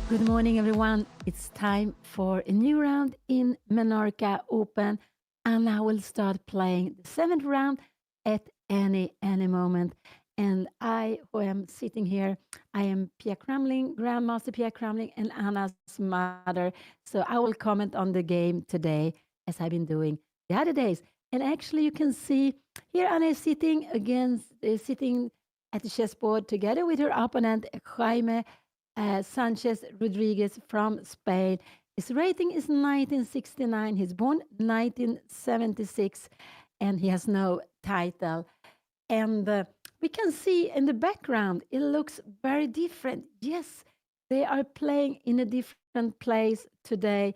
Good morning, everyone. It's time for a new round in MENORCA Open, and I will start playing the seventh round at any moment. And I, who am sitting here, I am Pia Cramling, Grandmaster Pia Cramling, and Anna's mother. So I will comment on the game today, as I've been doing the other days. And actually, you can see here Anna is sitting at the chessboard together with her opponent Jaime Sanchez Rodriguez from Spain. His rating is 1969. He's born 1976 and he has no title. And we can see in the background, it looks very different. Yes, they are playing in a different place today.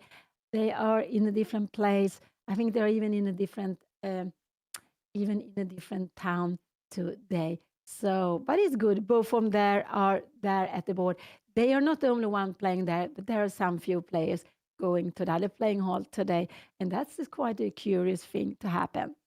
They are in a different place. I think they're even in a different town today. So, but it's good. Both of them there are there at the board. They are not the only one playing there, but there are some few players going to the other playing hall today, and that's just quite a curious thing to happen.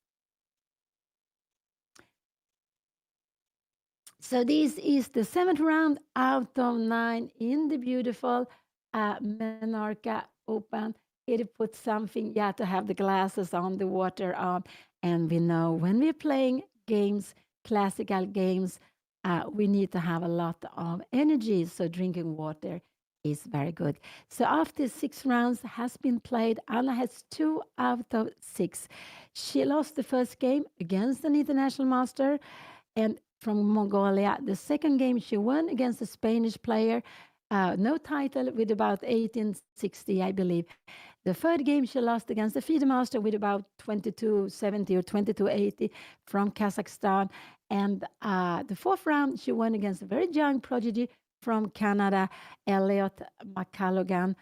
So this is the seventh round out of nine in the beautiful Menorca Open. Here to put something, yeah, to have the glasses on, the water on. And we know when we're playing games, classical games, we need to have a lot of energy. So drinking water is very good. So after six rounds has been played, Anna has 2 out of 6. She lost the first game against an international master and from Mongolia. The second game she won against a Spanish player, no title with about 1860, I believe. The third game she lost against a FIDE master with about 2270 or 2280 from Kazakhstan. And the fourth round she won against a very young prodigy from Canada, Elliot McCallogan.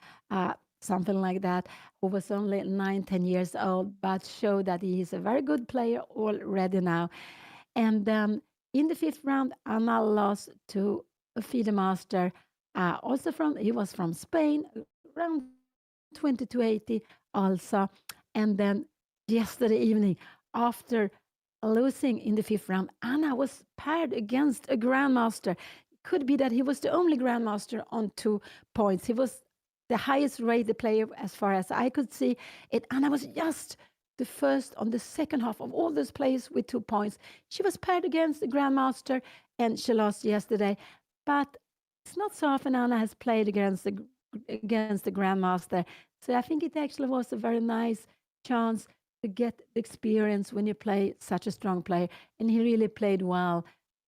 Something like that, who was only 9, 10 years old, but showed that he is a very good player already now. And in the fifth round, Anna lost to a FIDE master, also he was from Spain, around 2280 also. And then yesterday evening, after losing in the fifth round, Anna was paired against a grandmaster. It could be that he was the only grandmaster on 2 points. He was the highest rated player as far as I could see. Anna was just the first on the second half of all those players with 2 points. She was paired against the grandmaster and she lost yesterday. But it's not so often Anna has played against the grandmaster. So I think it actually was a very nice chance to get the experience when you play such a strong player. And he really played well,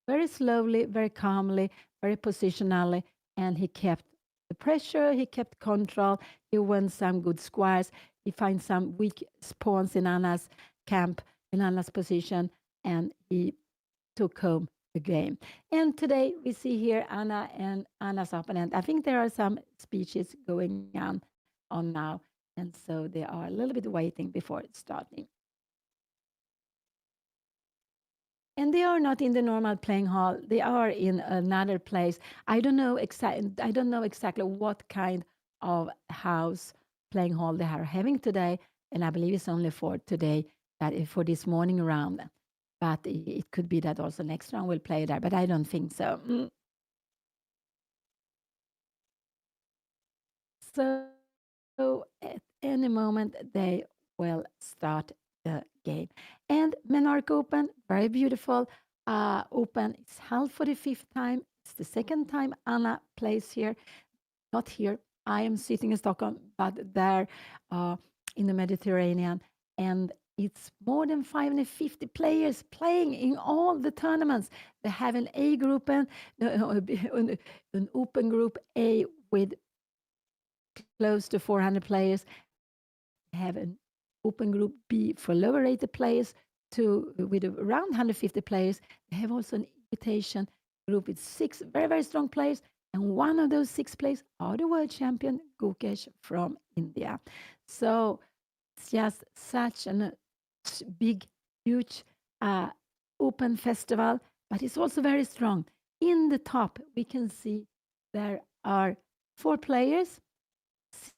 very slowly, very calmly, very positionally, and he kept the pressure, he kept control, he won some good squares, he finds some weak pawns in Anna's camp, in Anna's position, and he took home the game. And today we see here Anna and Anna's opponent. I think there are some speeches going on now, and so they are a little bit waiting before starting. And they are not in the normal playing hall. They are in another place. I don't know exactly what kind of house playing hall they are having today. And I believe it's only for today, for this morning round. But it could be that also next round we'll play there. But I don't think so. So at any moment they will start the game. And Menarche Open, very beautiful. Open, it's held for the fifth time. It's the second time Anna plays here. Not here. I am sitting in Stockholm, but there in the Mediterranean. And it's more than 550 players playing in all the tournaments. They have an A group and an open group A with close to 400 players. They have an open group B for lower rated players with around 150 players. They have also an invitation group with 6 very, very strong players. And one of those 6 players are the world champion, Gukesh from India. So it's just such a big, huge open festival, but it's also very strong. In the top, we can see there are 4 players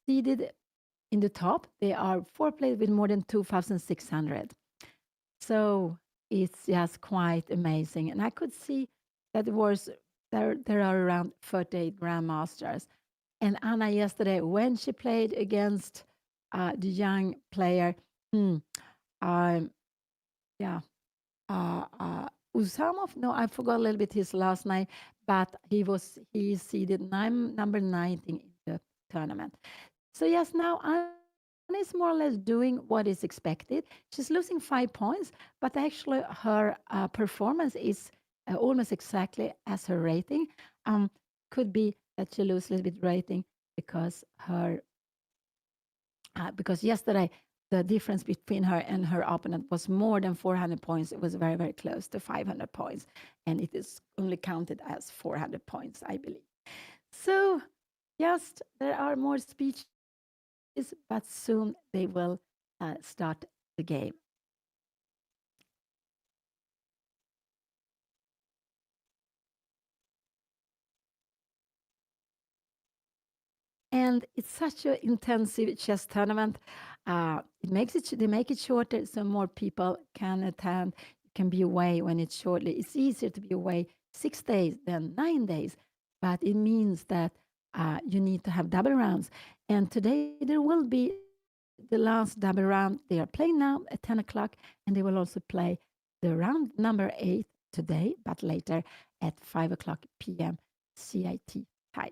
seated in the top. There are 4 players with more than 2,600. So it's just quite amazing. And I could see that there are around 38 grandmasters. And Anna yesterday, when she played against the young player, hmm, um, yeah, Usamov. No, I forgot a little bit his last name, but he seeded number 19 in the tournament. So yes, now Anna is more or less doing what is expected. She's losing 5 points, but actually her performance is almost exactly as her rating. Um, could be that she lose a little bit rating because because yesterday the difference between her and her opponent was more than 400 points. It was very, very close to 500 points, and it is only counted as 400 points, I believe. So, just there are more speeches, but soon they will start the game. And it's such an intensive chess tournament. They make it shorter so more people can attend. You can be away when it's shortly. It's easier to be away 6 days than 9 days, but it means that you need to have double rounds. And today there will be the last double round. They are playing now at 10 o'clock, and they will also play the round number 8 today, but later at 5 o'clock p.m. CIT time.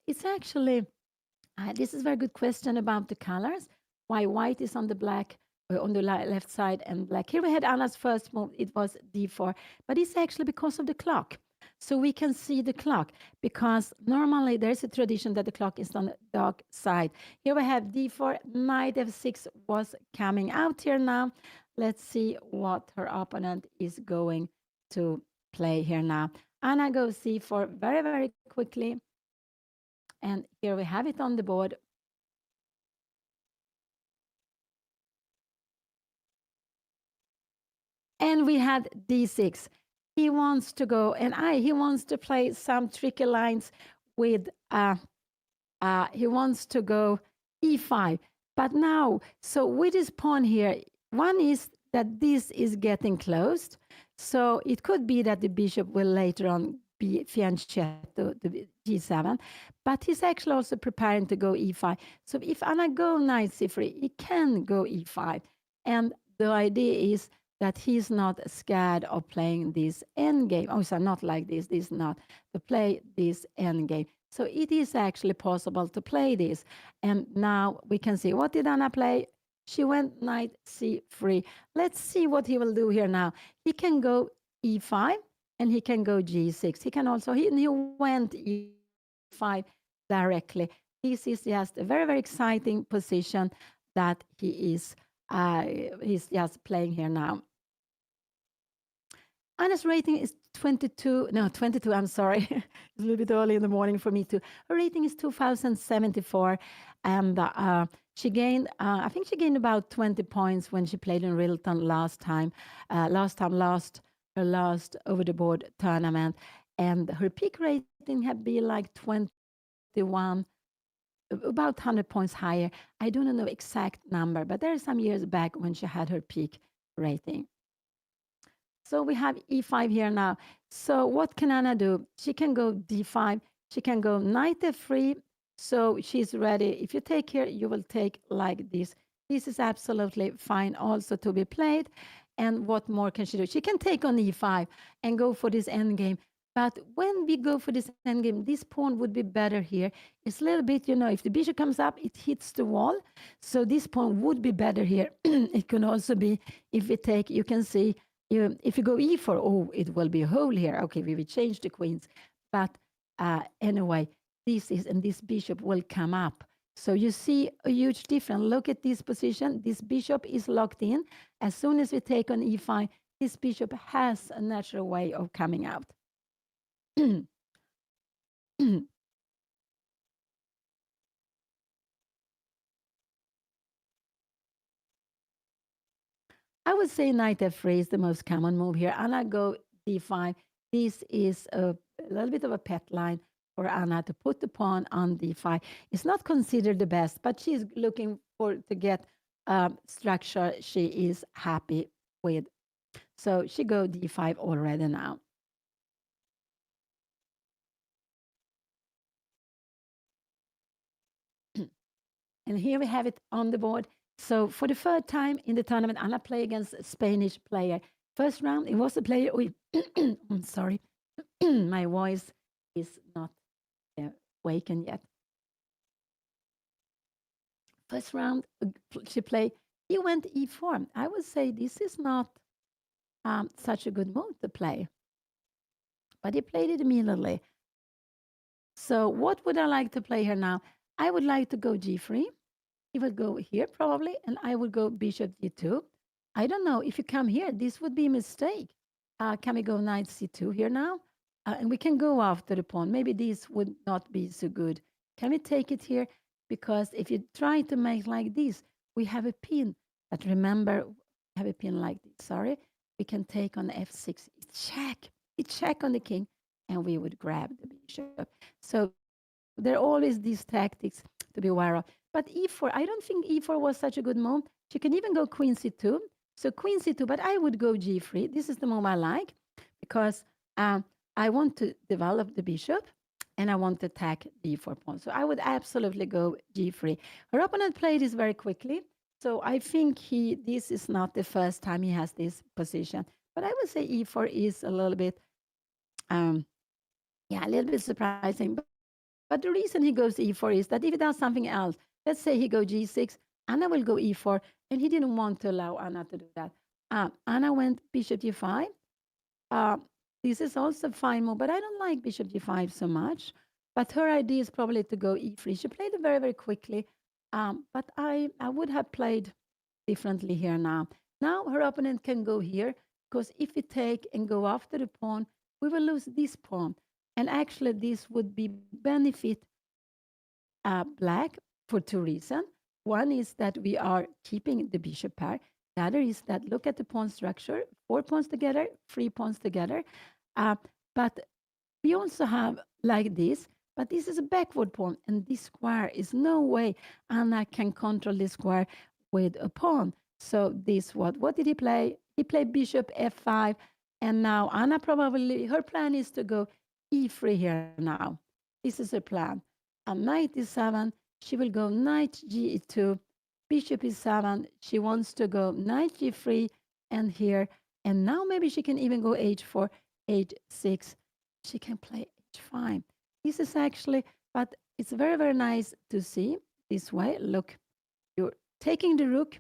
It's actually this is a very good question about the colors. Why white is on the black on the left side and black. Here we had Anna's first move. It was d4, but it's actually because of the clock. So we can see the clock because normally there's a tradition that the clock is on the dark side. Here we have d4, knight f6 was coming out here now. Let's see what her opponent is going to play here now. Anna goes c4 very, very quickly. And here we have it on the board. And we had d6. He wants to go, and he wants to play some tricky lines with, he wants to go e5. But now, so with his pawn here, one is that this is getting closed. So it could be that the bishop will later on be fianchetto to g7. But he's actually also preparing to go e5. So if Anna go knight c3, he can go e5. And the idea is that he's not scared of playing this endgame. Oh, so not like this not to play this endgame. So it is actually possible to play this. And now we can see what did Anna play? She went knight c3. Let's see what he will do here now. He can go e5 and he can go g6. He can also, he went e5 directly. This is just a very, very exciting position that he's just playing here now. Anna's rating is 22, no, 22, I'm sorry. It's a little bit early in the morning for me too. Her rating is 2074. And she gained, I think she gained about 20 points when she played in Riddleton last her last over the board tournament. And her peak rating had been like 21, about 100 points higher. I do not know exact number, but there are some years back when she had her peak rating. So we have e5 here now. So what can Anna do? She can go d5. She can go knight f3. So she's ready. If you take here, you will take like this. This is absolutely fine also to be played. And what more can she do? She can take on e5 and go for this endgame. But when we go for this endgame, this pawn would be better here. It's a little bit, if the bishop comes up, it hits the wall. So this pawn would be better here. It can also be, if we take, you can see, if you go e4, oh, it will be a hole here. Okay, we will change the queens. But anyway, and this bishop will come up. So you see a huge difference. Look at this position. This bishop is locked in. As soon as we take on e5, this bishop has a natural way of coming out. I would say knight f3 is the most common move here. And I go d5. this is a little bit of a pet line for Anna to put the pawn on d5. It's not considered the best, but she's looking for to get structure she is happy with. So she go d5 already now. And here we have it on the board. So for the third time in the tournament, Anna play against a Spanish player. First round, it was a player. I'm sorry, my voice is not uh, wakened yet. First round, she played. He went e4. I would say this is not such a good move to play, but he played it immediately. So what would I like to play here now? I would like to go g3. He would go here probably, and I would go bishop d2. I don't know if you come here, this would be a mistake. Can we go knight c2 here now? And we can go after the pawn. Maybe this would not be so good. Can we take it here? Because if you try to make like this, we have a pin. But remember, we have a pin like this. Sorry, we can take on f6. It's check on the king, and we would grab the bishop. So there are always these tactics to be aware of. But e4, I don't think e4 was such a good move. She can even go queen c2. So queen c2, but I would go g3. This is the move I like because I want to develop the bishop and I want to attack d4 pawn. So I would absolutely go g3. Her opponent played this very quickly. So I think this is not the first time he has this position. But I would say e4 is a little bit, a little bit surprising. But the reason he goes e4 is that if he does something else, let's say he go g6, Anna will go e4, and he didn't want to allow Anna to do that. Anna went bishop g5. Uh, this is also a fine move, but I don't like bishop g5 so much. But her idea is probably to go e3. She played it very, very quickly. But I would have played differently here now. Now her opponent can go here, because if we take and go after the pawn, we will lose this pawn. And actually, this would be benefit black for two reasons. One is that we are keeping the bishop pair. The other is that look at the pawn structure, 4 pawns together, 3 pawns together. Uh, but we also have like this, but this is a backward pawn, and this square is no way Anna can control this square with a pawn. So this what did he play? He played bishop f5, and now Anna probably, her plan is to go e3 here now. This is her plan. Knight e7, she will go knight g2, bishop e7, she wants to go knight g3, and here, and now maybe she can even go h4, h6, she can play h5. This is actually, but it's very, very nice to see this way. Look, you're taking the rook,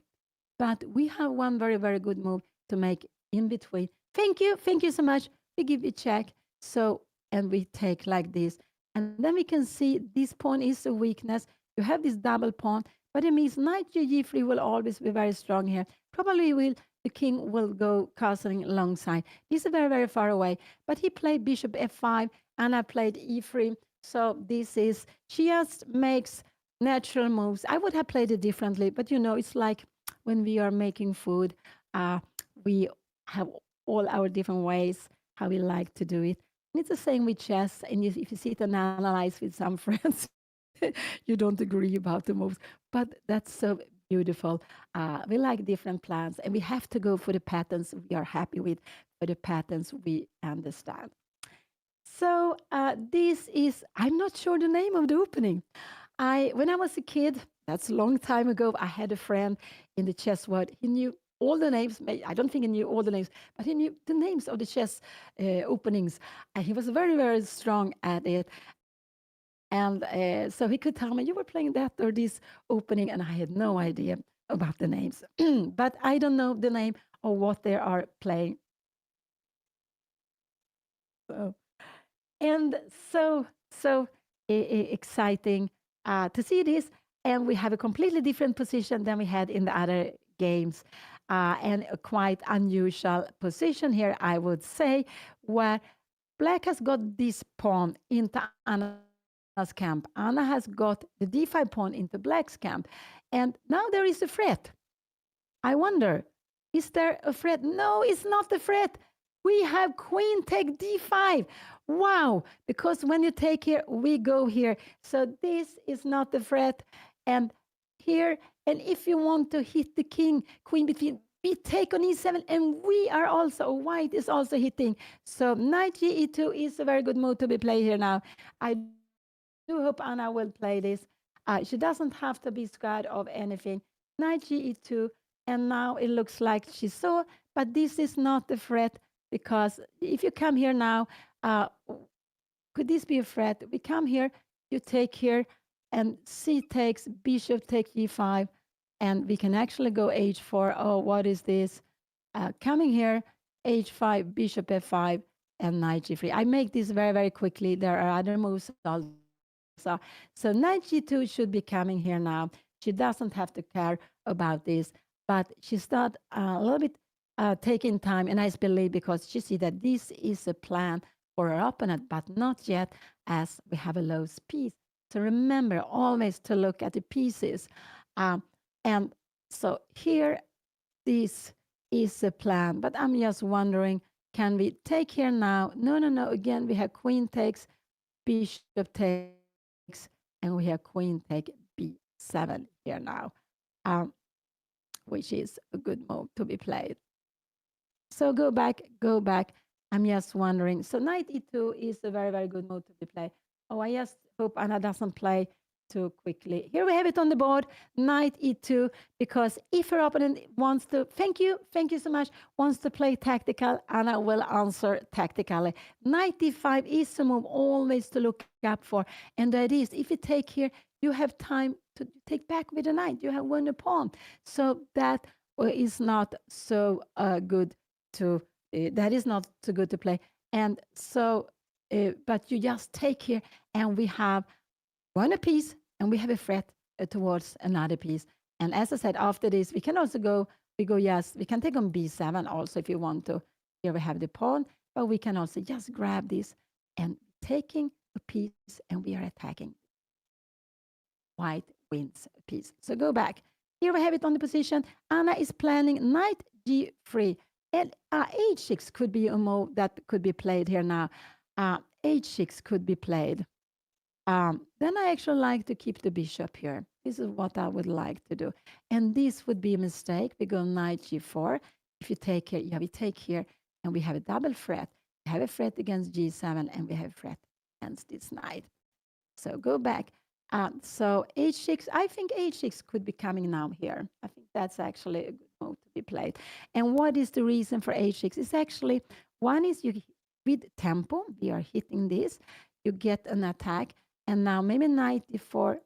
but we have one very, very good move to make in between. Thank you so much. We give it check. So, and we take like this. And then we can see this pawn is a weakness. You have this double pawn, but it means knight g3 will always be very strong here. Probably the king will go castling alongside. This is very, very far away. But he played bishop f5, and I played e3. So this is, she just makes natural moves. I would have played it differently, but it's like when we are making food, we have all our different ways how we like to do it. And it's the same with chess. And if you sit and analyze with some friends, you don't agree about the moves. But that's so beautiful. We like different plans, and we have to go for the patterns we are happy with, for the patterns we understand. So this is, I'm not sure the name of the opening. When I was a kid, that's a long time ago, I had a friend in the chess world. He knew all the names. I don't think he knew all the names, but he knew the names of the chess openings. And he was very, very strong at it. And so he could tell me, you were playing that or this opening, and I had no idea about the names. But I don't know the name or what they are playing. So, and so exciting to see this. And we have a completely different position than we had in the other games, and a quite unusual position here, I would say, where black has got this pawn into Anna's camp. Anna has got the d5 pawn into black's camp, and now there is a threat. I wonder, is there a threat? No, it's not a threat. We have queen take d5. Wow, because when you take here, we go here. So this is not the threat. And here, and if you want to hit the king, queen between, we take on e7, and we are also, white is also hitting. So knight g e2 is a very good move to be played here now. I do hope Anna will play this. She doesn't have to be scared of anything. Knight g e2, and now it looks like she saw, but this is not the threat because if you come here now, uh, could this be a threat? We come here, you take here, and c takes, bishop takes g5, and we can actually go h4. Oh, what is this? Coming here, h5, bishop f5, and knight g3. I make this very, very quickly. There are other moves also. So knight g2 should be coming here now. She doesn't have to care about this, but she start a little bit taking time, and I believe because she see that this is a plan for her opponent, but not yet as we have a low piece. So remember always to look at the pieces. Um, and so here, this is a plan, but I'm just wondering, can we take here now? No, no, no. Again, we have queen takes, bishop takes, and we have queen take b7 here now, um, which is a good move to be played. So go back, go back. I'm just wondering. So knight e2 is a very, very good move to be played. Oh, I just hope Anna doesn't play too quickly. Here we have it on the board, knight e2, because if her opponent wants to, thank you so much, wants to play tactical, Anna will answer tactically. Knight d5 is a move always to look up for. And that is, if you take here, you have time to take back with the knight. You have won a pawn. So that is not so good to that is not so good to play. And so, but you just take here, and we have one a piece, and we have a threat towards another piece. And as I said, after this, we can also go. We go yes, we can take on b7 also if you want to. Here we have the pawn, but we can also just grab this and taking a piece, and we are attacking. White wins a piece. So go back. Here we have it on the position. Anna is planning knight g3. And h6 could be a move that could be played here now. H6 could be played. Then I actually like to keep the bishop here. This is what I would like to do. And this would be a mistake. We go knight g4. If you take here, yeah, we take here, and we have a double threat. We have a threat against g7, and we have a threat against this knight. So go back. So h6, I think h6 could be coming now here. I think that's actually a good move to be played. And what is the reason for h6? It's actually, one is you with tempo, we are hitting this, you get an attack, and now maybe knight d4,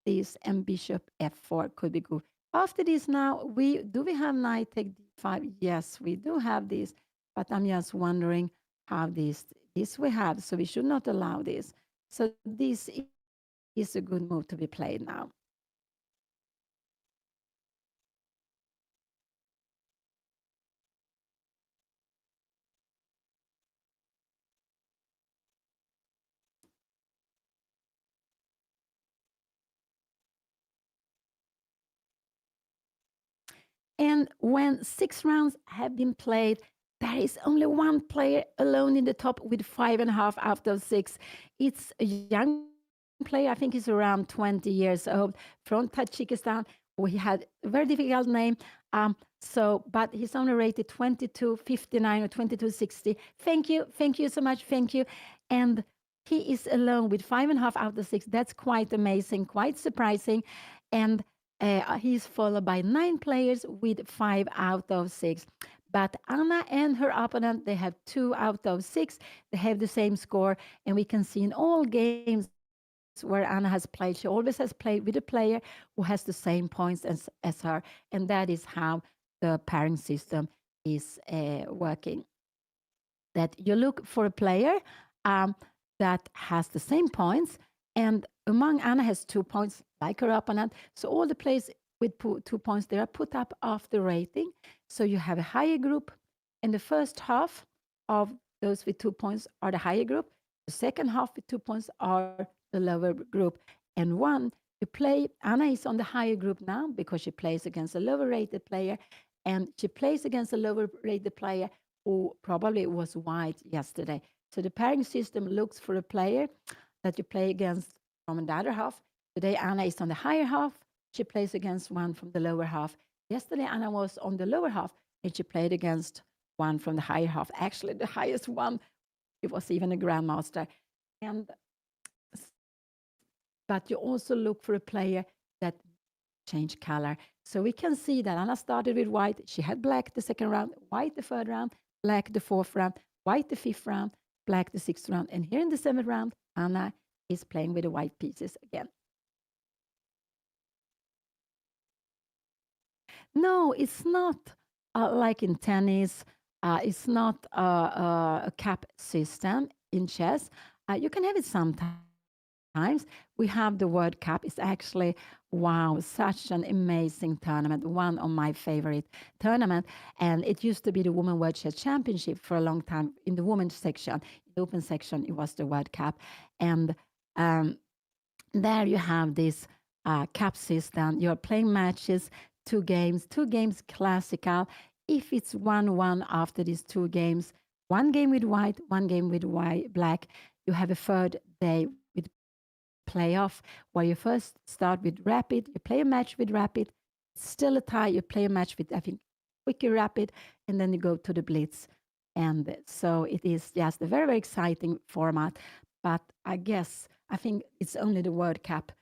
this, and bishop f4 could be good. After this now, we have knight take d5? Yes, we do have this, but I'm just wondering how this we have, so we should not allow this. So this is a good move to be played now. And when 6 rounds have been played, there is only one player alone in the top with 5.5 out of 6. It's a young player. I think he's around 20 years old from Tajikistan. We had a very difficult name. But he's only rated 2259 or 2260. Thank you so much. Thank you. And he is alone with 5.5 out of 6. That's quite amazing, quite surprising. And he's followed by 9 players with 5 out of 6. But Anna and her opponent, they have 2 out of 6. They have the same score. And we can see in all games where Anna has played, she always has played with a player who has the same points as her. And that is how the pairing system is working. That you look for a player um, that has the same points. And among Anna has 2 points, like her opponent. So all the players with 2 points, they are put up after rating. So you have a higher group. And the first half of those with 2 points are the higher group. The second half with 2 points are the lower group. And one, you play, Anna is on the higher group now because she plays against a lower rated player. And she plays against a lower rated player who probably was white yesterday. So the pairing system looks for a player that you play against from the other half. Today, Anna is on the higher half. She plays against one from the lower half. Yesterday, Anna was on the lower half and she played against one from the higher half. Actually, the highest one, it was even a grandmaster. And but you also look for a player that change color. So we can see that Anna started with white. She had black the second round, white the third round, black the fourth round, white the fifth round, black the sixth round. And here in the seventh round, Anna is playing with the white pieces again. No, it's not like in tennis. It's not a cap system in chess. You can have it sometimes. We have the World Cup. It's actually, wow, such an amazing tournament. One of my favorite tournament. And it used to be the Women World Chess Championship for a long time. In the women's section, in the open section, it was the World Cup. And um, there you have this cup system. You're playing matches, two games classical. If it's 1-1 after these two games, one game with white, one game with black, you have a third day with playoff where you first start with rapid, you play a match with rapid, still a tie, you play a match with, I think, quicker rapid, and then you go to the blitz. And so it is just a very, very exciting format. But I think it's only the World Cup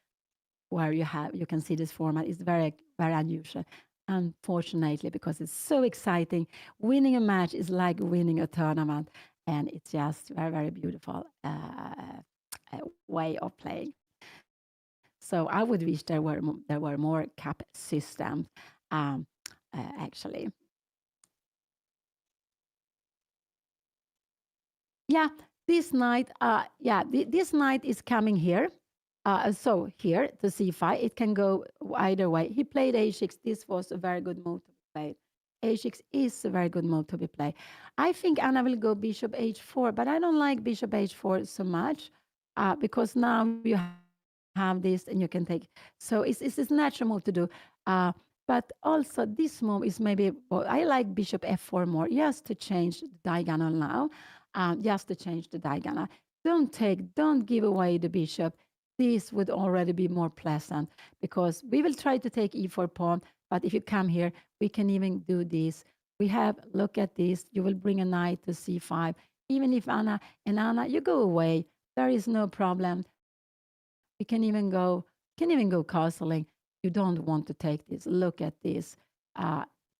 where you can see this format. It's very, very unusual. Unfortunately, because it's so exciting. Winning a match is like winning a tournament, and it's just very, very beautiful way of playing. So I would wish there were more cup systems. Um, Actually, yeah. This knight, this knight is coming here. So here to c5, it can go either way. He played a6. This was a very good move to be played. A6 is a very good move to be played. I think Anna will go bishop h4, but I don't like bishop h4 so much because now you have this and you can take. So it's a natural move to do. Uh, but also this move is maybe, well, I like bishop f4 more, just to change the diagonal now, just to change the diagonal. Don't give away the bishop. This would already be more pleasant because we will try to take e4 pawn, but if you come here, we can even do this. We have, look at this, you will bring a knight to c5. Even if Anna, you go away, there is no problem. We can even go castling. You don't want to take this. Look at this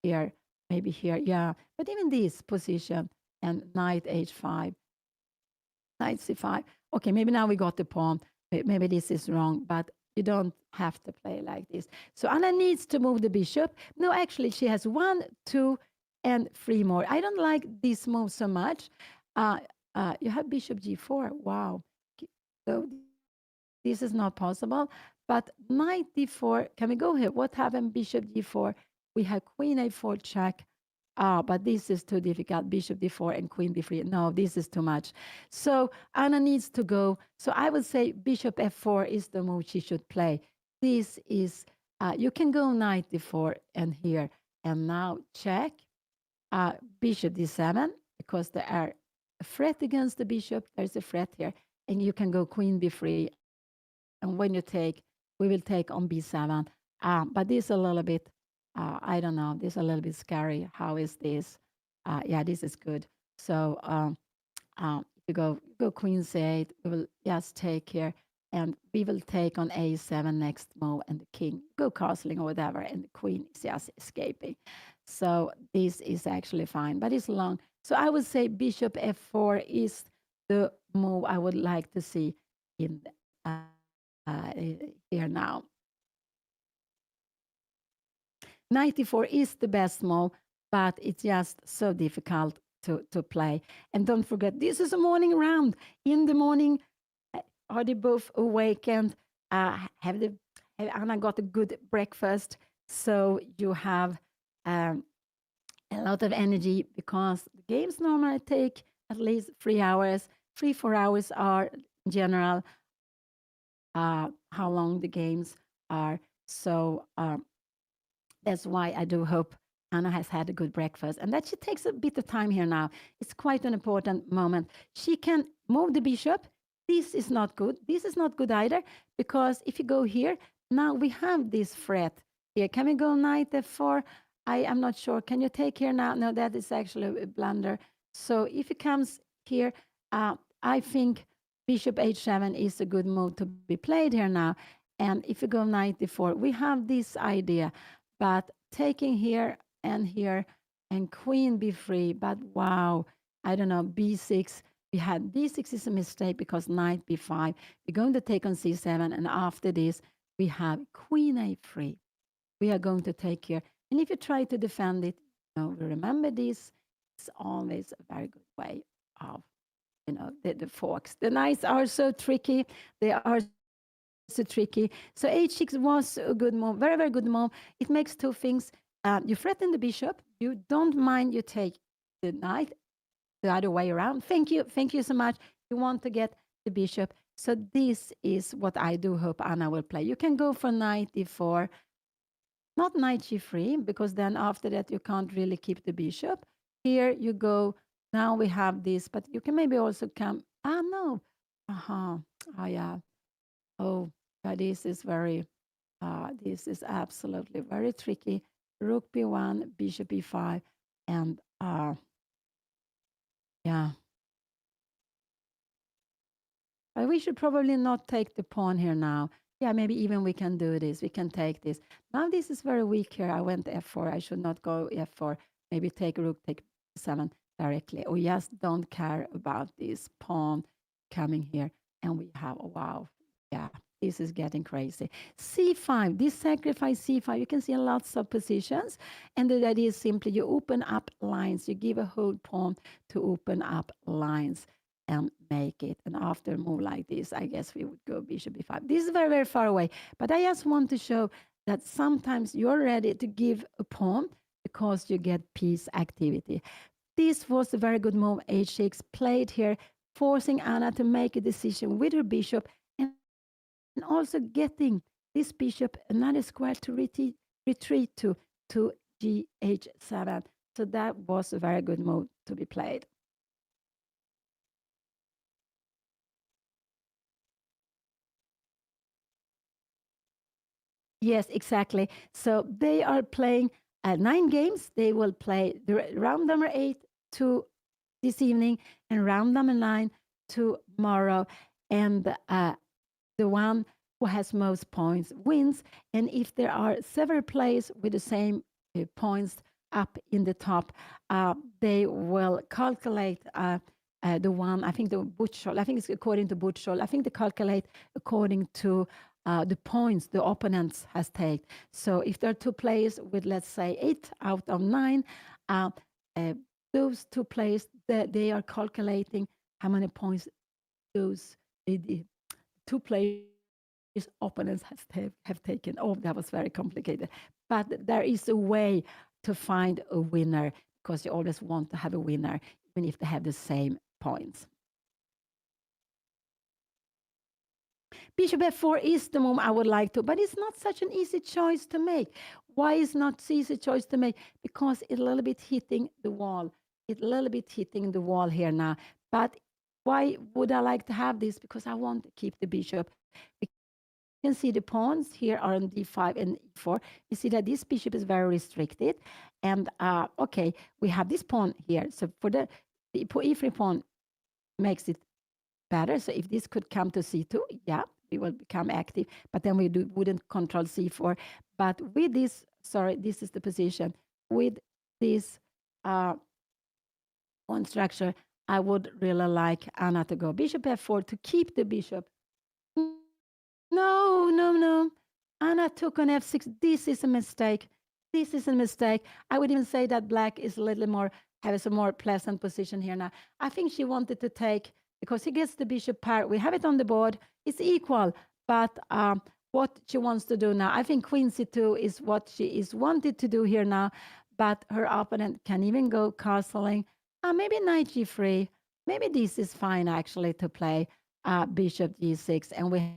here, maybe here, yeah. But even this position and knight h5, knight c5. Okay, maybe now we got the pawn. Maybe this is wrong, but you don't have to play like this. So Anna needs to move the bishop. No, actually, she has 1, 2, and 3 more. I don't like this move so much. You have bishop g4. Wow. So this is not possible. But knight d4, can we go here? What happened? Bishop d4. We have queen a4 check. But this is too difficult. Bishop d4 and queen b3. No, this is too much. So Anna needs to go. So I would say bishop f4 is the move she should play. This is, you can go knight d4 and here. And now check bishop d7 because there are a threat against the bishop. There's a threat here. And you can go queen b3. And when you take, we will take on b7. But this a little bit, I don't know, this a little bit scary. How is this? Yeah, this is good. So you go queen c8. We will just take here. And we will take on a7 next move. And the king go castling or whatever. And the queen is just escaping. So this is actually fine. But it's long. So I would say bishop f4 is the move I would like to see in here now. 94 is the best move, but it's just so difficult to play. And don't forget, this is a morning round. In the morning, are they both awakened? Have the have Anna got a good breakfast? So you have um, a lot of energy because the games normally take at least 3 hours. 3, 4 hours are in general how long the games are. So that's why I do hope Anna has had a good breakfast and that she takes a bit of time here now. It's quite an important moment. She can move the bishop. This is not good. This is not good either because if you go here, now we have this threat here. Can we go knight f4? I am not sure. Can you take here now? No, that is actually a blunder. So if it comes here, I think bishop h7 is a good move to be played here now. And if you go knight d4, we have this idea. But taking here and here and queen b3, but wow, I don't know, b6. We had b6 is a mistake because knight b5. We're going to take on c7, and after this, we have queen a3. We are going to take here. And if you try to defend it, remember this, it's always a very good way of the forks. The knights are so tricky. They are so tricky. So h6 was a good move, very, very good move. It makes two things. You threaten the bishop. You don't mind you take the knight the other way around. Thank you so much. You want to get the bishop. So this is what I do hope Anna will play. You can go for knight d4, not knight g3, because then after that you can't really keep the bishop. Here you go. Now we have this, but you can maybe also come. No. Uh-huh. Oh, yeah. Oh, yeah, this is absolutely very tricky. Rook b1, bishop b5, and yeah. But we should probably not take the pawn here now. Yeah, maybe even we can do this. We can take this. Now this is very weak here. I went f4. I should not go f4. Maybe take rook, take 7 directly. We just don't care about this pawn coming here. And we have, oh, wow, yeah, this is getting crazy. c5, this sacrifice c5, you can see lots of positions. And the idea is simply you open up lines. You give a whole pawn to open up lines and make it. And after a move like this, I guess we would go bishop b5. This is very, very far away. But I just want to show that sometimes you're ready to give a pawn because you get piece activity. This was a very good move. h6 played here, forcing Anna to make a decision with her bishop and also getting this bishop another square to retreat to gh7. So that was a very good move to be played. Yes, exactly. So they are playing 9 games. They will play the round number 8 to this evening and round number 9 tomorrow. And the one who has most points wins. And if there are several players with the same points up in the top, they will calculate the one, I think the Butchol, I think it's according to Butchol, I think they calculate according to the points the opponents has taken. So if there are two players with, let's say, 8 out of 9, uh, those two players, they are calculating how many points those the two players opponents have taken. Oh, that was very complicated. But there is a way to find a winner because you always want to have a winner, even if they have the same points. Bishop f4 is the move I would like to, but it's not such an easy choice to make. Why is not easy choice to make? Because it's a little bit hitting the wall. It's a little bit hitting the wall here now. But why would I like to have this? Because I want to keep the bishop. We can see the pawns here are on d5 and e4. You see that this bishop is very restricted. And okay, we have this pawn here. So for the e3 pawn makes it better. So if this could come to c2, yeah, we will become active. But then we wouldn't control c4. But with this, sorry, this is the position. With this pawn structure, I would really like Anna to go bishop f4 to keep the bishop. No, no, no. Anna took on f6. This is a mistake. This is a mistake. I would even say that black is a little more, has a more pleasant position here now. I think she wanted to take, because he gets the bishop pair. We have it on the board. It's equal. But what she wants to do now, I think queen c2 is what she is wanted to do here now. But her opponent can even go castling. Maybe knight g3. Maybe this is fine, actually, to play bishop g6. And we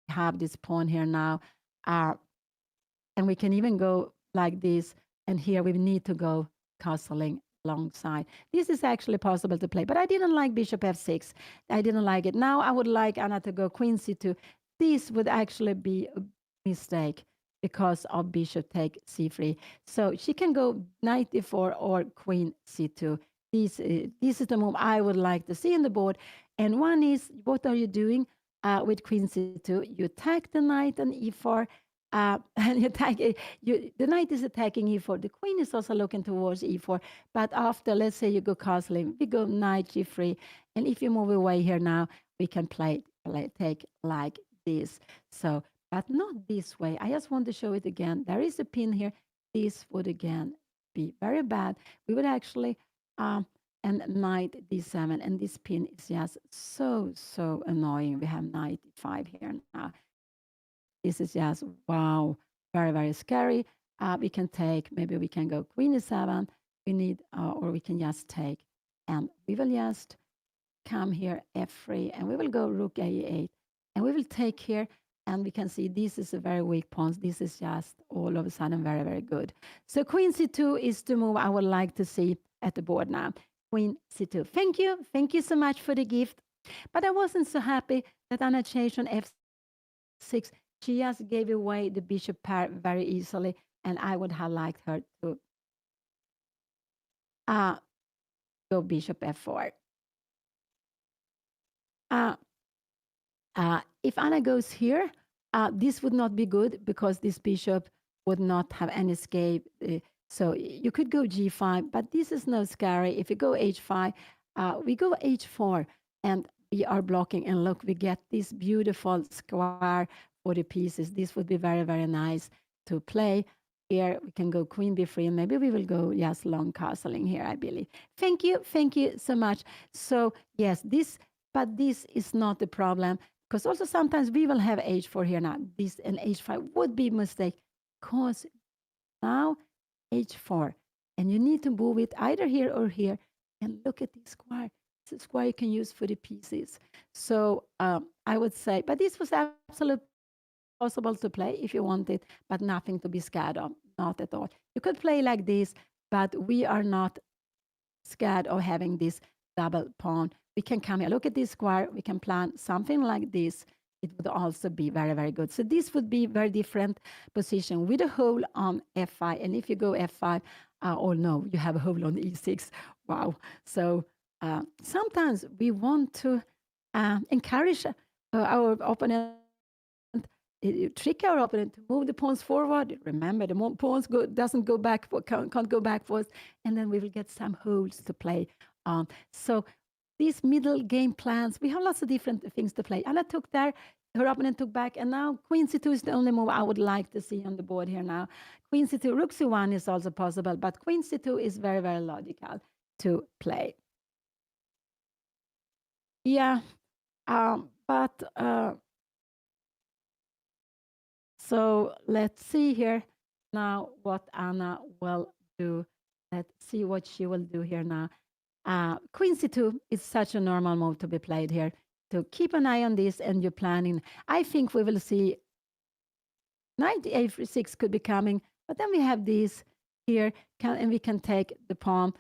have this pawn here now. And we can even go like this. and here we need to go castling alongside. This is actually possible to play, but I didn't like bishop f6. I didn't like it. Now I would like Anna to go queen c2. This would actually be a mistake because of bishop take c3. So she can go knight e4 or queen c2. This is the move I would like to see in the board. And one is, what are you doing with queen c2? You attack the knight on e4, and you attack the knight is attacking e4. The queen is also looking towards e4. But after, let's say you go castling, we go knight g3. And if you move away here now, we can take like this. So, but not this way. I just want to show it again. There is a pin here. This would again be very bad. We would actually, and knight d7, and this pin is just so annoying. We have knight d5 here now. This is just, wow, very scary. We can take, maybe we can go queen e7. We need, or we can just take, and we will just come here f3, and we will go rook a8, and we will take here, and we can see this is a very weak pawn. This is just all of a sudden very good. So queen c2 is the move I would like to see at the board now. Queen c2. Thank you so much for the gift. But I wasn't so happy that Anna changed on f6. She just gave away the bishop pair very easily, and I would have liked her to go bishop f4. If Anna goes here, this would not be good because this bishop would not have any escape. So you could go g5, but this is no scary. If you go h5, we go h4, and we are blocking. And look, we get this beautiful square for the pieces. This would be very nice to play. Here we can go queen b3, and maybe we will go just long castling here, I believe. Thank you so much. So yes, but this is not the problem, because also sometimes we will have h4 here now. This and h5 would be a mistake, because now h4, and you need to move it either here or here. And look at this square. It's a square you can use for the pieces. So I would say, but this was absolutely possible to play if you wanted, but nothing to be scared of, not at all. You could play like this, but we are not scared of having this double pawn. We can come here, look at this square, we can plan something like this. It would also be very good. So this would be very different position with a hole on f5. And if you go f5, oh no, you have a hole on e6. Wow. So sometimes we want to encourage our opponent, trick our opponent to move the pawns forward. Remember, the pawns doesn't go back, can't go backwards, and then we will get some holes to play on. So these middle game plans, we have lots of different things to play. Anna took there, her opponent took back, and now queen c2 is the only move I would like to see on the board here now. Queen c2, rook c1 is also possible, but queen c2 is very logical to play. Yeah, but so let's see here now what Anna will do. Let's see what she will do here now. Queen c2 is such a normal move to be played here. To keep an eye on this, and you're planning. I think we will see knight a6 could be coming, but then we have this here, and we can take the pawn.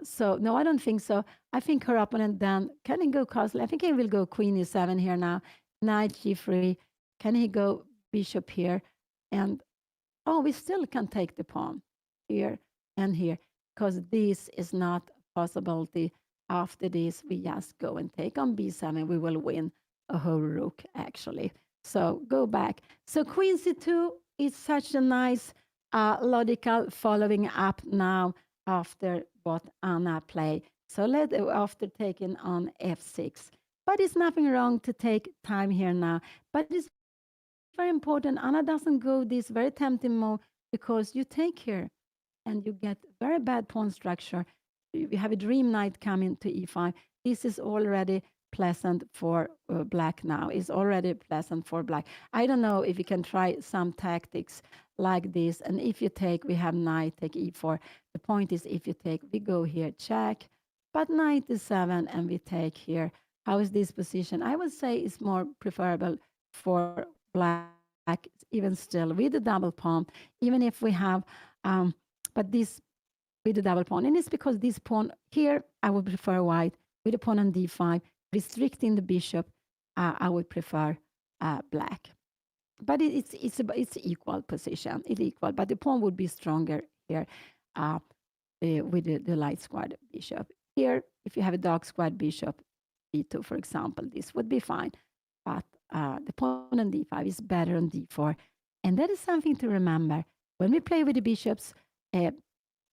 So no, I don't think so. I think her opponent then, can he go castle? I think he will go queen e7 here now. Knight g3. Can he go bishop here? And oh, we still can take the pawn here and here, because this is not a possibility. After this, we just go and take on b7. We will win a whole rook, actually. So go back. So queen c2 is such a nice logical following up now after what Anna played. So after taking on f6. But it's nothing wrong to take time here now. But it's very important. Anna doesn't go this very tempting move, because you take here and you get very bad pawn structure. You have a dream knight coming to e5. This is already pleasant for black now. It's already pleasant for black. I don't know if you can try some tactics like this. And if you take, we have knight take e4. The point is, if you take, we go here, check. But knight is 7, and we take here. How is this position? I would say it's more preferable for black, even still with the double pawn. Even if we have but this with the double pawn. And it's because this pawn here, I would prefer white with the pawn on d5, restricting the bishop. I would prefer black. But it's equal position. It's equal, but the pawn would be stronger here uh, with the light squared bishop. Here, if you have a dark squared bishop, d2, for example, this would be fine. But the pawn on d5 is better on d4. And that is something to remember. When we play with the bishops, uh,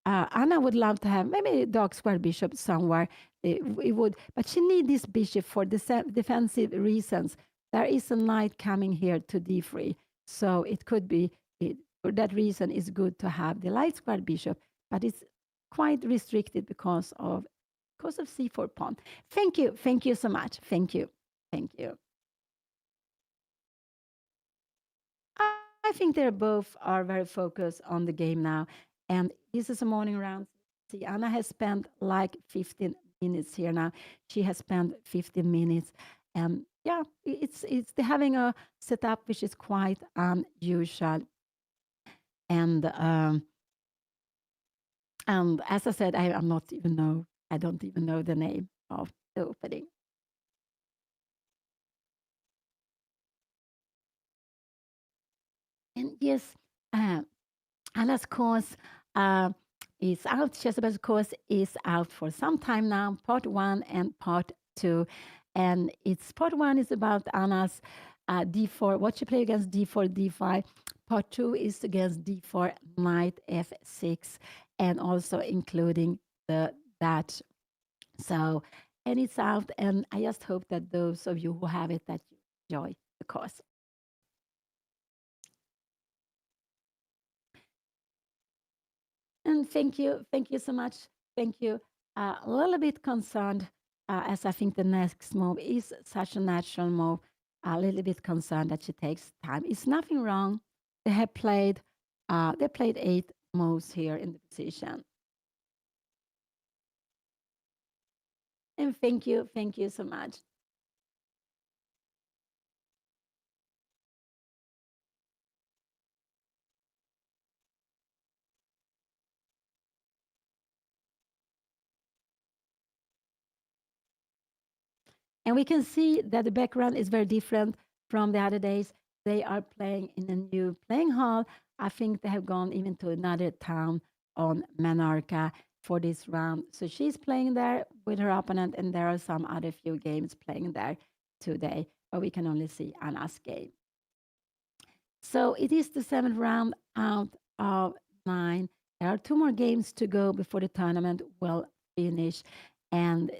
Anna would love to have maybe a dark square bishop somewhere. It would, but she needs this bishop for defensive reasons. There is a knight coming here to d3, so it could be for that reason. It's good to have the light square bishop, but it's quite restricted because of c4 pawn. Thank you so much. Thank you. I think they both are very focused on the game now. And this is a morning round. See, Anna has spent like 15 minutes here now. She has spent 15 minutes. And yeah, it's they're having a setup which is quite unusual. And as I said, I don't even know the name of the opening. And yes, Anna's course is out. Jezebel's course is out for some time now, part one and part two. And it's part one is about Anna's d4, what she played against d4, d5. Part two is against d4, knight f6, and also including the that. So, and it's out. And I just hope that those of you who have it, that you enjoy the course. And thank you so much. Thank you. A little bit concerned, as I think the next move is such a natural move. A little bit concerned that she takes time. It's nothing wrong. They have played. They played 8 moves here in the position. And thank you so much. And we can see that the background is very different from the other days. They are playing in a new playing hall. I think they have gone even to another town on Menorca for this round. So she's playing there with her opponent, and there are some other few games playing there today, but we can only see Anna's game. So it is the 7th round out of 9. There are 2 more games to go before the tournament will finish. And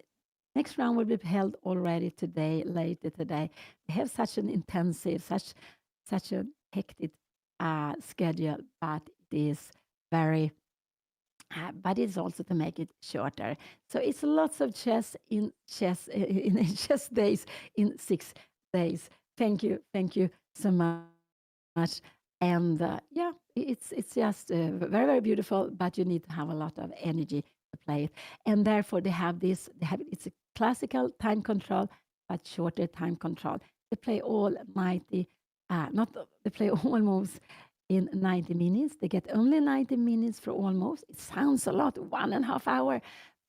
next round will be held already today, later today. They have such an intensive, such a hectic schedule, but it is very, but it's also to make it shorter. So it's lots of chess in chess days in 6 days. Thank you so much. And yeah, it's just very very beautiful, but you need to have a lot of energy to play it. And therefore they have this. It's a classical time control, but shorter time control. They play all 90, not they play all moves in 90 minutes. They get only 90 minutes for all moves. It sounds a lot, 1.5 hour,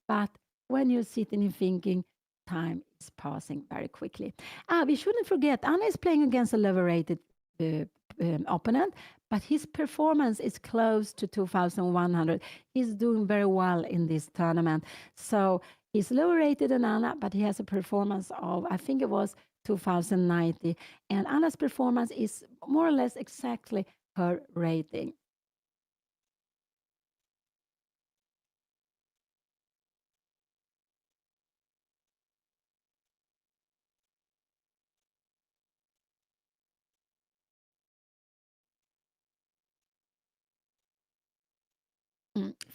but when you're sitting and thinking, time is passing very quickly. We shouldn't forget, Anna is playing against a lower rated uh, opponent, but his performance is close to 2,100. He's doing very well in this tournament. So he's lower rated than Anna, but he has a performance of, I think it was 2,090. And Anna's performance is more or less exactly her rating.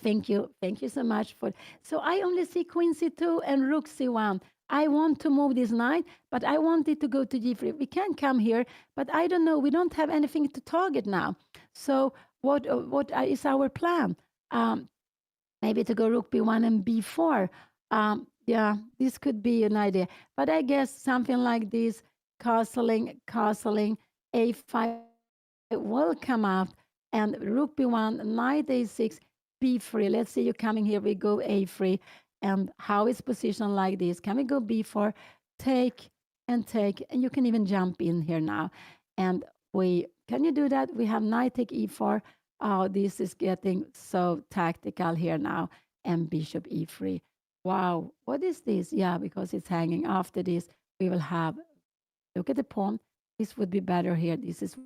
Thank you so much for. So I only see Queen C2 and Rook C1. I want to move this knight, but I want it to go to G3. We can come here, but I don't know. We don't have anything to target now. So what is our plan? Maybe to go Rook B1 and B4. Yeah, this could be an idea. But I guess something like this, castling, A5 will come out, and Rook B1, Knight A6. B free. Let's say you're coming here, we go A free. And how is positioned like this? Can we go B4, take and take, and you can even jump in here now. And can you do that? We have knight take E4. Oh, this is getting so tactical here now. And bishop E3. Wow, what is this? Yeah, because it's hanging. After this, we will have, look at the pawn. This would be better here. This is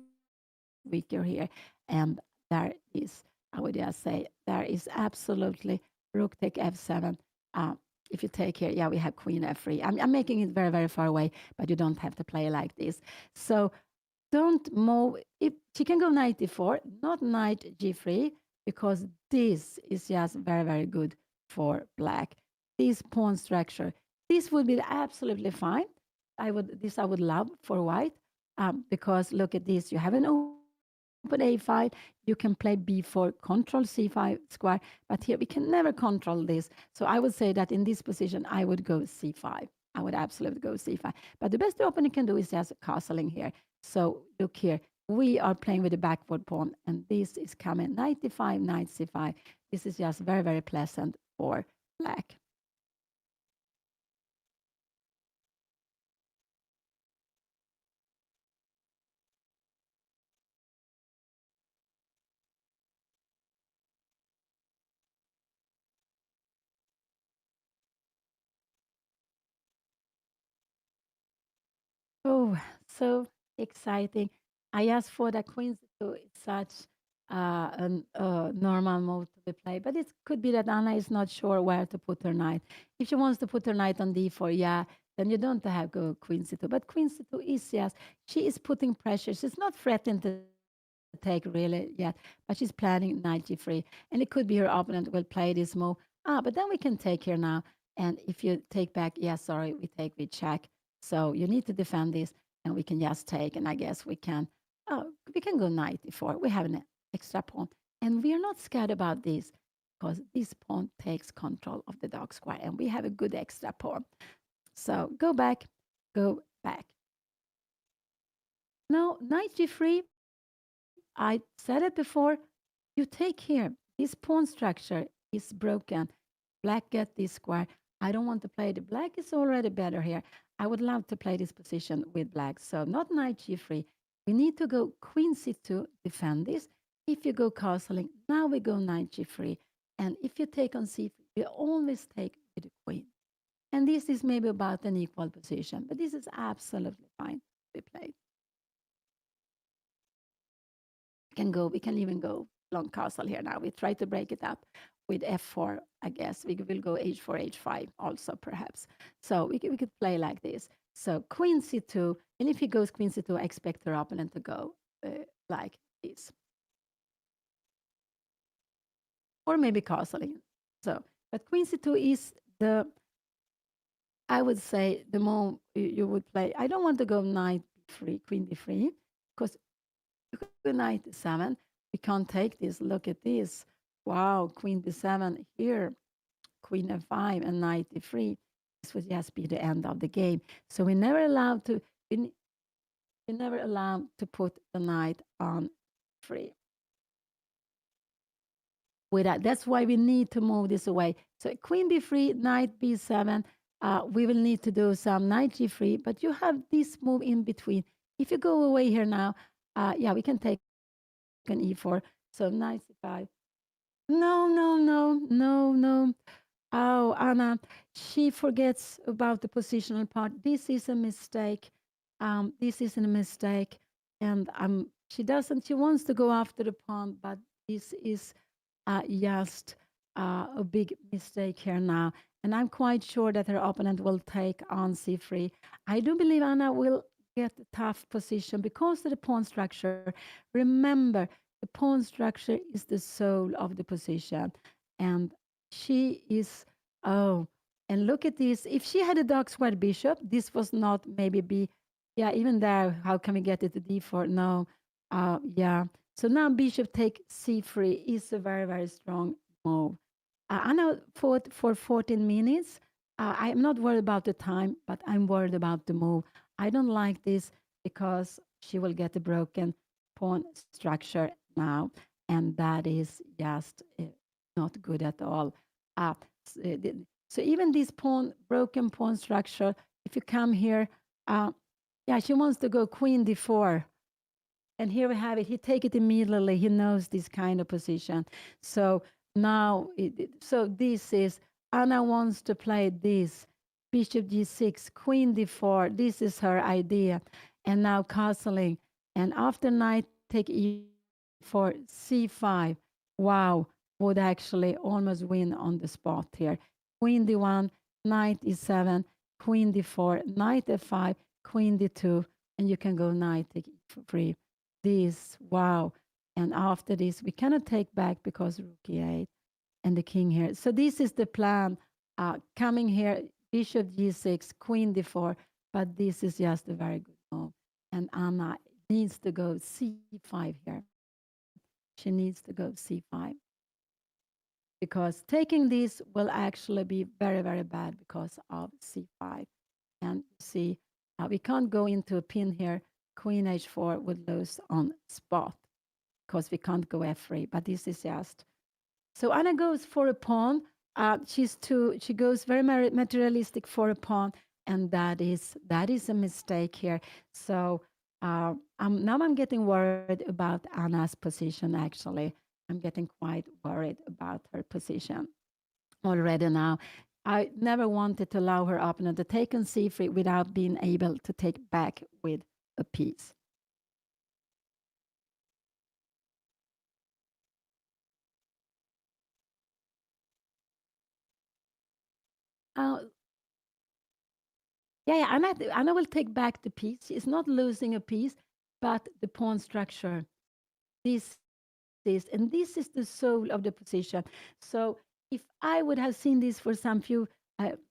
weaker here. And there is, I would just say, there is absolutely rook take F7. Uh, if you take here, yeah, we have queen F3. I'm making it very, very far away, but you don't have to play like this. So don't move. If she can go knight e4, not knight g3, because this is just very, very good for black. This pawn structure, this would be absolutely fine. I would love for white, because look at this. You have an open a5. You can play b4, control c5 square, but here we can never control this. So I would say that in this position, I would go c5. I would absolutely go c5. But the best the opponent can do is just castling here. So look here, we are playing with the backward pawn, and this is coming 95, knight c5. This is just very, very pleasant for black. Oh, so exciting. I asked for the queens to such a normal move to be played, but it could be that Anna is not sure where to put her knight. If she wants to put her knight on d4, yeah, then you don't have to go queen c2. But queen c2 is, yes, she is putting pressure. She's not threatening to take really yet, but she's planning knight g3. And it could be her opponent will play this move. But then we can take here now. And if you take back, yeah, sorry, we take, we check. So you need to defend this, and we can just take, and I guess we can go knight e4. We have an extra pawn, and we are not scared about this because this pawn takes control of the dark square, and we have a good extra pawn. So go back, go back. Now knight g3. I said it before. You take here. This pawn structure is broken. Black get this square. I don't want to play the black is already better here. I would love to play this position with black. So not knight g3. We need to go queen c2, defend this. If you go castling, now we go knight g3. And if you take on c3, we always take with the queen. And this is maybe about an equal position, but this is absolutely fine to be played. We can even go long castle here now. We try to break it up with f4, I guess. We will go h4, h5 also, perhaps. So we could play like this. So queen c2, and if he goes queen c2, I expect her opponent to go like this. Or maybe castling. So, but queen c2 is the, I would say, the more you would play. I don't want to go knight b3, queen d3, because you could go knight d7. We can't take this. Look at this. Wow, queen d7 here, queen f5, and knight d3. This would just be the end of the game. So we, we never allowed to put the knight on 3. With that, that's why we need to move this away. So queen b3, knight b7. We will need to do some knight g3, but you have this move in between. If you go away here now, yeah, we can take an e4. So knight c5. No, no, no, no, no. Oh, Anna, she forgets about the positional part. This is a mistake. This is a mistake. And she doesn't, she wants to go after the pawn, but this is just a big mistake here now. And I'm quite sure that her opponent will take on c3. I do believe Anna will get a tough position because of the pawn structure. Remember, the pawn structure is the soul of the position. And she is, oh, and look at this. If she had a dark square bishop, this was not maybe be, yeah, even there, how can we get it to d4? No, yeah. So now bishop take c3 is a very, very strong move. Anna fought for 14 minutes. I'm not worried about the time, but I'm worried about the move. I don't like this because she will get a broken pawn structure now. And that is just not good at all. Uh, so even this pawn, broken pawn structure, if you come here, uh, yeah, she wants to go queen d4. And here we have it. He take it immediately. He knows this kind of position. So now, so this is, Anna wants to play this. Bishop g6, queen d4. This is her idea. And now castling. And after knight take e4, c5. Wow, would actually almost win on the spot here. Queen d1, knight e7, queen d4, knight f5, queen d2, and you can go knight take e3. This, wow. And after this, we cannot take back because rook e8 and the king here. So this is the plan. Coming here, bishop g6, queen d4, but this is just a very good move. And Anna needs to go c5 here. She needs to go c5 because taking this will actually be very, very bad because of c5. And see, we can't go into a pin here. Queen h4 would lose on spot because we can't go f3. But this is just so Anna goes for a pawn. She goes very materialistic for a pawn, and that is a mistake here. So now I'm getting worried about Anna's position. Actually, I'm getting quite worried about her position already now. I never wanted to allow her opponent to take on c3 without being able to take back with a piece. Uh, yeah, Anna will take back the piece. She's not losing a piece, but the pawn structure. And this is the soul of the position. So if I would have seen this for some few,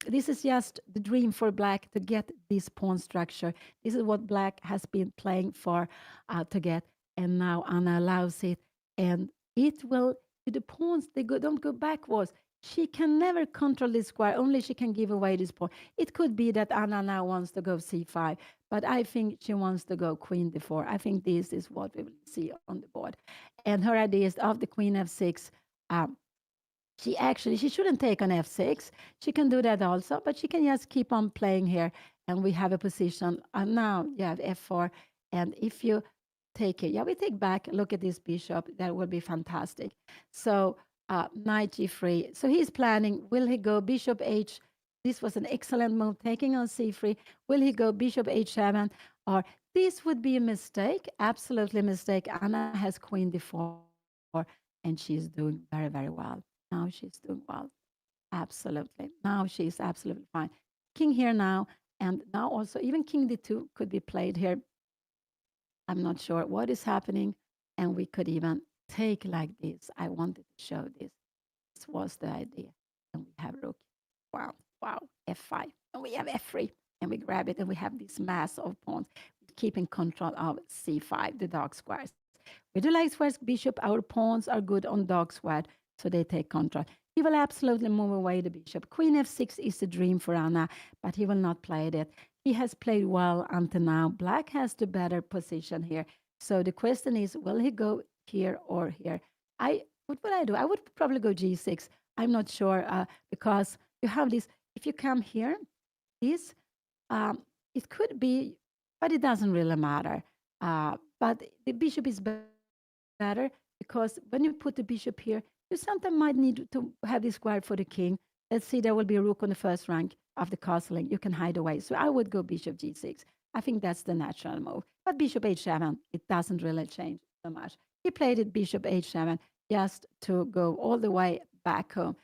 this is just the dream for black to get this pawn structure. This is what black has been playing for to get, and now Anna allows it, and it will. The pawns don't go backwards. She can never control this square. Only she can give away this pawn. It could be that Anna now wants to go c5, but I think she wants to go queen d4. I think this is what we will see on the board. And her idea is of the queen f6. Um, she shouldn't take on f6. She can do that also, but she can just keep on playing here. And we have a position. Now you have f4. And if you take it, yeah, we take back. Look at this bishop. That would be fantastic. So knight g3. So he's planning. Will he go bishop h? This was an excellent move, taking on c3. Will he go bishop h7? Or this would be a mistake, absolutely a mistake. Anna has queen d4, and she's doing very, very well. Now she's doing well. Absolutely. Now she's absolutely fine. King here now, and now also even king d2 could be played here. I'm not sure what is happening, and we could even take like this. I wanted to show this. This was the idea. And we have rook. Wow, wow, f5. And we have f3. And we grab it, and we have this mass of pawns. We keep in control of c5, the dark squares. With the light squares, bishop, our pawns are good on dark square, so they take control. He will absolutely move away the bishop. Queen f6 is a dream for Anna, but he will not play it. He has played well until now. Black has the better position here. So the question is, will he go here or here? What would I do? I would probably go g6. I'm not sure because you have this. If you come here, this it could be, but it doesn't really matter. But the bishop is better because when you put the bishop here, you sometimes might need to have this square for the king. Let's see, there will be a rook on the first rank of the castling. You can hide away. So I would go bishop g6. I think that's the natural move. But bishop h7, it doesn't really change so much. He played it bishop h7 just to go all the way back home.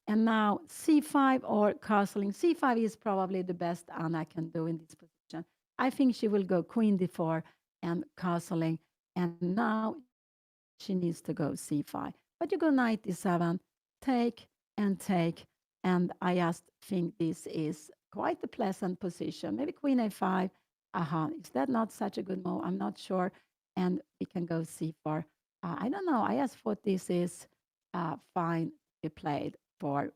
And now c5 or castling. C5 is probably the best Anna can do in this position. I think she will go queen d4 and castling. And now she needs to go c5. But you go knight d7, take and take. And I just think this is quite a pleasant position. Maybe queen a5. Is that not such a good move? I'm not sure. And we can go c4. I don't know. I just thought this is fine to be played for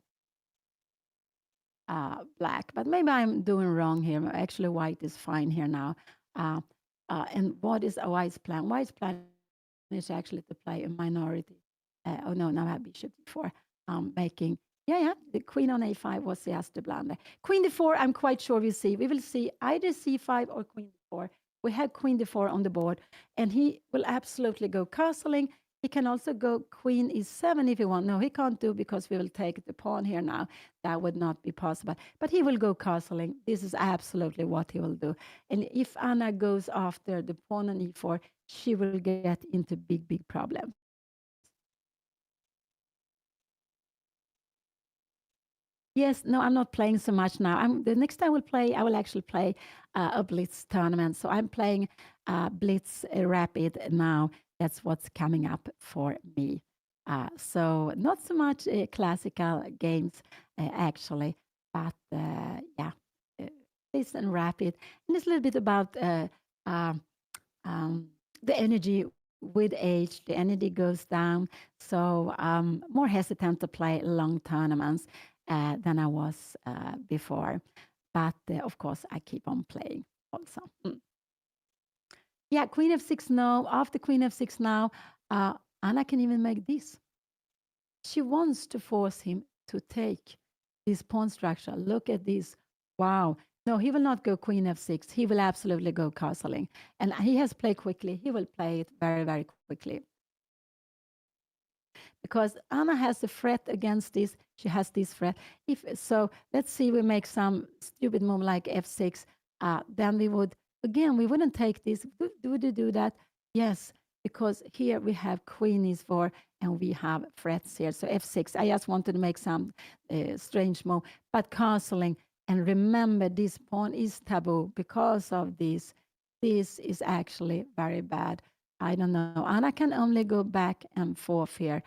black, but maybe I'm doing wrong here. Actually, white is fine here now. Uh, and what is a white's plan? White's plan is actually to play a minority. Oh no, now I have bishop d4. Making, yeah, the queen on a5 was just the blunder. Queen d4, I'm quite sure we see. We will see either c5 or queen d4. We have queen d4 on the board, and he will absolutely go castling. He can also go queen e7 if he wants. No, he can't do because we will take the pawn here now. That would not be possible. But he will go castling. This is absolutely what he will do. And if Anna goes after the pawn on e4, she will get into big, big problems. Yes, no, I'm not playing so much now. The next time I will actually play a Blitz tournament. So I'm playing Blitz Rapid now. That's what's coming up for me. So not so much classical games actually, but yeah, uh, Blitz and Rapid, and it's a little bit about uh, um, the energy with age. The energy goes down, so more hesitant to play long tournaments than I was before. But of course, I keep on playing also. Yeah, Queen f6 now. After Queen f6 now, Anna can even make this. She wants to force him to take this pawn structure. Look at this. Wow. No, he will not go Queen f6. He will absolutely go castling. And he has played quickly. He will play it very, very quickly. Because Anna has a threat against this. She has this threat. If so, let's see, we make some stupid move like f6. Then we would, again, we wouldn't take this. Would you do that? Yes, because here we have queen e4 and we have threats here. So f6. I just wanted to make some strange move. But castling, and remember, this pawn is taboo because of this. This is actually very bad. I don't know. Anna can only go back and forth here.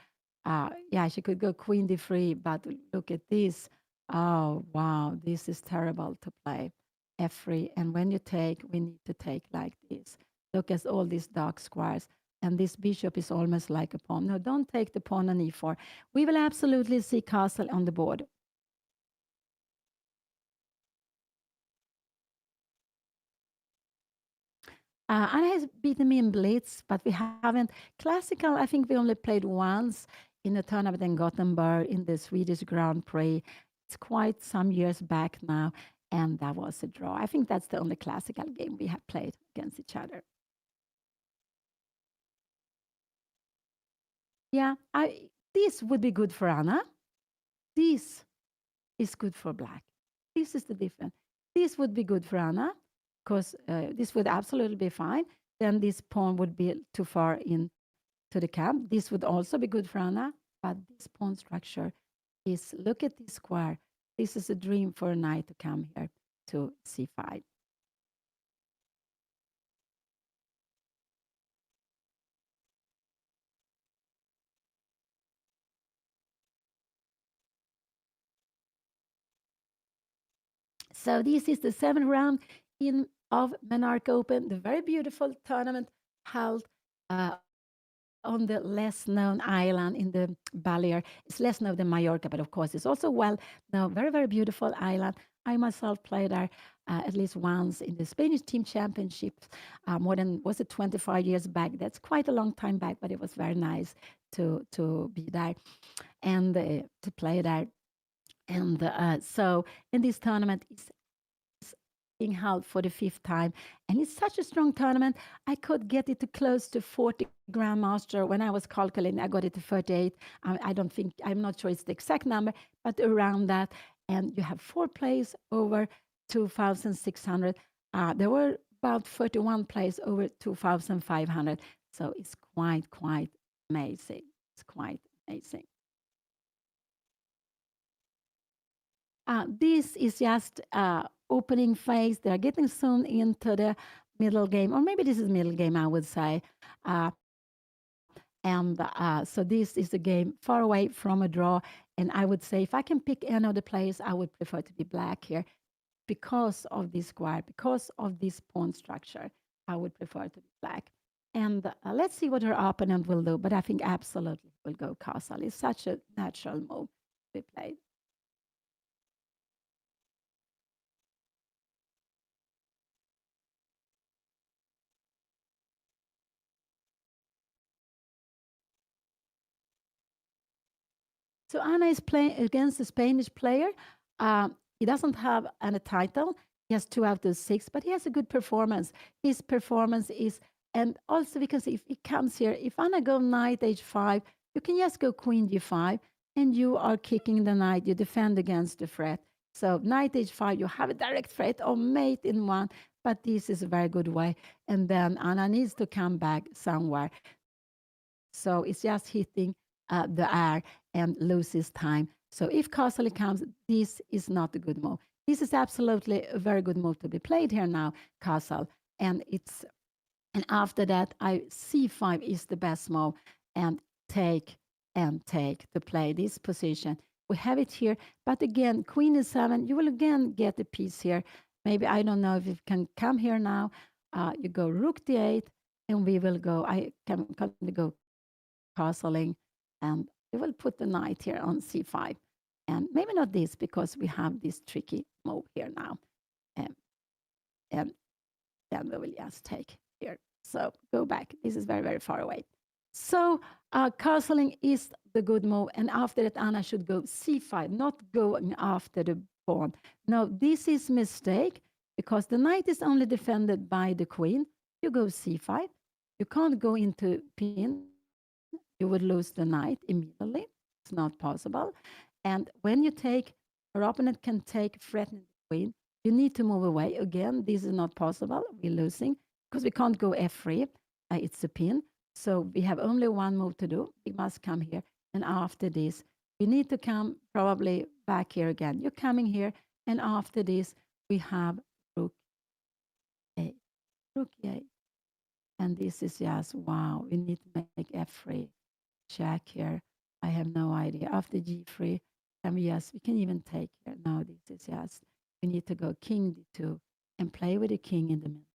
Yeah, she could go queen d3, but look at this. Oh, wow, this is terrible to play. F3, and when you take, we need to take like this. Look at all these dark squares, and this bishop is almost like a pawn. No, don't take the pawn on e4. We will absolutely see castle on the board. Anna has beaten me in Blitz, but we haven't. Classical, I think we only played once in a tournament in Gothenburg in the Swedish Grand Prix. It's quite some years back now, and that was a draw. I think that's the only classical game we have played against each other. Yeah, this would be good for Anna. This is good for black. This is the difference. This would be good for Anna because this would absolutely be fine. Then this pawn would be too far in to the camp. This would also be good for Anna, but this pawn structure is, look at this square. This is a dream for a knight to come here to c5. So this is the seventh round in of MENORCA Open, the very beautiful tournament held on the less known island in the Balear. It's less known than Mallorca, but of course it's also well known. Very, very beautiful island. I myself played there at least once in the Spanish team championship more than, was it 25 years back? That's quite a long time back, but it was very nice to be there and to play there. And so in this tournament, is being held for the fifth time. And it's such a strong tournament. I could get it to close to 40 Grandmaster. When I was calculating, I got it to 38. I don't think, I'm not sure it's the exact number, but around that. And you have four plays over 2,600. There were about 31 plays over 2,500. So it's quite amazing. It's quite amazing. This is just opening phase. They're getting soon into the middle game, or maybe this is middle game, I would say. Uh, and so this is a game far away from a draw. And I would say if I can pick any of the players, I would prefer to be black here because of this square, because of this pawn structure. I would prefer to be black. And let's see what her opponent will do. But I think absolutely will go castle. It's such a natural move to be played. So Anna is playing against a Spanish player. He doesn't have any title. He has 2 out of 6, but he has a good performance. His performance is, and also because if he comes here, if Anna go knight h5, you can just go queen g5, and you are kicking the knight. You defend against the threat. So knight h5, you have a direct threat or mate in one, but this is a very good way. And then Anna needs to come back somewhere. So it's just hitting the air and loses time. So if castle comes, this is not a good move. This is absolutely a very good move to be played here now, castle. And it's and after that, I c5 is the best move, and take take to play this position. We have it here, but again, queen is 7. You will again get a piece here. Maybe I don't know if it can come here now. You go rook d8, and we will go. I can go castling, and we will put the knight here on c5, and maybe not this because we have this tricky move here now, um, and then we will just take here. So go back. This is very, very far away. So castling is the good move. And after that, Anna should go c5, not going after the pawn. No, this is mistake because the knight is only defended by the queen. You go c5. You can't go into pin. You would lose the knight immediately. It's not possible. And when you take, your opponent can take threatening the queen. You need to move away. Again, this is not possible. We're losing because we can't go f3. It's a pin. So we have only one move to do. We must come here. And after this, we need to come probably back here again. You're coming here. And after this, we have rook a, rook a. And this is just, wow, we need to make f3. Check here. I have no idea. After g3, can we just, we can even take here. No, this is just, we need to go king d2 and play with the king in the middle.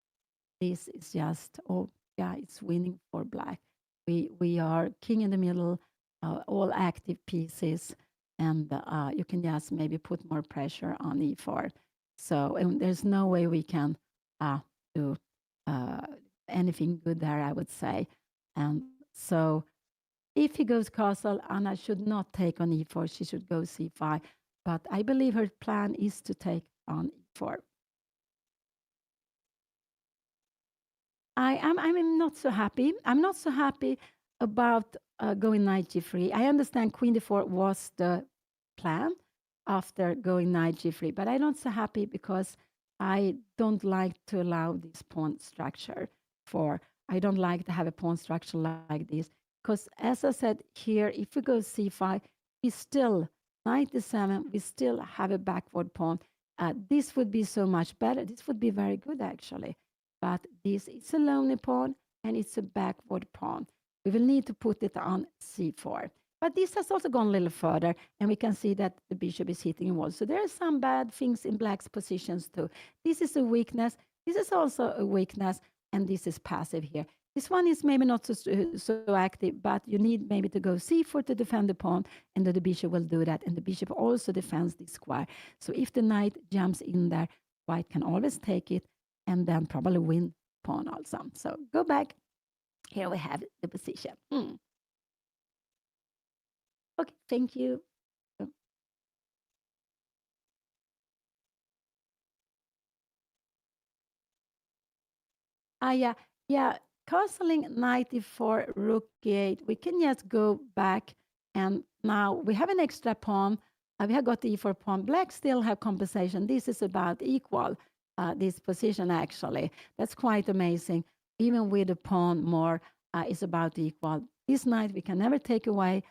This is just, oh, yeah, it's winning for black. We are king in the middle, all active pieces, and you can just maybe put more pressure on e4. So and there's no way we can do uh, anything good there, I would say. And so if he goes castle, Anna should not take on e4. She should go c5. But I believe her plan is to take on e4. I'm not so happy. I'm not so happy about going knight g3. I understand queen d4 was the plan after going knight g3, but I'm not so happy because I don't like to allow this pawn structure for. I don't like to have a pawn structure like this because, as I said here, if we go c5, we still knight d7. We still have a backward pawn. This would be so much better. This would be very good actually, but this is a lonely pawn and it's a backward pawn. We will need to put it on c4. But this has also gone a little further, and we can see that the bishop is hitting a wall. So there are some bad things in black's positions too. This is a weakness. This is also a weakness, and this is passive here. This one is maybe not so active, but you need maybe to go c4 to defend the pawn, and then the bishop will do that. And the bishop also defends this square. So if the knight jumps in there, white can always take it and then probably win pawn also. So go back. Here we have the position. Okay, thank you. Yeah, yeah. Castling knight e4, rook e8. We can just go back, and now we have an extra pawn. We have got the e4 pawn. Black still have compensation. This is about equal. This position actually. That's quite amazing. Even with the pawn more, is about equal. This knight we can never take away.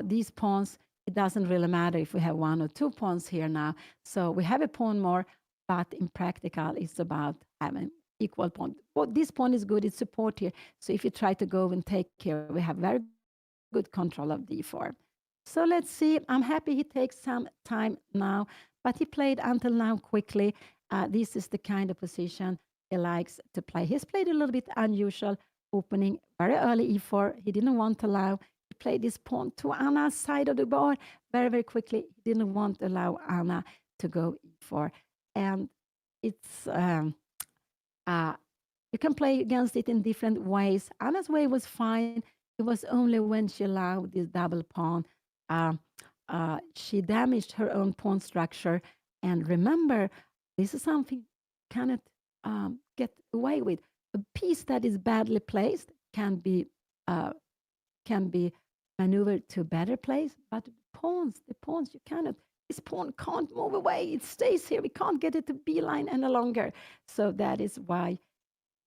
These pawns, it doesn't really matter if we have 1 or 2 pawns here now. So we have a pawn more, but in practical, it's about having equal pawn. Well, this pawn is good. It's support here. So if you try to go and take here, we have very good control of d4. So let's see. I'm happy he takes some time now, but he played until now quickly. This is the kind of position he likes to play. He's played a little bit unusual opening very early e4. He didn't want to allow. He played this pawn to Anna's side of the board very, very quickly. He didn't want to allow Anna to go e4. And it's uh, you can play against it in different ways. Anna's way was fine. It was only when she allowed this double pawn. Uh, she damaged her own pawn structure. And remember, this is something you cannot get away with. A piece that is badly placed uh, can be maneuvered to a better place, but the pawns, you cannot. This pawn can't move away. It stays here. We can't get it to beeline any longer. So that is why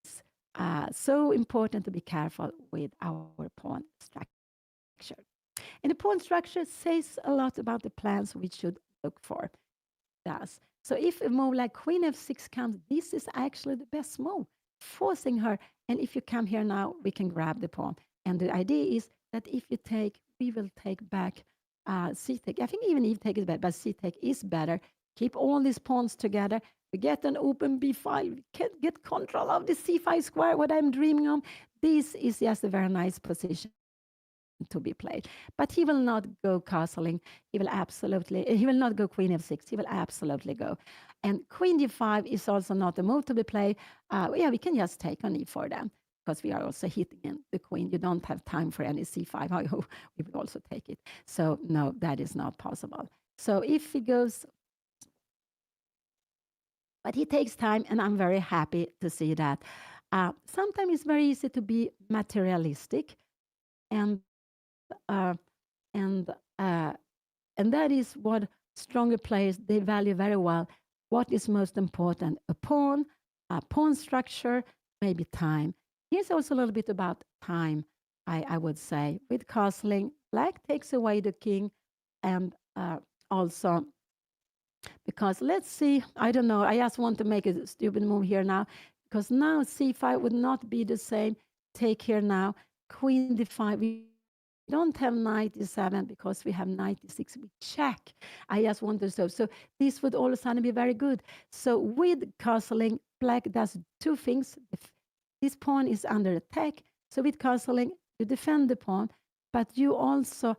it's so important to be careful with our pawn structure. And the pawn structure says a lot about the plans we should look for. Does. So if a move like queen f6 comes, this is actually the best move, forcing her. And if you come here now, we can grab the pawn. And the idea is that if you take, we will take back c take. I think even if take is better, but c take is better. Keep all these pawns together. We get an open b5. We can get control of the c5 square, what I'm dreaming of. This is just a very nice position to be played. But he will not go castling. He will not go queen f6. He will absolutely go. And queen d5 is also not a move to be played. Yeah, we can just take on e4 then, because we are also hitting in the queen. You don't have time for any c5. We will also take it. So no, that is not possible. So if he goes, but he takes time, and I'm very happy to see that. Sometimes it's very easy to be materialistic, and and uh, and that is what stronger players they value very well. What is most important? A pawn structure, maybe time. Here's also a little bit about time. I would say with castling, black takes away the king, and also because let's see, I don't know. I just want to make a stupid move here now because now c5 would not be the same. Take here now, queen d5. We don't have knight e7 because we have knight e6. We check. I just want to so this would all of a sudden be very good. So with castling, black does two things. This pawn is under attack. So with castling, you defend the pawn, but you also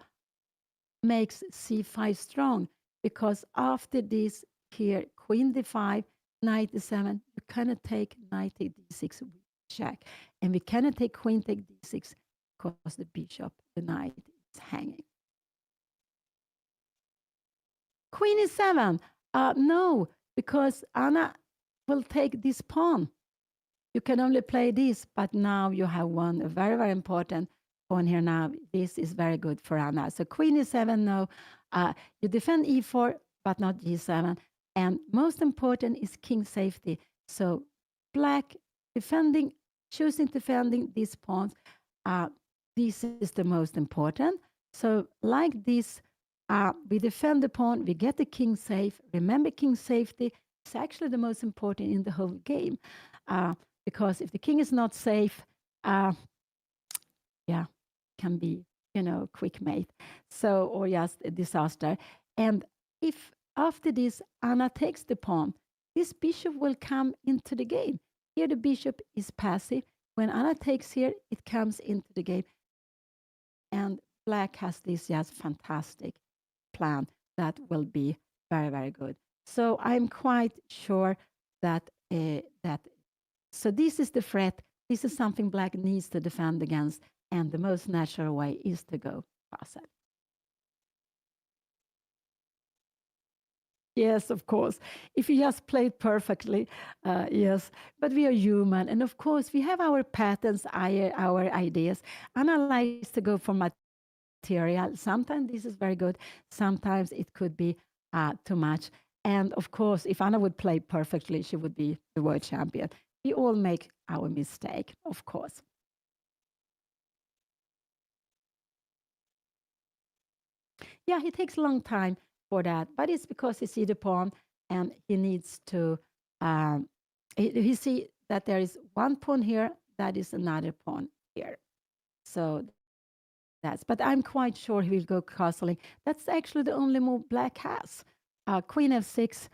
makes c5 strong because after this here, queen d5, knight d7, you cannot take knight take d6 with check. And we cannot take queen take d6 because the bishop, the knight is hanging. Queen e7. No, because Anna will take this pawn. You can only play this, but now you have won a very, very important pawn here now. This is very good for Anna. So queen e7, no. You defend e4, but not g7. And most important is king safety. So black defending, choosing defending these pawns. This is the most important. So like this, we defend the pawn, we get the king safe. Remember, king safety is actually the most important in the whole game. Because if the king is not safe, yeah, can be, quick mate. So, or just a disaster. And if after this, Anna takes the pawn, this bishop will come into the game. Here the bishop is passive. When Anna takes here, it comes into the game. And black has this just fantastic plan that will be very, very good. So I'm quite sure that so this is the threat. This is something black needs to defend against, and the most natural way is to go castle. Yes, of course. If you just play it perfectly, yes. But we are human, and of course, we have our patterns, our ideas. Anna likes to go for material. Sometimes this is very good. Sometimes it could be too much. And of course, if Anna would play perfectly, she would be the world champion. We all make our mistake, of course. Yeah, he takes a long time for that, but it's because he see the pawn and he needs to. Um, he see that there is one pawn here, that is another pawn here. So that's. But I'm quite sure he will go castling. That's actually the only move Black has. Queen f6.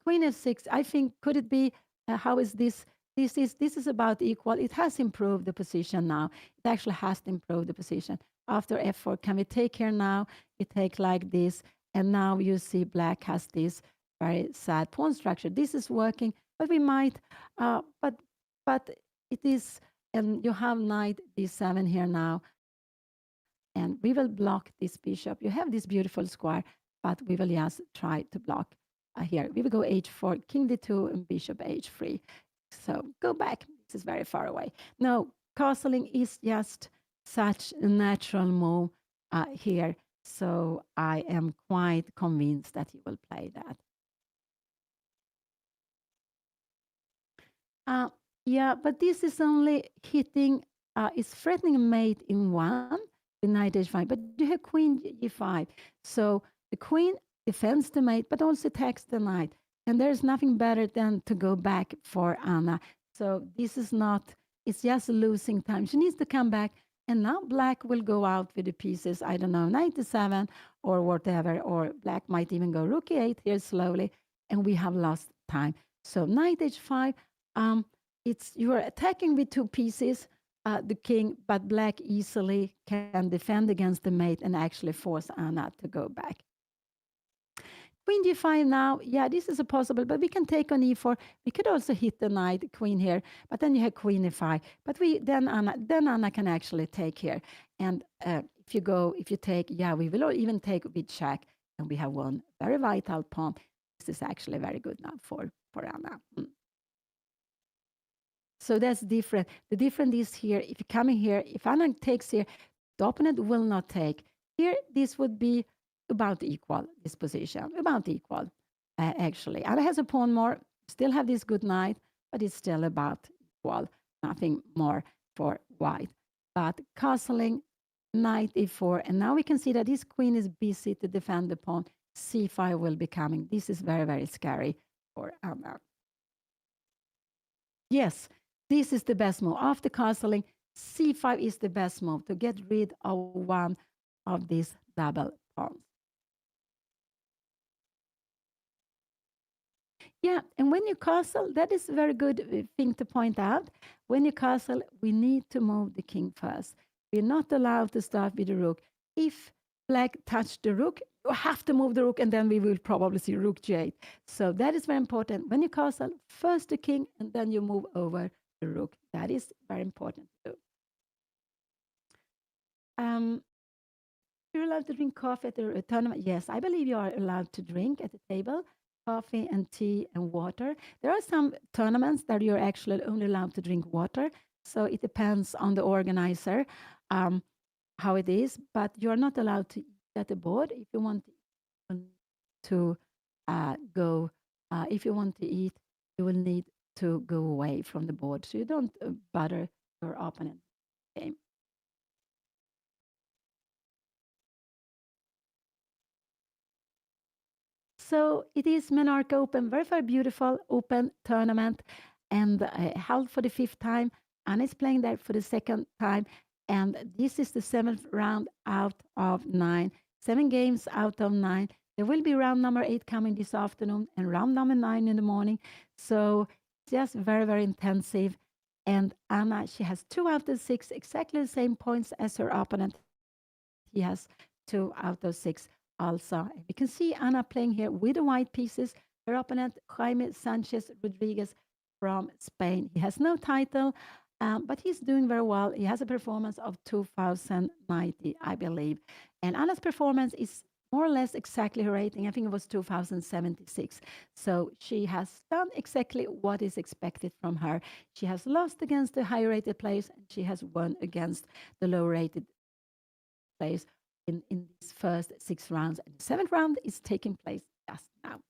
Queen f6. I think could it be? How is this? This is about equal. It has improved the position now. It actually has improved the position after f4. Can we take here now? We take like this, and now you see black has this very sad pawn structure. This is working, but we might, but it is, and you have knight d7 here now, and we will block this bishop. You have this beautiful square, but we will just try to block here. We will go h4, king d2, and bishop h3. So go back. This is very far away. Now, castling is just such a natural move here. So I am quite convinced that he will play that. Yeah, but this is only hitting, it's threatening a mate in one, the knight h5, but you have queen g5. So the queen defends the mate, but also attacks the knight. And there's nothing better than to go back for Anna. So this is not, it's just losing time. She needs to come back. And now black will go out with the pieces, I don't know, 97 or whatever, or black might even go rook e8 here slowly, and we have lost time. So knight h5, it's you are attacking with two pieces, the king, but black easily can defend against the mate and actually force Anna to go back. Queen g5 now, yeah, this is a possible, but we can take on e4. We could also hit the knight, queen here, but then you have queen e5. But then Anna can actually take here. And if you take, yeah, we will even take with check, and we have one very vital pawn. This is actually very good now for Anna. So that's different. The difference is here, if you come in here, if Anna takes here, the opponent will not take. Here, this would be about equal, this position, about equal, actually. Anna has a pawn more, still have this good knight, but it's still about equal, nothing more for white. But castling, knight e4, and now we can see that this queen is busy to defend the pawn. c5 will be coming. This is very, very scary for Anna. Yes, this is the best move. After castling, c5 is the best move to get rid of one of these double pawns. Yeah, and when you castle, that is a very good thing to point out. When you castle, we need to move the king first. We're not allowed to start with the rook. If black touched the rook, you have to move the rook, and then we will probably see rook g8. So that is very important. When you castle, first the king, and then you move over the rook. That is very important to do. You're allowed to drink coffee at a tournament. Yes, I believe you are allowed to drink at the table coffee and tea and water. There are some tournaments that you're actually only allowed to drink water. So it depends on the organizer how it is, but you're not allowed to eat at the board. If you want to go, if you want to eat, you will need to go away from the board. So you don't bother your opponent game. So it is MENORCA Open, very, very beautiful open tournament, and held for the 5th time. Anna is playing there for the 2nd time, and this is the 7th round out of 9. 7 games out of 9. There will be round number 8 coming this afternoon and round number 9 in the morning. So just very, very intensive. And Anna, she has 2 out of 6, exactly the same points as her opponent. He has 2 out of 6 also. You can see Anna playing here with the white pieces. Her opponent, Jaime Sanchez Rodriguez from Spain. He has no title, but he's doing very well. He has a performance of 2090, I believe. And Anna's performance is more or less exactly her rating. I think it was 2076. So she has done exactly what is expected from her. She has lost against the high rated players, and she has won against the low rated players in these first 6 rounds. And the 7th round is taking place just now.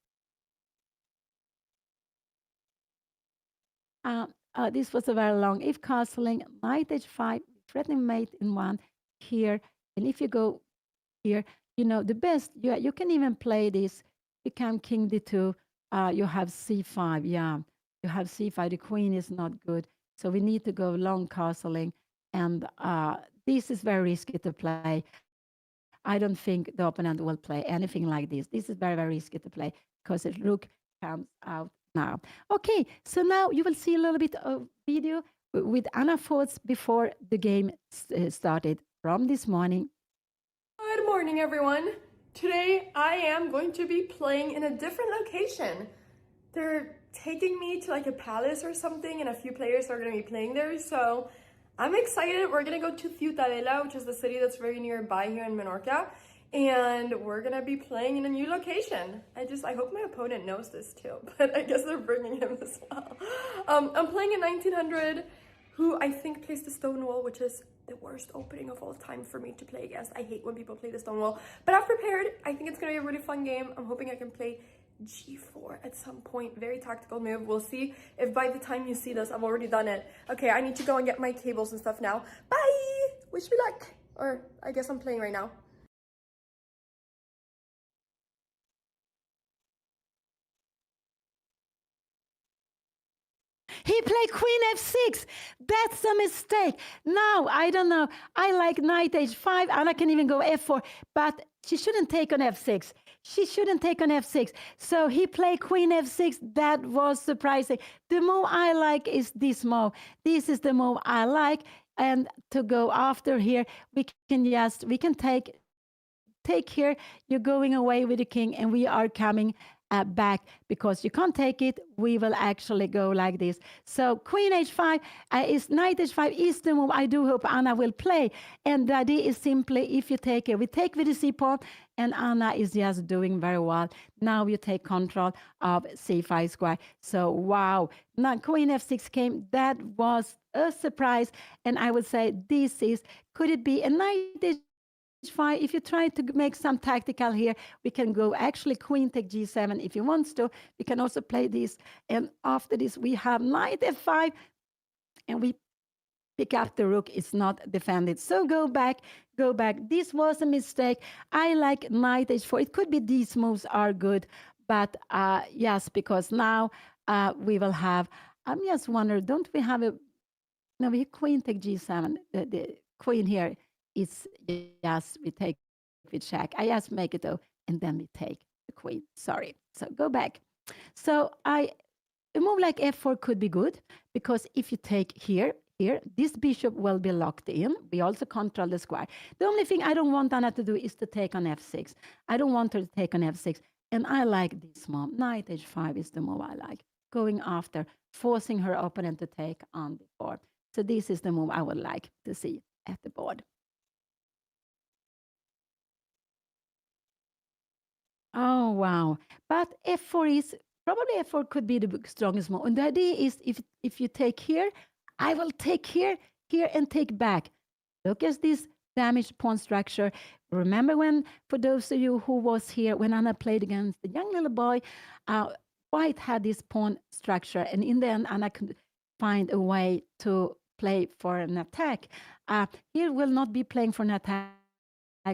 This was a very long. If castling, knight h5, threatening mate in 1 here. And if you go here, you know, the best, you can even play this. Become king d2. You have c5. Yeah, you have c5. The queen is not good. So we need to go long castling. And this is very risky to play. I don't think the opponent will play anything like this. This is very, very risky to play because the rook comes out now. Okay, so now you will see a little bit of video with Anna thoughts before the game started from this morning. Good morning, everyone. Today I am going to be playing in a different location. They're taking me to like a palace or something, and a few players are going to be playing there. So I'm excited. We're gonna go to Ciutadella, which is the city that's very nearby here in Menorca, and we're gonna be playing in a new location. I hope my opponent knows this too, but I guess they're bringing him as well. I'm playing in 1900, who I think plays the stone wall, which is the worst opening of all time for me to play against. I hate when people play the stone wall, but I've prepared. I think it's gonna be a really fun game. I'm hoping I can play g4 at some point. Very tactical move. We'll see if by the time you see this I've already done it. Okay, I need to go and get my cables and stuff now. Bye! Wish me luck. Or I guess I'm playing right now. He played queen f6. That's a mistake. Now, I don't know. I like knight h5, and I can even go f4, but she shouldn't take on f6. She shouldn't take on f6. So he played queen f6. That was surprising. The move I like is this move. This is the move I like. And to go after here, we can take here. You're going away with the king, and we are coming back because you can't take it. We will actually go like this. So queen h5 is knight h5 is the move I do hope Anna will play. And the idea is simply if you take it, we take with the c pawn, and Anna is just doing very well. Now you take control of c5 square. So wow, now queen f6 came. That was a surprise, and I would say this is could it be a knight h5? If you try to make some tactical here, we can go actually queen take g7 if you want to. We can also play this, and after this we have knight f5, and we pick up the rook. It's not defended. So go back, go back. This was a mistake. I like knight h4. It could be these moves are good, but yes, because now we will have. I'm just wondering, don't we have a no? We queen take g7. The queen here is yes. We take with check. I just make it though, and then we take the queen. Sorry. So go back. So a move like f4 could be good because if you take here, this bishop will be locked in. We also control the square. The only thing I don't want Anna to do is to take on f6. I don't want her to take on f6. And I like this move. Knight h5 is the move I like. Going after, forcing her opponent to take on the board. So this is the move I would like to see at the board. Oh, wow. But f4 is probably f4 could be the strongest move. And the idea is if you take here, I will take here, here, and take back. Look at this damaged pawn structure. Remember when, for those of you who was here, when Anna played against the young little boy, White had this pawn structure. And in the end, Anna could find a way to play for an attack. Here will not be playing for an attack,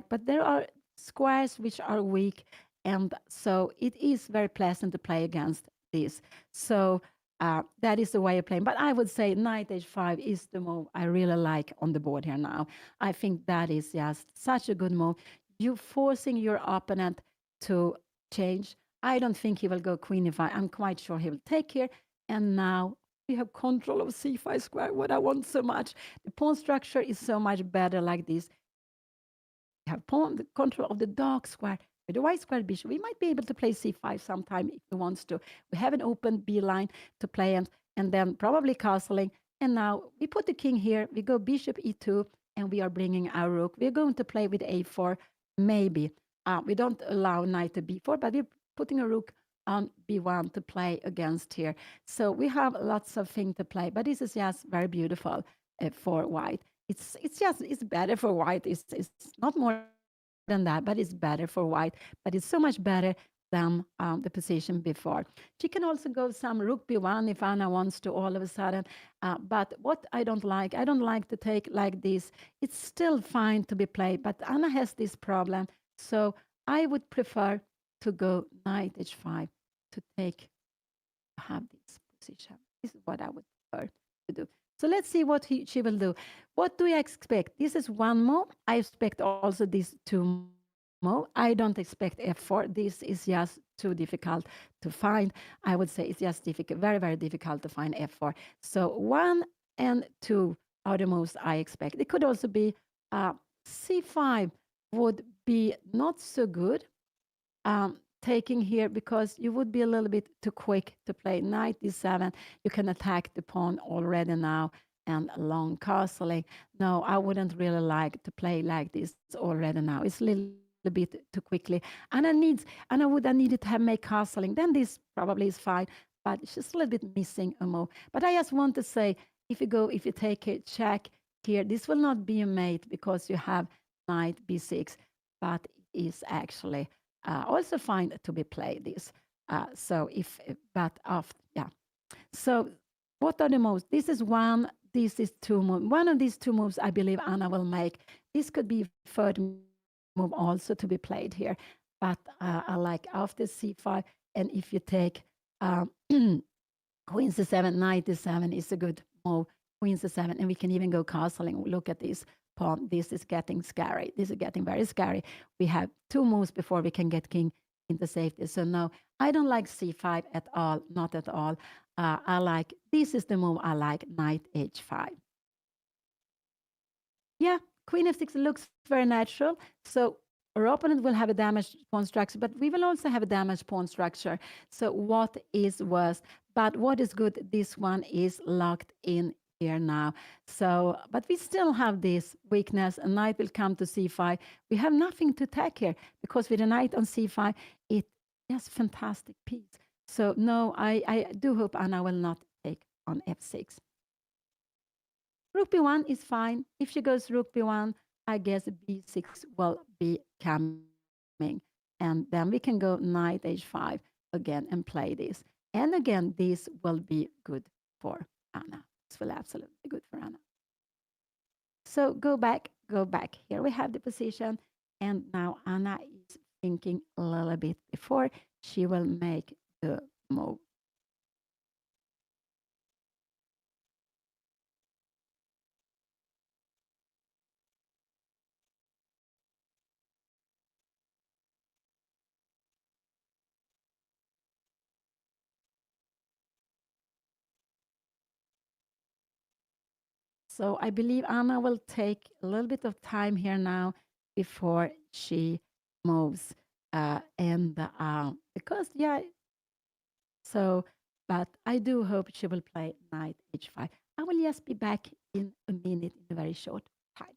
but there are squares which are weak. And so it is very pleasant to play against this. So that is the way of playing. But I would say knight h5 is the move I really like on the board here now. I think that is just such a good move. You forcing your opponent to change. I don't think he will go queen e5. I'm quite sure he will take here. And now we have control of c5 square, what I want so much. The pawn structure is so much better like this. We have pawn the control of the dark square. With the white square bishop, we might be able to play c5 sometime if we want to. We have an open b line to play and then probably castling. And now we put the king here. We go bishop e2, and we are bringing our rook. We're going to play with a4, maybe. We don't allow knight to b4, but we're putting a rook on b1 to play against here. So we have lots of things to play, but this is just very beautiful for white. It's better for white. It's not more than that, but it's better for white. But it's so much better than the position before. She can also go some rook b1 if Anna wants to all of a sudden. But what I don't like to take like this. It's still fine to be played, but Anna has this problem. So I would prefer to go knight h5 to have this position. This is what I would prefer to do. So let's see what she will do. What do I expect? This is one move. I expect also these two move. I don't expect f4. This is just too difficult to find. I would say it's just difficult, very, very difficult to find f4. So 1 and 2 are the moves I expect. It could also be c5 would be not so good. Taking here because you would be a little bit too quick to play knight d7. You can attack the pawn already now. and long castling. No, I wouldn't really like to play like this already now. It's a little bit too quickly. And I would I needed to have make castling. Then this probably is fine, but it's just a little bit missing a move. But I just want to say, if you take a check here, this will not be a mate because you have knight b6, but it is actually also fine to be played this. So if, but after, yeah. So what are the moves? This is one, this is two moves. One of these two moves I believe Anna will make. This could be third move also to be played here. But I like after c5, and if you take queen c7, knight d7 is a good move. Queen c7, and we can even go castling. Look at this pawn. This is getting scary. This is getting very scary. We have two moves before we can get king into safety. So no, I don't like c5 at all, not at all. I like, this is the move I like, knight h5. Yeah, queen f6 looks very natural. So our opponent will have a damaged pawn structure, but we will also have a damaged pawn structure. So what is worse? But what is good, this one is locked in here now. So, but we still have this weakness. A knight will come to c5. We have nothing to attack here because with a knight on c5, it is fantastic piece. So no, I do hope Anna will not take on f6. Rook b1 is fine. If she goes rook b1, I guess b6 will be coming. And then we can go knight h5 again and play this. And again, this will be good for Anna. This will absolutely be good for Anna. So go back, go back. Here we have the position. And now Anna is thinking a little bit before she will make the move. So I believe Anna will take a little bit of time here now before she moves. And because, yeah, so, but I do hope she will play knight h5. I will just be back in a minute, in a very short time.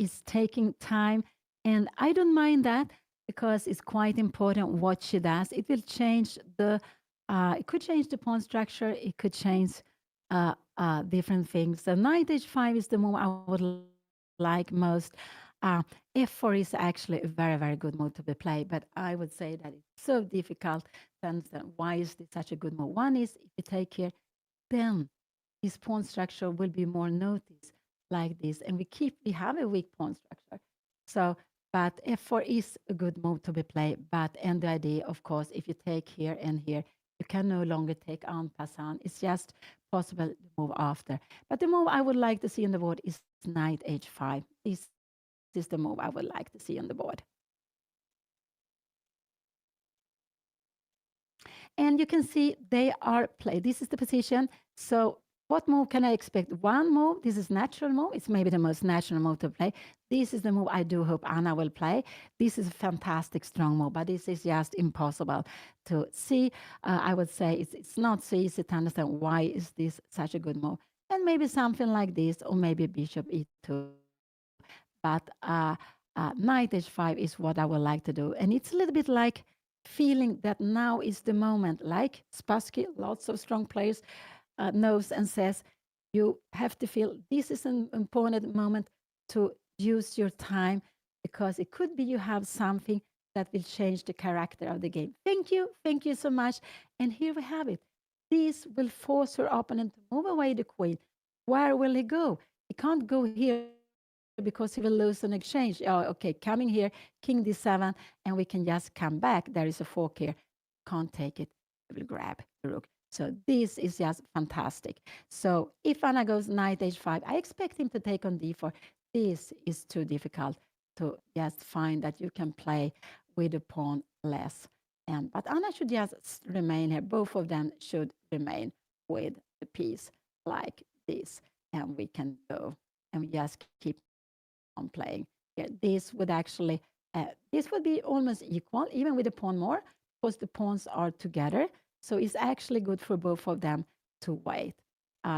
is taking time, and I don't mind that because it's quite important what she does. It will change the, it could change the pawn structure. It could change different things. So knight h5 is the move I would like most. F4 is actually a very, very good move to be played, but I would say that it's so difficult to understand why is this such a good move. One is if you take here, then this pawn structure will be more noticed like this, and we have a weak pawn structure. So, but f4 is a good move to be played. But and the idea, of course, if you take here and here, you can no longer take en passant. It's just possible to move after. But the move I would like to see on the board is knight h5. This is the move I would like to see on the board. And you can see they are played. This is the position. So what move can I expect? One move, this is natural move. It's maybe the most natural move to play. This is the move I do hope Anna will play. This is a fantastic strong move, but this is just impossible to see. I would say it's not so easy to understand why is this such a good move. And maybe something like this, or maybe bishop e2. But knight h5 is what I would like to do. And it's a little bit like feeling that now is the moment, like Spassky, lots of strong players knows and says, you have to feel this is an important moment to use your time because it could be you have something that will change the character of the game. Thank you so much. And here we have it. This will force your opponent to move away the queen. Where will he go? He can't go here because he will lose an exchange. Oh, okay, coming here, king d7, and we can just come back. There is a fork here. Can't take it. I will grab the rook. So this is just fantastic. So if Anna goes knight h5, I expect him to take on d4. This is too difficult to just find that you can play with the pawn less. But Anna should just remain here. Both of them should remain with the piece like this. And we can go and we just keep on playing. Here, this would actually, this would be almost equal, even with the pawn more, because the pawns are together. So it's actually good for both of them to wait.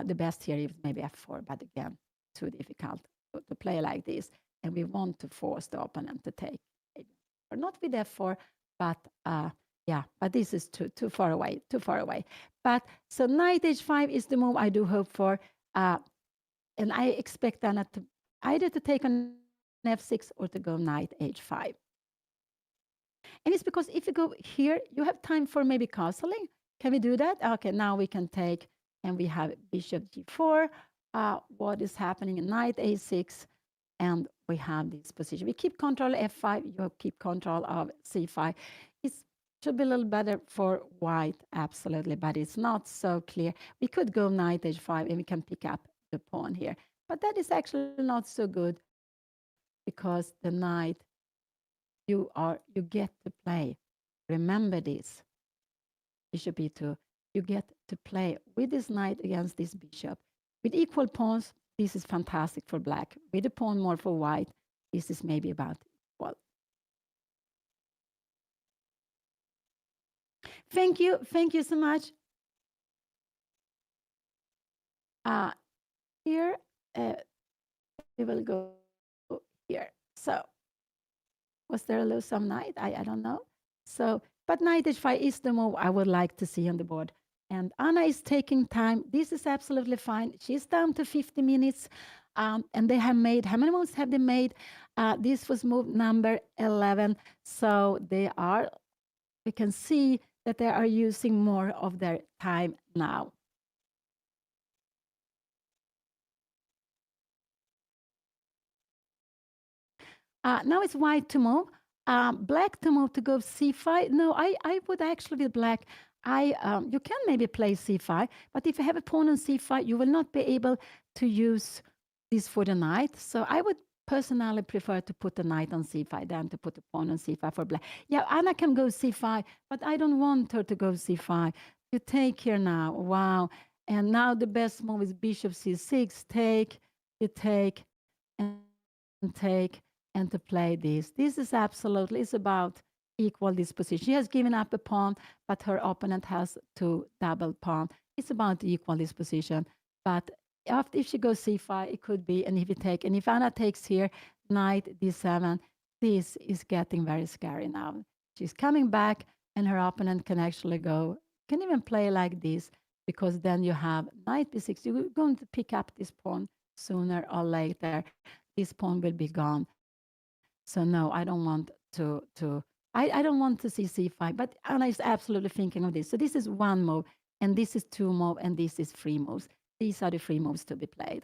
The best here is maybe f4, but again, too difficult to play like this. And we want to force the opponent to take, or not with f4, but yeah, but this is too far away, too far away. But so knight h5 is the move I do hope for. And I expect Anna to either to take on f6 or to go knight h5. And it's because if you go here, you have time for maybe castling. Can we do that? Okay, now we can take, and we have bishop g4. What is happening? Knight a6, and we have this position. We keep control f5. You keep control of c5. It should be a little better for white, absolutely, but it's not so clear. We could go knight h5, and we can pick up the pawn here. But that is actually not so good because the knight you get to play. Remember this. Bishop e2. You get to play with this knight against this bishop. With equal pawns, this is fantastic for black. With a pawn more for white, this is maybe about equal. Thank you so much. Here, we will go here. So was there a lose some knight? I don't know. So, but knight h5 is the move I would like to see on the board. And Anna is taking time. This is absolutely fine. She's down to 50 minutes. And they have made, how many moves have they made? This was move number 11. So they are, we can see that they are using more of their time now. Now it's white to move. Black to move to go c5. No, I would actually with black. You can maybe play c5, but if you have a pawn on c5, you will not be able to use this for the knight. So I would personally prefer to put the knight on c5 than to put the pawn on c5 for black. Yeah, Anna can go c5, but I don't want her to go c5. You take here now. Wow. And now the best move is bishop c6. Take, you take, and take, and to play this. This is absolutely, it's about equal disposition. She has given up a pawn, but her opponent has two double pawn. It's about equal disposition. But after, if she goes c5, it could be, and if you take, and if Anna takes here, knight d7. This is getting very scary now. She's coming back, and her opponent can actually go, can even play like this, because then you have knight b6. You're going to pick up this pawn sooner or later. This pawn will be gone. So no, I don't want I don't want to see c5. But Anna is absolutely thinking of this. So this is one move, and this is two move, and this is three moves. These are the three moves to be played.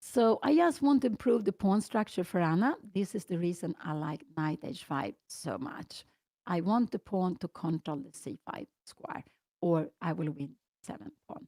So I just want to improve the pawn structure for Anna. This is the reason I like knight h5 so much. I want the pawn to control the c5 square, or I will win 7 pawn.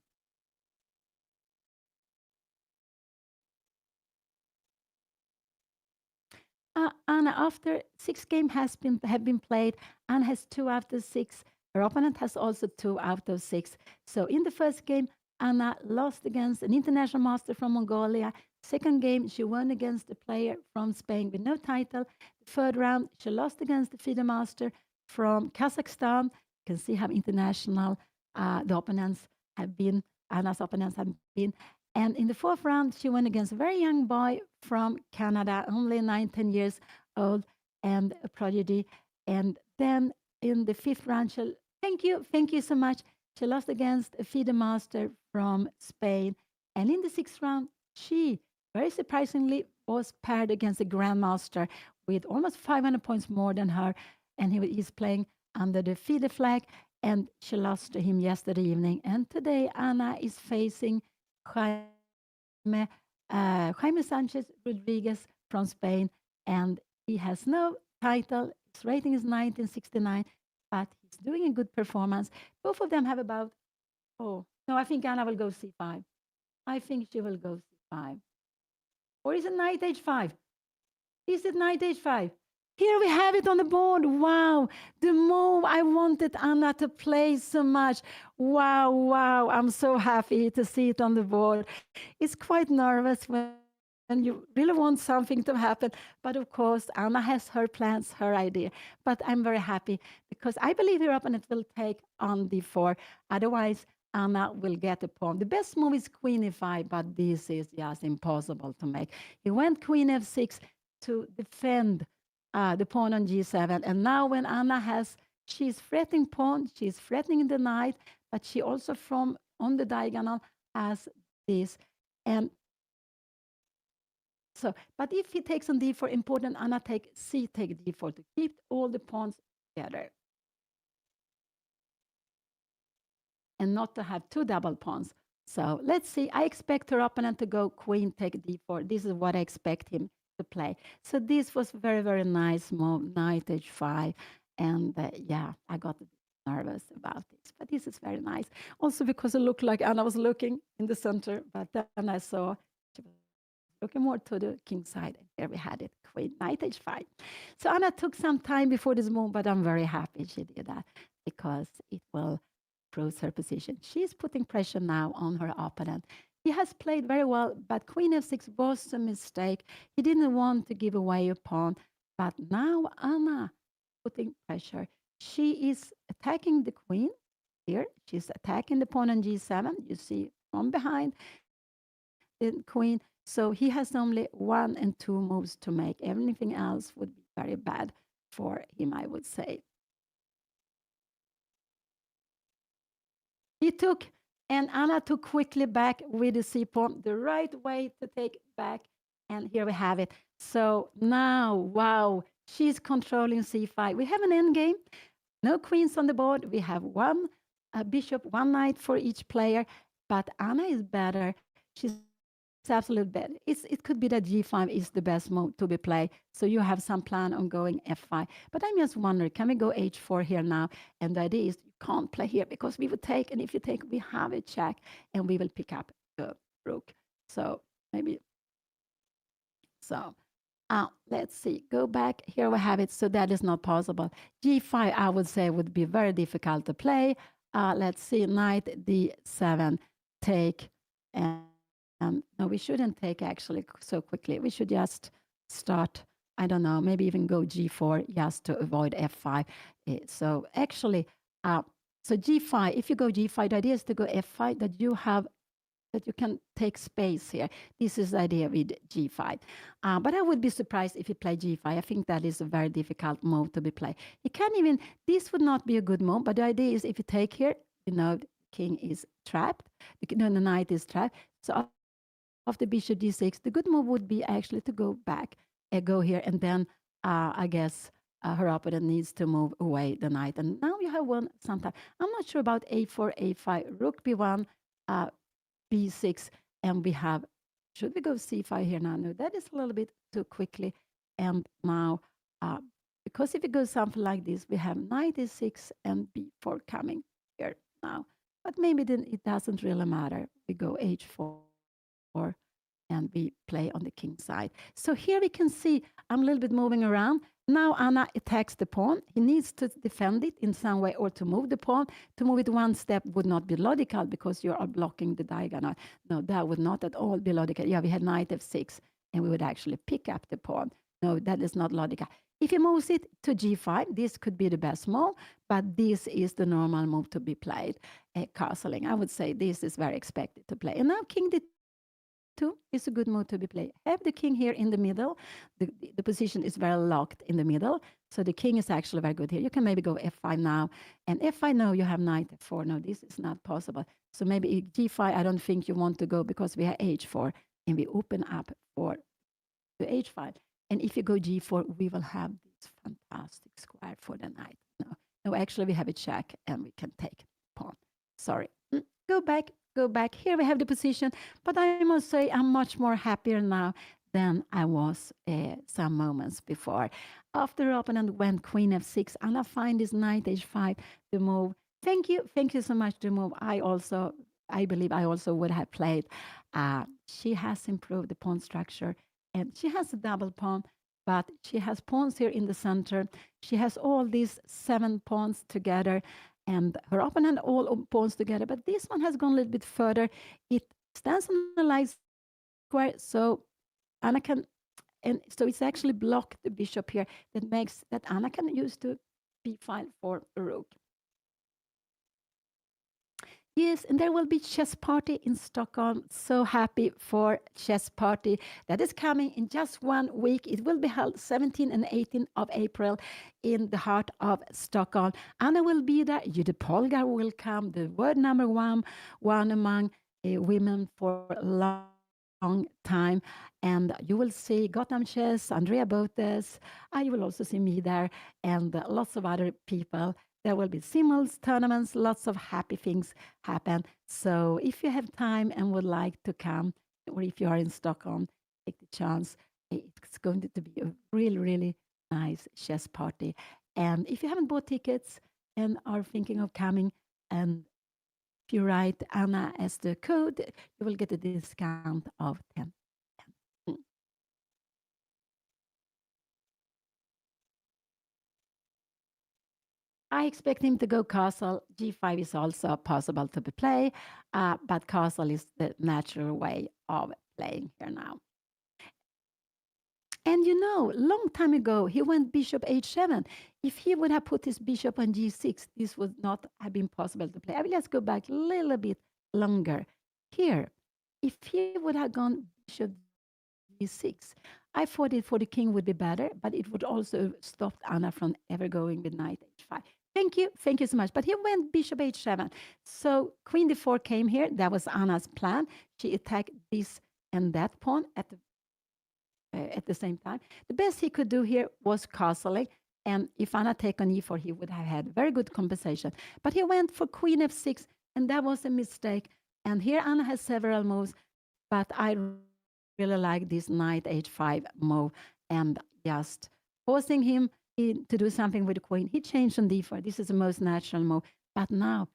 Anna, after 6 games have been played, Anna has 2 out of 6. Her opponent has also 2 out of 6. So in the first game, Anna lost against an international master from Mongolia. Second game, she won against a player from Spain with no title. The third round, she lost against the FIDE master from Kazakhstan. You can see how international the opponents have been. Anna's opponents have been. And in the fourth round, she won against a very young boy from Canada, only 9, 10 years old, and a prodigy. And then in the fifth round, thank you so much. She lost against a FIDE master from Spain. And in the sixth round, she very surprisingly was paired against a grandmaster with almost 500 points more than her. And he's playing under the FIDE flag. And she lost to him yesterday evening. And today, Anna is facing Jaime Sanchez Rodriguez from Spain, and he has no title. His rating is 1969, but he's doing a good performance. Both of them have about, oh, no, I think Anna will go c5. I think she will go c5. Or is it knight h5? Is it knight h5? Here we have it on the board. Wow, the move I wanted Anna to play so much. Wow, wow, I'm so happy to see it on the board. It's quite nervous when you really want something to happen. But of course, Anna has her plans, her idea. But I'm very happy because I believe her opponent will take on d4. Otherwise, Anna will get a pawn. The best move is queen e5, but this is just impossible to make. He went queen f6 to defend the pawn on g7. And now when Anna she's threatening pawn, she's threatening the knight, but she also from on the diagonal has this. And so, but if he takes on d4, important Anna take d4 to keep all the pawns together. And not to have two double pawns. So let's see. I expect her opponent to go queen take d4. This is what I expect him to play. So this was very, very nice move, knight h5. And yeah, I got a bit nervous about this, but this is very nice. Also because it looked like Anna was looking in the center, but then I saw she was looking more to the king side. And here we had it, queen, knight h5. So Anna took some time before this move, but I'm very happy she did that because it will improve her position. She's putting pressure now on her opponent. He has played very well, but queen f6 was a mistake. He didn't want to give away a pawn, but now Anna putting pressure. She is attacking the queen here. She's attacking the pawn on g7. You see from behind the queen. So he has only 1 and 2 moves to make. Everything else would be very bad for him, I would say. He took, and Anna took quickly back with the c pawn, the right way to take back. And here we have it. So now, wow, she's controlling c5. We have an endgame. No queens on the board. We have one bishop, one knight for each player. But Anna is better. She's absolutely better. It could be that g5 is the best move to be played. So you have some plan on going f5. But I'm just wondering, can we go h4 here now? And the idea is you can't play here because we would take, and if you take, we have a check, and we will pick up the rook. So maybe, so let's see, go back. Here we have it. So that is not possible. g5, I would say, would be very difficult to play. Let's see, knight d7, take, and no, we shouldn't take actually so quickly. We should just start, I don't know, maybe even go g4 just to avoid f5. So actually, so g5, if you go g5, the idea is to go f5, that you have that you can take space here. This is the idea with G5. But I would be surprised if he played G5. I think that is a very difficult move to be played. He can't even, this would not be a good move, but the idea is if you take here, the king is trapped, the knight is trapped. So after bishop D6, the good move would be actually to go back, go here, and then I guess her opponent needs to move away the knight. And now you have one sometime. I'm not sure about A4, A5, rook B1, uh, B6, and we have, should we go C5 here now? No, that is a little bit too quickly. And now, uh, because if it goes something like this, we have knight E6 and B4 coming here now. But maybe then it doesn't really matter. We go H4 and we play on the king side. So here we can see I'm a little bit moving around. Now Anna attacks the pawn. He needs to defend it in some way or to move the pawn. To move it one step would not be logical because you are blocking the diagonal. No, that would not at all be logical. Yeah, we had knight F6 and we would actually pick up the pawn. No, that is not logical. If he moves it to G5, this could be the best move, but this is the normal move to be played. Castling, I would say this is very expected to play. And now King D2 is a good move to be played. Have the king here in the middle. The position is very locked in the middle. So the king is actually very good here. You can maybe go F5 now. And F5, no, you have knight F4. No, this is not possible. So maybe G5, I don't think you want to go because we have H4 and we open up for the H5. And if you go G4, we will have this fantastic square for the knight. No, no, actually we have a check and we can take pawn. Sorry. Go back, go back. Here we have the position. But I must say I'm much more happier now than I was some moments before. After opponent went queen F6, and I find this knight H5, the move. Thank you so much, the move. I believe I also would have played. She has improved the pawn structure and she has a double pawn, but she has pawns here in the center. She has all these 7 pawns together, and her opponent all pawns together. But this one has gone a little bit further. It stands on a light square, so Anna can, and so it's actually blocked the bishop here. That makes that Anna can use the b-file for a rook. Yes, and there will be chess party in Stockholm. So happy for chess party that is coming in just 1 week. It will be held 17 and 18 of April in the heart of Stockholm. Anna will be there. Judith Polgar will come, the world number one among women for a long time. And you will see Gotham Chess, Andrea Botes. You will also see me there and lots of other people. There will be singles, tournaments, lots of happy things happen. So if you have time and would like to come, or if you are in Stockholm, take the chance. It's going to be a really, really nice chess party. And if you haven't bought tickets and are thinking of coming, and if you write Anna as the code, you will get a discount of 10. Mm. I expect him to go castle. G5 is also possible to be played, but castle is the natural way of playing here now. And long time ago, he went bishop h7. If he would have put his bishop on g6, this would not have been possible to play. I will just go back a little bit longer. Here, if he would have gone bishop g6, I thought it for the king would be better, but it would also stop Anna from ever going with knight h5. Thank you so much. But he went bishop h7. So queen d4 came here. That was Anna's plan. She attacked this and that pawn at the same time. The best he could do here was castling. And if Anna take on e4, he would have had very good compensation. But he went for queen f6, and that was a mistake. And here Anna has several moves, but I really like this knight h5 move and just forcing him to do something with the queen. He changed on d4. This is the most natural move. But now,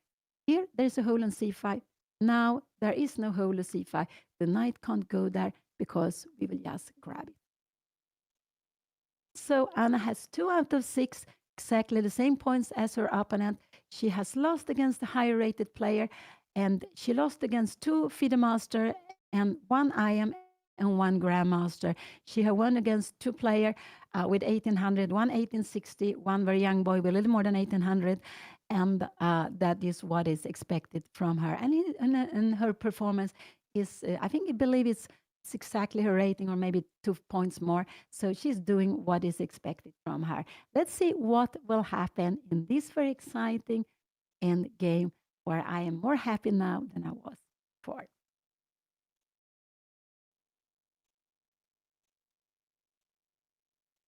here there's a hole on c5. Now there is no hole on c5. The knight can't go there because we will just grab it. So Anna has 2 out of 6, exactly the same points as her opponent. She has lost against a higher rated player, and she lost against 2 FIDE Master and 1 IM and 1 Grandmaster. She had won against 2 players with 1800, one 1860, one very young boy with a little more than 1800, and that is what is expected from her. And her performance is, I believe it's exactly her rating or maybe 2 points more. So she's doing what is expected from her. Let's see what will happen in this very exciting end game where I am more happy now than I was before.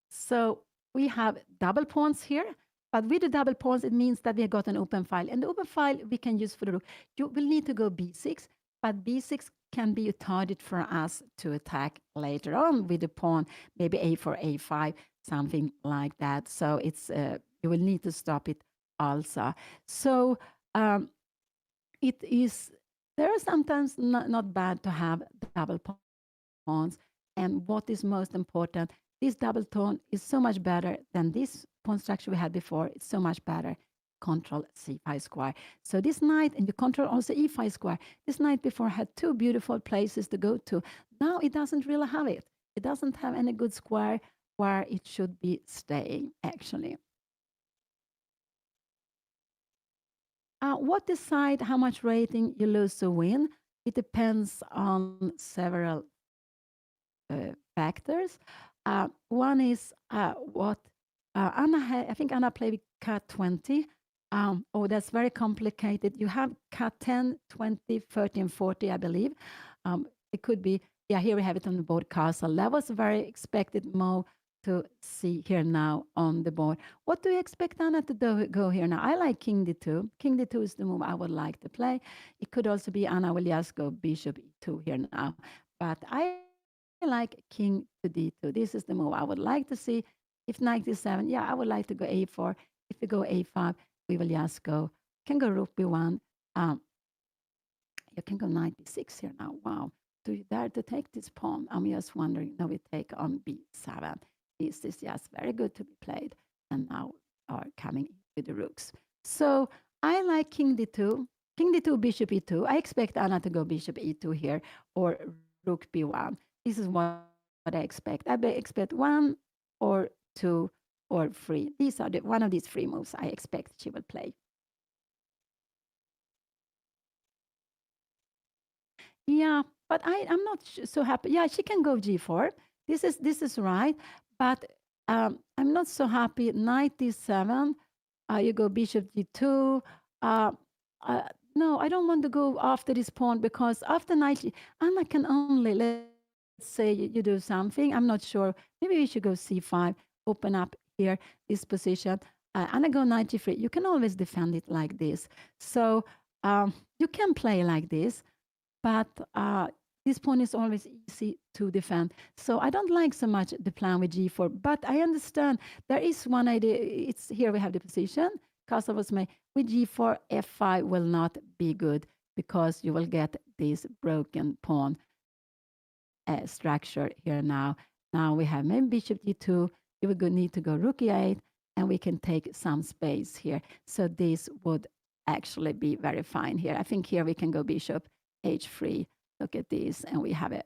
So we have double pawns here, but with the double pawns, it means that we got an open file. And the open file we can use for the rook. You will need to go b6, but b6 can be a target for us to attack later on with the pawn, maybe a4, a5, something like that. So it's you will need to stop it also. So it is, there are sometimes not bad to have double pawns. And what is most important, this double tone is so much better than this pawn structure we had before. It's so much better. Control c5 square. So this knight, and you control also e5 square. This knight before had two beautiful places to go to. Now it doesn't really have it. It doesn't have any good square where it should be staying, actually. What decide how much rating you lose or win? It depends on several factors. One is what Anna had, I think Anna played with cat 20. Oh, that's very complicated. You have cat 10, 20, 30, and 40, I believe. It could be, yeah, here we have it on the board, castle. That was a very expected move to see here now on the board. What do you expect Anna to go here now? I like king d2. King d2 is the move I would like to play. It could also be Anna will just go bishop e2 here now. But I like king to d2. This is the move I would like to see. If knight d7, yeah, I would like to go a4. If we go a5, we will just go, can go rook b1. You can go knight b6 here now. Wow. Do you dare to take this pawn? I'm just wondering. No, we take on b7. This is just very good to be played. And now are coming with the rooks. So I like king d2. King d2, bishop e2. I expect Anna to go bishop e2 here or rook b1. This is what I expect. I expect one or two or three. These are one of these three moves I expect she will play. Yeah, but I'm not so happy. Yeah, she can go g4. This is right, but I'm not so happy. Knight d7. You go bishop g2. Uh, uh, no, I don't want to go after this pawn because after knight, Anna can only, let's say you do something. I'm not sure. Maybe we should go c5, open up here, this position. Anna go knight g3. You can always defend it like this. So you can play like this, but this pawn is always easy to defend. So I don't like so much the plan with g4, but I understand there is one idea. It's here we have the position. Castle was made with g4, f5 will not be good because you will get this broken pawn structure here now. Now we have maybe bishop d2. You will need to go rook e8, and we can take some space here. So this would actually be very fine here. I think here we can go bishop h3. Look at this, and we have it.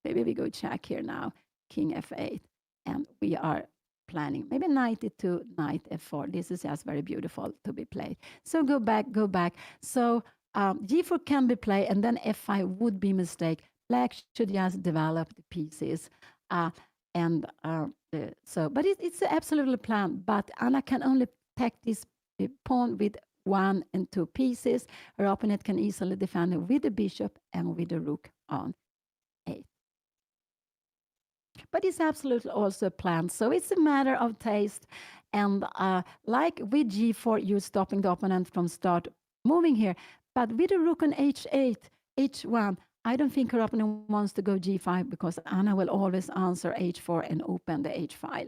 Maybe we go check here now, king f8, and we are planning maybe knight e2, knight f4. This is just very beautiful to be played. So go back, go back. So g4 can be played, and then f5 would be mistake. Black should just develop the pieces. And so, but it's absolutely planned. But Anna can only take this pawn with 1 and 2 pieces. Her opponent can easily defend it with the bishop and with the rook on 8. But it's absolutely also planned. So it's a matter of taste. And like with g4, you're stopping the opponent from start moving here. But with the rook on h8, h1, I don't think her opponent wants to go g5 because Anna will always answer h4 and open the h file.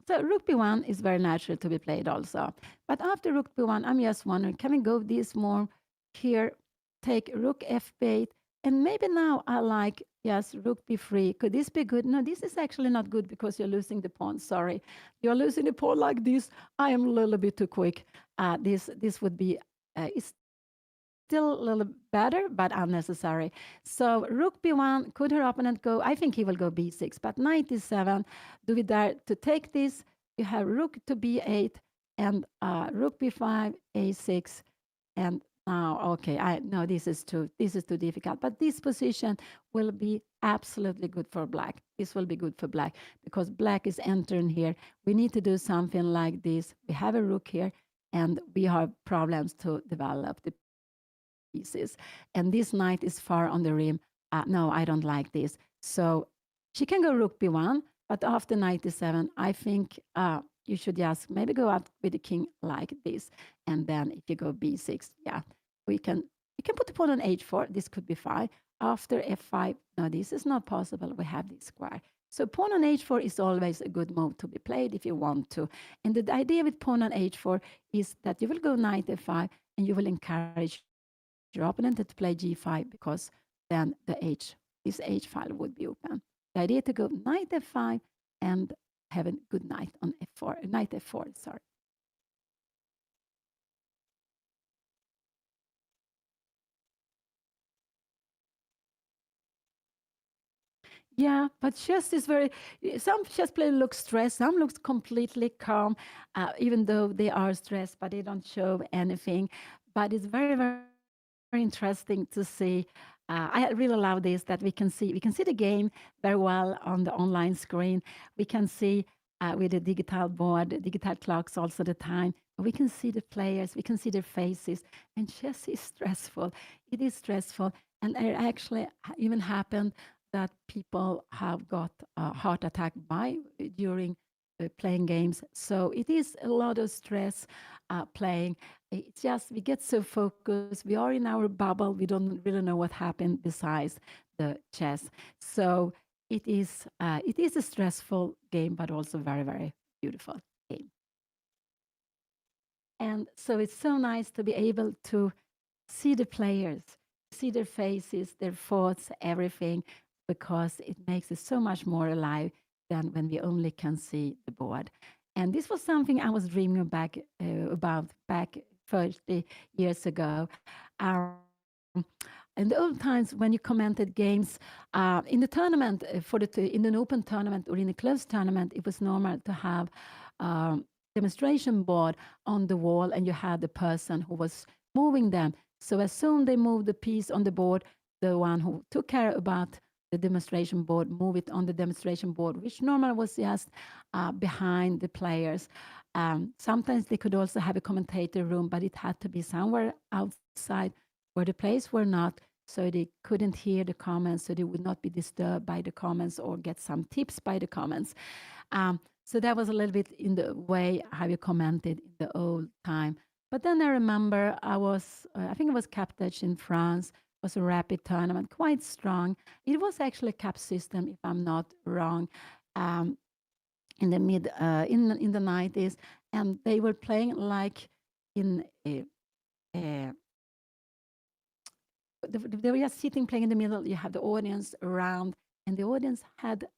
So rook b1 is very natural to be played also. But after rook b1, I'm just wondering, can we go this more here, take rook f8, and maybe now I like, yes, rook b3. Could this be good? No, this is actually not good because you're losing the pawn. Sorry. You're losing the pawn like this. I am a little bit too quick. This would be, it's still a little better, but unnecessary. So rook b1, could her opponent go? I think he will go b6, but knight d7. Do we dare to take this? You have rook to b8 and rook b5, a6. And now, okay, I no, this is too difficult. But this position will be absolutely good for black. This will be good for black because black is entering here. We need to do something like this. We have a rook here, and we have problems to develop the pieces. And this knight is far on the rim. No, I don't like this. So she can go rook b1, but after knight d7, I think you should just maybe go out with the king like this. And then if you go b6, yeah, we can put the pawn on h4. This could be fine. After f5, no, this is not possible. We have this square. So pawn on h4 is always a good move to be played if you want to. And the idea with pawn on h4 is that you will go knight f5 and you will encourage your opponent to play g5 because then this h file would be open. The idea to go knight f5 and have a good knight on f4, knight f4, sorry. Yeah, but chess is very. Some chess players look stressed. Some looks completely calm, even though they are stressed, but they don't show anything. But it's very, very interesting to see. I really love this that we can see the game very well on the online screen. We can see with the digital board, the digital clocks also the time. We can see the players. We can see their faces. And chess is stressful. It is stressful, and it actually even happened that people have got a heart attack by during playing games. So it is a lot of stress playing. It's just we get so focused. We are in our bubble. We don't really know what happened besides the chess. So it is a stressful game, but also very very beautiful game. And so it's so nice to be able to see the players, see their faces, their thoughts, everything, because it makes it so much more alive than when we only can see the board. And this was something I was dreaming about back 30 years ago. Um, in the old times, when you commented games in the tournament, in an open tournament or in a closed tournament, it was normal to have demonstration board on the wall, and you had the person who was moving them. So as soon they moved the piece on the board, the one who took care about the demonstration board move it on the demonstration board, which normally was just behind the players. Sometimes they could also have a commentator room, but it had to be somewhere outside where the players were not, so they couldn't hear the comments, so they would not be disturbed by the comments or get some tips by the comments. So that was a little bit in the way how you commented in the old time. But then I remember I think it was Cap Dutch in France, was a rapid tournament, quite strong. It was actually a cap system, if I'm not wrong, um, in the in the 90s, and they were playing like in a they were just sitting playing in the middle. You have the audience around, and the audience had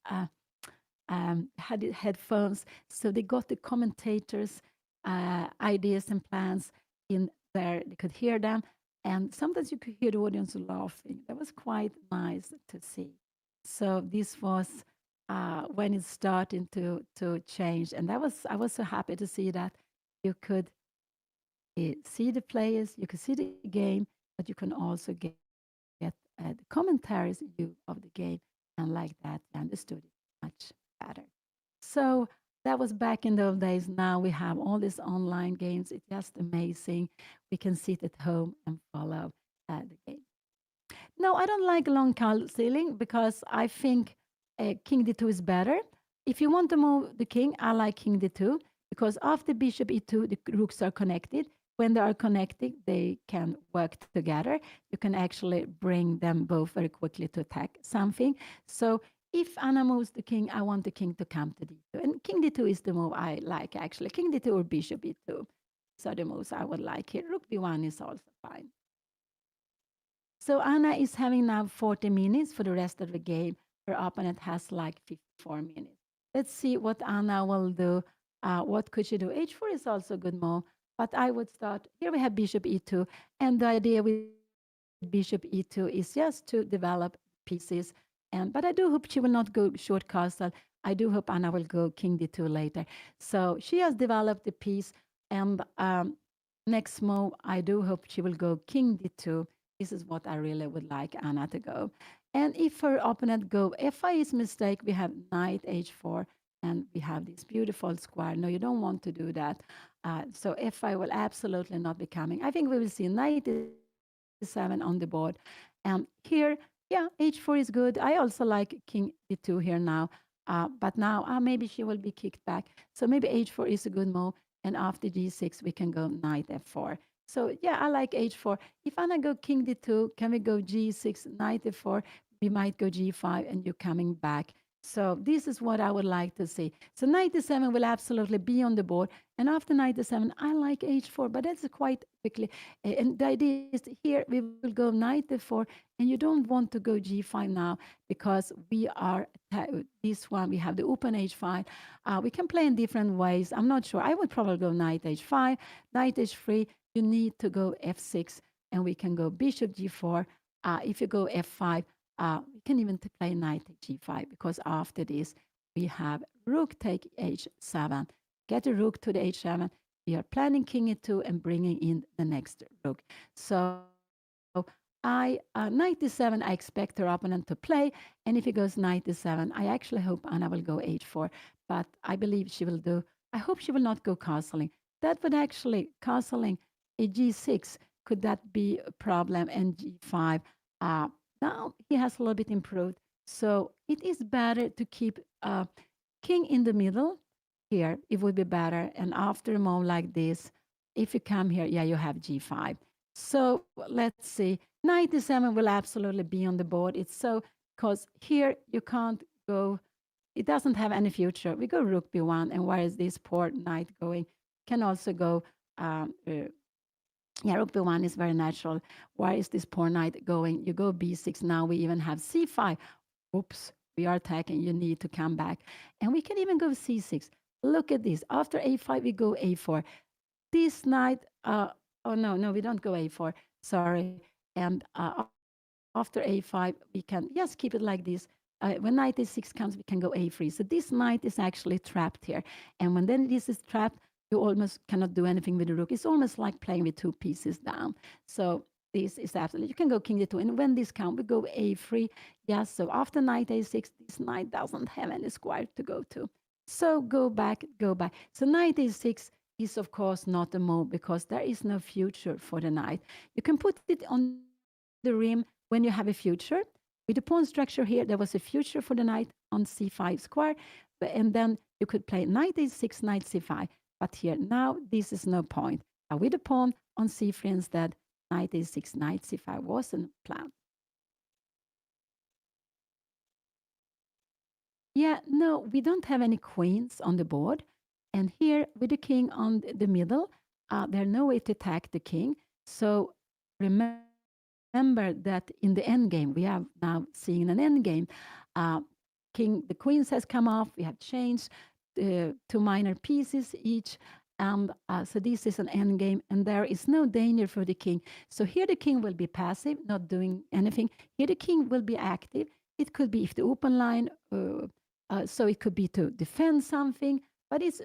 headphones, so they got the commentators' ideas and plans in there. They could hear them, and sometimes you could hear the audience laughing. That was quite nice to see. So this was when it started to change, and I was so happy to see that you could see the players, you could see the game, but you can also get the commentaries view of the game, and like that, you understood it much better. So that was back in those days. Now we have all these online games. It's just amazing. We can sit at home and follow the game. No, I don't like long call ceiling because I think king d2 is better. If you want to move the king, I like king d2 because after bishop e2, the rooks are connected. When they are connected, they can work together. You can actually bring them both very quickly to attack something. So if Anna moves the king, I want the king to come to d2. And king d2 is the move I like, actually. King d2 or bishop e2. These are the moves I would like here. Rook b1 is also fine. So Anna is having now 40 minutes for the rest of the game. Her opponent has like 54 minutes. Let's see what Anna will do. What could she do? H4 is also a good move, but I would start. Here we have bishop e2, and the idea with bishop e2 is just to develop pieces. But I do hope she will not go short castle. I do hope Anna will go king d2 later. So she has developed the piece, and next move, I do hope she will go king d2. This is what I really would like Anna to go. And if her opponent go f5 is mistake, we have knight h4, and we have this beautiful square. No, you don't want to do that. So f5 will absolutely not be coming. I think we will see knight e7 on the board. Here, yeah, h4 is good. I also like king d2 here now. But now maybe she will be kicked back. So maybe h4 is a good move. And after g6, we can go knight f4. So yeah, I like h4. If Anna go king d2, can we go g6, knight f4? We might go g5 and you're coming back. So this is what I would like to see. So knight d7 will absolutely be on the board. And after knight d7, I like h4, but that's quite quickly. And the idea is here we will go knight f4, and you don't want to go g5 now because we are this one, we have the open h5. We can play in different ways. I'm not sure. I would probably go knight h5, knight h3. You need to go f6, and we can go bishop g4. If you go f5, we can even play knight g5 because after this we have rook take h7. Get a rook to the h7. We are planning king e2 and bringing in the next rook. So knight d7, I expect her opponent to play. And if he goes knight d7, I actually hope Anna will go h4. But I believe she will do, I hope she will not go castling. That would actually, castling a g6, could that be a problem? And g5. Uh, Now he has a little bit improved. So it is better to keep king in the middle here. It would be better. And after a move like this, if you come here, yeah, you have g5. So let's see. Knight d7 will absolutely be on the board. It's so, because here you can't go, it doesn't have any future. We go rook b1, and where is this poor knight going? Can also go, yeah, rook b1 is very natural. Why is this poor knight going? You go b6. Now we even have c5. Oops, we are attacking. You need to come back. And we can even go c6. Look at this. After a5, we go a4. This knight, oh no, no, we don't go a4. Sorry. And after a5, we can just keep it like this. When knight a6 comes, we can go a3. So this knight is actually trapped here. And when then this is trapped, you almost cannot do anything with the rook. It's almost like playing with two pieces down. So this is absolutely, you can go king d2. And when this comes, we go a3. Yes, so after knight a6, this knight doesn't have any square to go to. So go back, go back. So knight a6 is of course not a move because there is no future for the knight. You can put it on the rim when you have a future. With the pawn structure here, there was a future for the knight on c5 square, and then you could play knight a6, knight c5. But here, now, this is no point. With the pawn on c3 instead, knight a6, knight c5 wasn't planned. Yeah, no, we don't have any queens on the board. And here, with the king on the middle, there's no way to attack the king. So remember that in the endgame, we have now seeing an endgame. Uh, the queens has come off. We have changed two minor pieces each. And so this is an endgame, and there is no danger for the king. So here the king will be passive, not doing anything. Here the king will be active. It could be if the open line, so it could be to defend something, but it's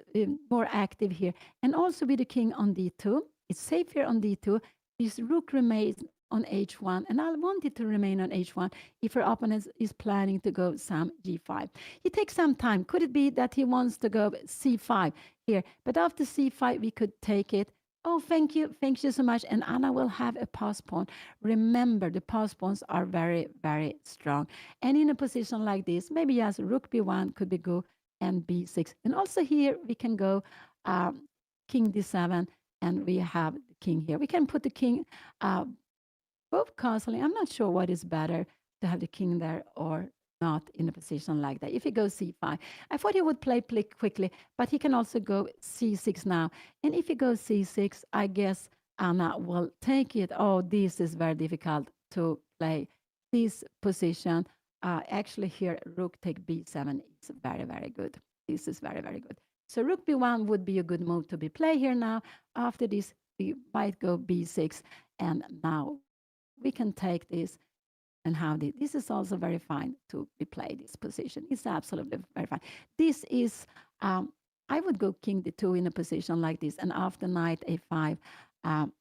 more active here. And also with the king on d2, it's safer on d2. This rook remains on h1, and I want it to remain on h1 if her opponent is planning to go some g5. He takes some time. Could it be that he wants to go c5 here? But after c5, we could take it. Oh, thank you. Thank you so much. And Anna will have a pass pawn. Remember, the pass pawns are very, very strong. And in a position like this, maybe yes, rook b1 could be good and b6. And also here, we can go king d7, and we have the king here. We can put the king both castling. I'm not sure what is better to have the king there or not in a position like that. If he goes c5, I thought he would play quickly, but he can also go c6 now. And if he goes c6, I guess Anna will take it. Oh, this is very difficult to play this position. Actually, here, rook take b7 is very, very good. This is very, very good. So rook b1 would be a good move to be played here now. After this, we might go b6. And now we can take this and have this. This is also very fine to be played, this position. It's absolutely very fine. This is, I would go king d2 in a position like this. And after knight a5, Um,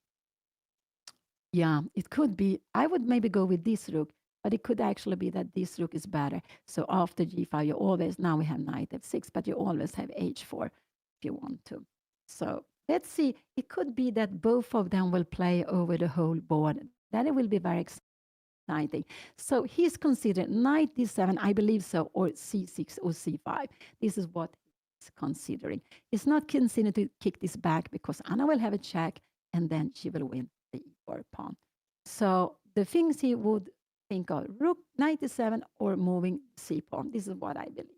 yeah, it could be. I would maybe go with this rook, but it could actually be that this rook is better. So after g5, you always, now we have knight f6, but you always have h4 if you want to. So let's see. It could be that both of them will play over the whole board. That it will be very exciting. So he's considered knight d7, I believe so, or c6 or c5. This is what he's considering. He's not considering to kick this back because Anna will have a check and then she will win the e4 pawn. So the things he would think of, rook 97 or moving c pawn. This is what I believe.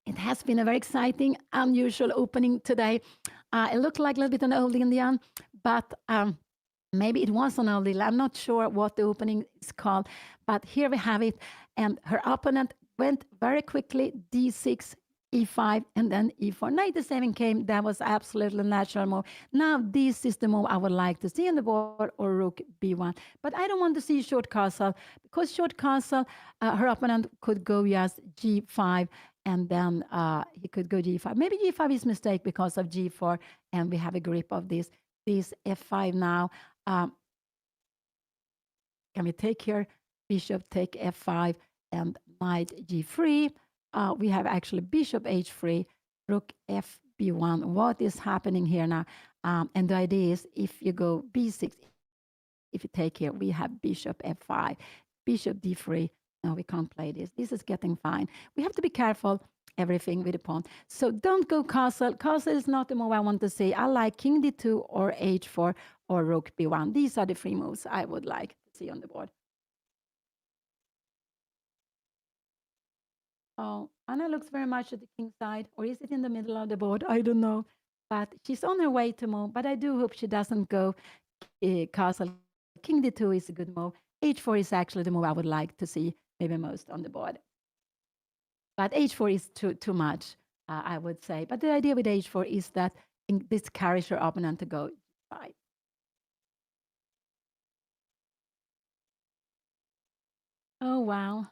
It has been a very exciting, unusual opening today. It looked like a little bit an old Indian, but maybe it was an old Indian. I'm not sure what the opening is called, but here we have it. And her opponent went very quickly, d6, e5, and then e4. 97 came. That was absolutely natural move. Now, this is the move I would like to see on the board, or rook b1. But I don't want to see short castle, because short castle, her opponent could go just g5, and then he could go g5. Maybe g5 is mistake because of g4, and we have a grip of this. This f5 now. Um, can we take here? Bishop take f5 and knight g3. We have actually bishop h3, rook f b1. What is happening here now? And the idea is if you go b6, if you take here, we have bishop f5, bishop d3. No, we can't play this. This is getting fine. We have to be careful everything with the pawn. So don't go castle. Castle is not the move I want to see. I like king d2 or h4 or rook b1. These are the three moves I would like to see on the board. Oh, Anna looks very much at the king side, or is it in the middle of the board? I don't know. But she's on her way to move. But I do hope she doesn't go castle. King d2 is a good move. h4 is actually the move I would like to see maybe most on the board. But h4 is too much, I would say. But the idea with h4 is that this carries your opponent to go g5. Oh, wow.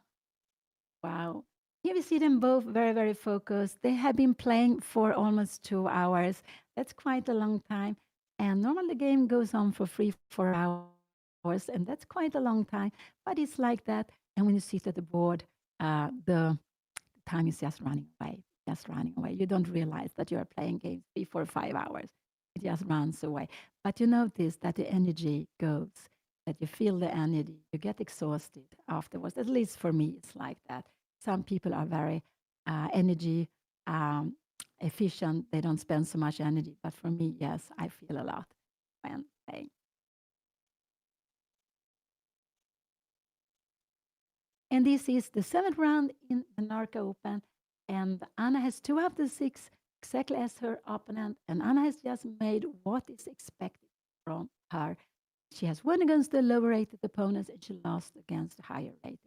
Wow. Here we see them both very, very focused. They have been playing for almost 2 hours. That's quite a long time. And normally the game goes on for 3, 4 hours, and that's quite a long time. But it's like that. And when you sit at the board, the time is just running away, just running away. You don't realize that you're playing games 3, 4, 5 hours. It just runs away. But you notice that the energy goes, that you feel the energy, you get exhausted afterwards. At least for me, it's like that. Some people are very energy um, efficient. They don't spend so much energy. But for me, yes, I feel a lot when playing. And this is the seventh round in the MENORCA Open. And Anna has 2 of the 6, exactly as her opponent. And Anna has just made what is expected from her. She has won against the lower rated opponents and she lost against the higher rated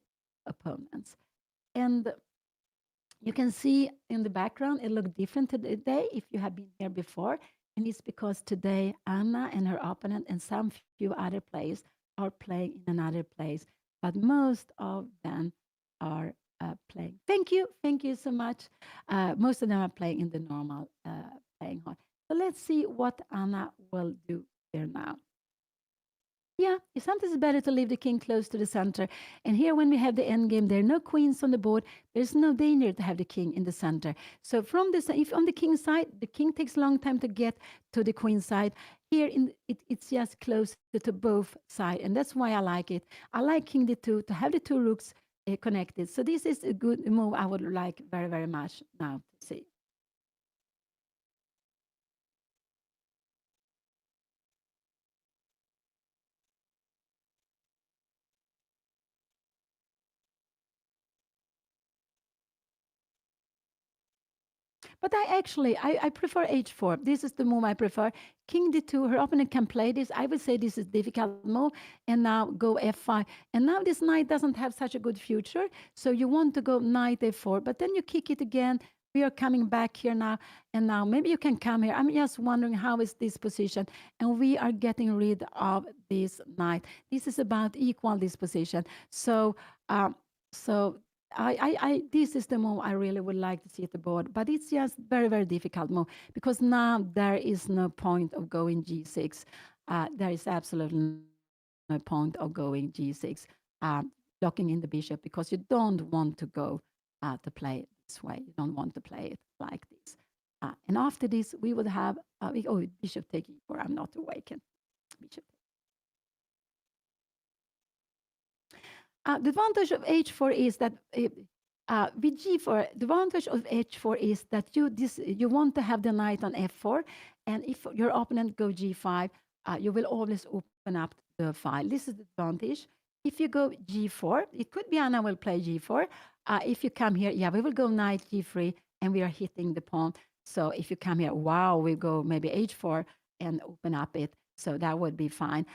opponents. And you can see in the background, it looked different today if you have been here before. And it's because today Anna and her opponent and some few other players are playing in another place. But most of them are playing. Thank you so much. Most of them are playing in the normal playing hall. So let's see what Anna will do there now. Yeah, sometimes it's better to leave the king close to the center. And here, when we have the end game, there are no queens on the board. There's no danger to have the king in the center. So from this, if on the king side, the king takes a long time to get to the queen side. Here, it's just close to both sides, and that's why I like it. I like king d2 to have the two rooks connected. So this is a good move I would like very, very much now to see. But I prefer h4. This is the move I prefer. King d2, her opponent can play this. I would say this is difficult move. And now go f5. And now this knight doesn't have such a good future. So you want to go knight f4, but then you kick it again. we are coming back here now, and now maybe you can come here. I'm just wondering how is this position, and we are getting rid of this knight. This is about equal disposition. So, so this is the move I really would like to see at the board, but it's just very, very difficult move because now there is no point of going g6. There is absolutely no point of going g6, locking in the bishop because you don't want to go to play it this way. You don't want to play it like this. And after this, we would have bishop take e4. I'm not awakened. Bishop. The advantage of h4 is that with g4, the advantage of h4 is that you want to have the knight on f4, and if your opponent go g5, you will always open up the file. This is the advantage. If you go g4, it could be Anna will play g4. If you come here, yeah, we will go knight g3, and we are hitting the pawn. So if you come here, wow, we go maybe h4 and open up it. So that would be fine.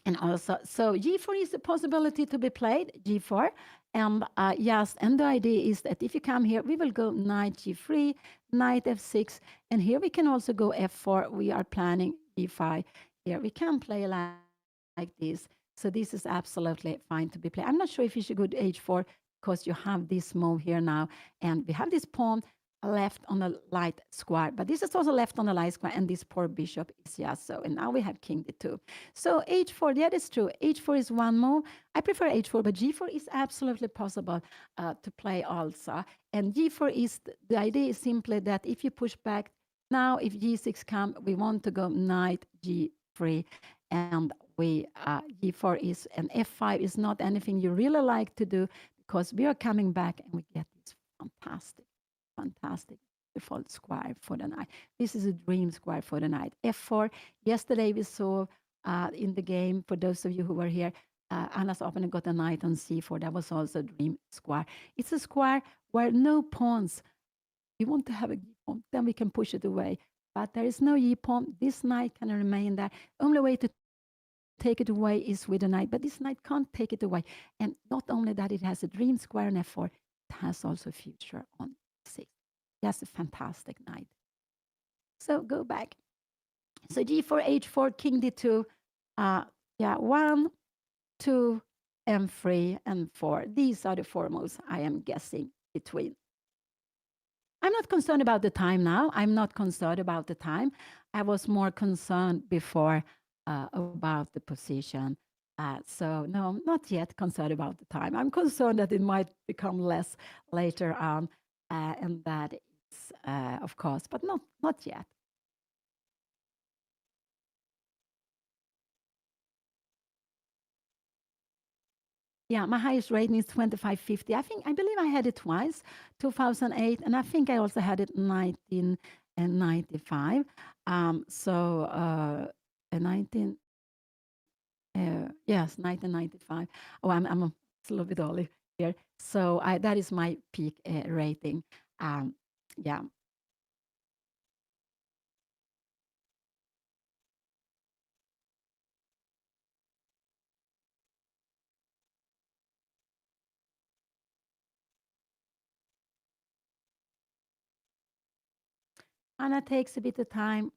And also, so g4 is a possibility to be played, g4. And yes, and the idea is that if you come here, we will go knight g3, knight f6, and here we can also go f4. We are planning e5. Here we can play like this. So this is absolutely fine to be played. I'm not sure if you should go to h4 because you have this move here now, and we have this pawn left on a light square, but this is also left on a light square, and this poor bishop is just so. And now we have king d2. So h4, yeah, that's true. h4 is one move. I prefer h4, but g4 is absolutely possible to play also. And g4 is the idea is simply that if you push back now, if g6 come, we want to go knight g3, and we g4 is and f5 is not anything you really like to do because we are coming back and we get this fantastic default square for the knight. This is a dream square for the knight. F4. Yesterday we saw in the game, for those of you who were here, Anna's opponent got a knight on c4. That was also a dream square. It's a square where no pawns. We want to have a g pawn, then we can push it away. But there is no e pawn. This knight can remain there. Only way to take it away is with a knight, but this knight can't take it away. And not only that, it has a dream square on f4, it has also a future on e6. Just a fantastic knight. So go back. So g4, h4, king d2. Yeah, 1, 2, and 3, and 4. These are the four moves I am guessing between. I'm not concerned about the time now. I'm not concerned about the time. I was more concerned before about the position. So no, I'm not yet concerned about the time. I'm concerned that it might become less later on, and that is, of course, but not yet. Yeah, my highest rating is 2550. I believe I had it twice, 2008, and I think I also had it 1995. So 19, yes, 1995. Oh, I'm a little bit early here. So that is my peak rating. Yeah. And it takes a bit of time.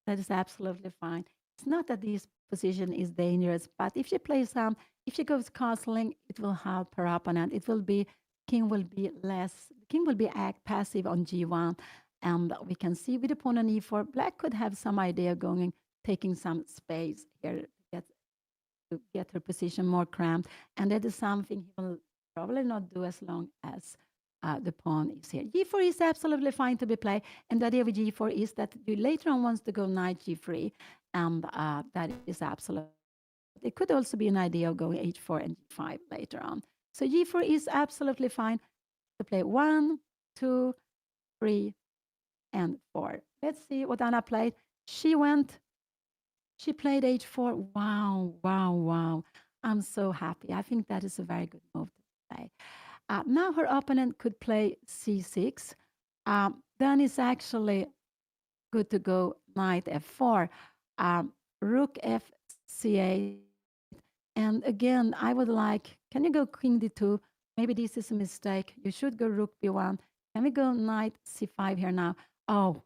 That is absolutely fine. It's not that this position is dangerous, but if she plays if she goes castling, it will help her opponent. It will be king will be act passive on g1, and we can see with the pawn on e4, black could have some idea going, taking some space here to get her position more cramped, and that is something he will probably not do as long as the pawn is here. G4 is absolutely fine to be played, and the idea with G4 is that you later on wants to go knight G3, and that is absolutely. It could also be an idea of going H4 and G5 later on. So G4 is absolutely fine to play 1, 2, 3, and 4. Let's see what Anna played. She played H4. Wow, wow, wow. I'm so happy. I think that is a very good move to play. Now her opponent could play c6. Then it's actually good to go knight f4, rook f c8. And again, I would like, can you go king d2? Maybe this is a mistake. You should go rook b1. Can we go knight c5 here now? Oh,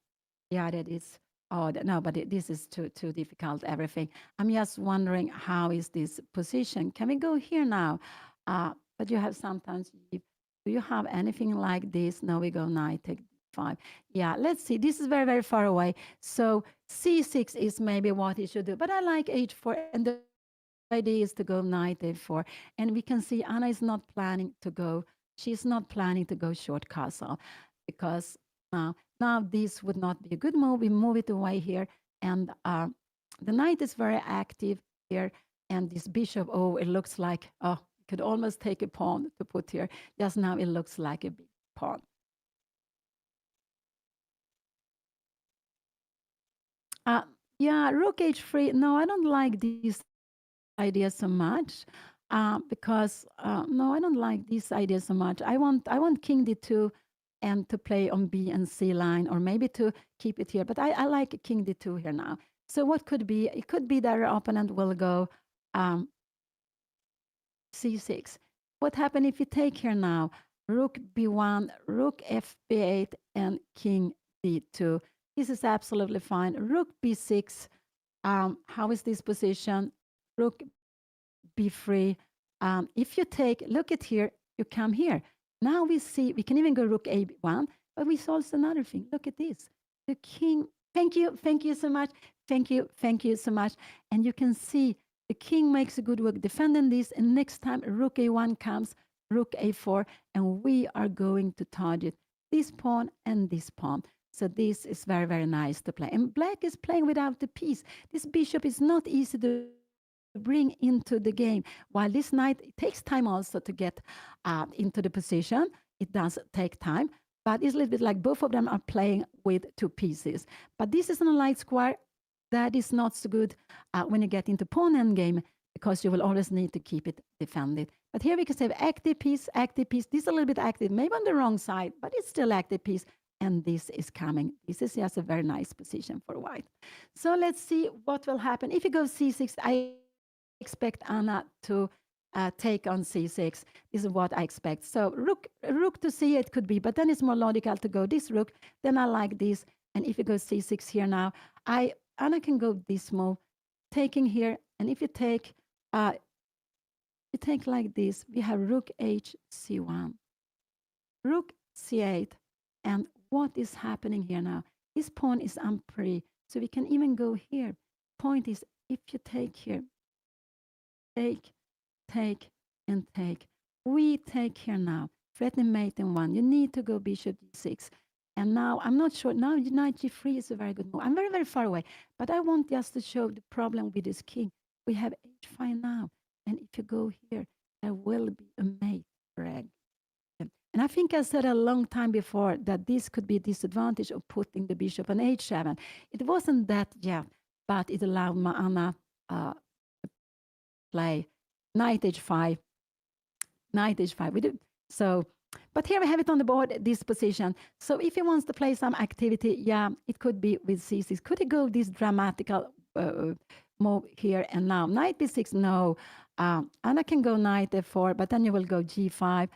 yeah, that is. Oh, no, but this is too difficult. Everything. I'm just wondering how is this position? Can we go here now? But you have sometimes. Do you have anything like this? No, we go knight take d5. Yeah, let's see. This is very far away. So c6 is maybe what he should do. But I like h4, and the idea is to go knight a4, and we can see Anna is not planning to go. She's not planning to go short castle because now this would not be a good move. We move it away here, and the knight is very active here, and this bishop. Oh, it looks like you could almost take a pawn to put here. Just now, it looks like a big pawn. Uh, yeah, rook h3. No, I don't like this idea so much. Because no, I don't like this idea so much. I want king d2 and to play on b and c line, or maybe to keep it here. But I like king d2 here now. So what could be? It could be that our opponent will go um, c6. What happened if you take here now? Rook b1, rook f8, and king d2. This is absolutely fine. Rook b6. How is this position? Rook b3. If you take, look at here, you come here. Now we see, we can even go rook a1, but we saw also another thing. Look at this. The king, thank you so much. Thank you so much. And you can see the king makes a good work defending this. And next time rook a1 comes, rook a4, and we are going to target this pawn and this pawn. So this is very nice to play. And black is playing without the piece. This bishop is not easy to bring into the game. While this knight, it takes time also to get into the position. It does take time, but it's a little bit like both of them are playing with two pieces. But this is on a light square. That is not so good when you get into pawn endgame, because you will always need to keep it defended. But here we can say active piece, active piece. This is a little bit active, maybe on the wrong side, but it's still active piece. And this is coming. This is just a very nice position for white. So let's see what will happen. If you go c6, I expect Anna to take on c6. This is what I expect. So rook to c it could be, but then it's more logical to go this rook. Then I like this. And if you go c6 here now, Anna can go this move, taking here. And if you take like this, we have rook h c1, rook c8. And what is happening here now? This pawn is unpretty. So we can even go here. Point is, if you take here, take, take, and take. We take here now. Threatening mate in one. You need to go bishop d6. And now, I'm not sure. Now, knight g3 is a very good move. I'm very far away. But I want just to show the problem with this king. We have h5 now. And if you go here, there will be a mate break. And I think I said a long time before that this could be a disadvantage of putting the bishop on h7. It wasn't that yet, but it allowed Anna play knight h5, knight h5. We did so, but here we have it on the board, this position. So if he wants to play some activity, yeah, it could be with c6. Could he go this dramatical move here and now? Knight b6, no. Anna can go knight f4, but then you will go g5.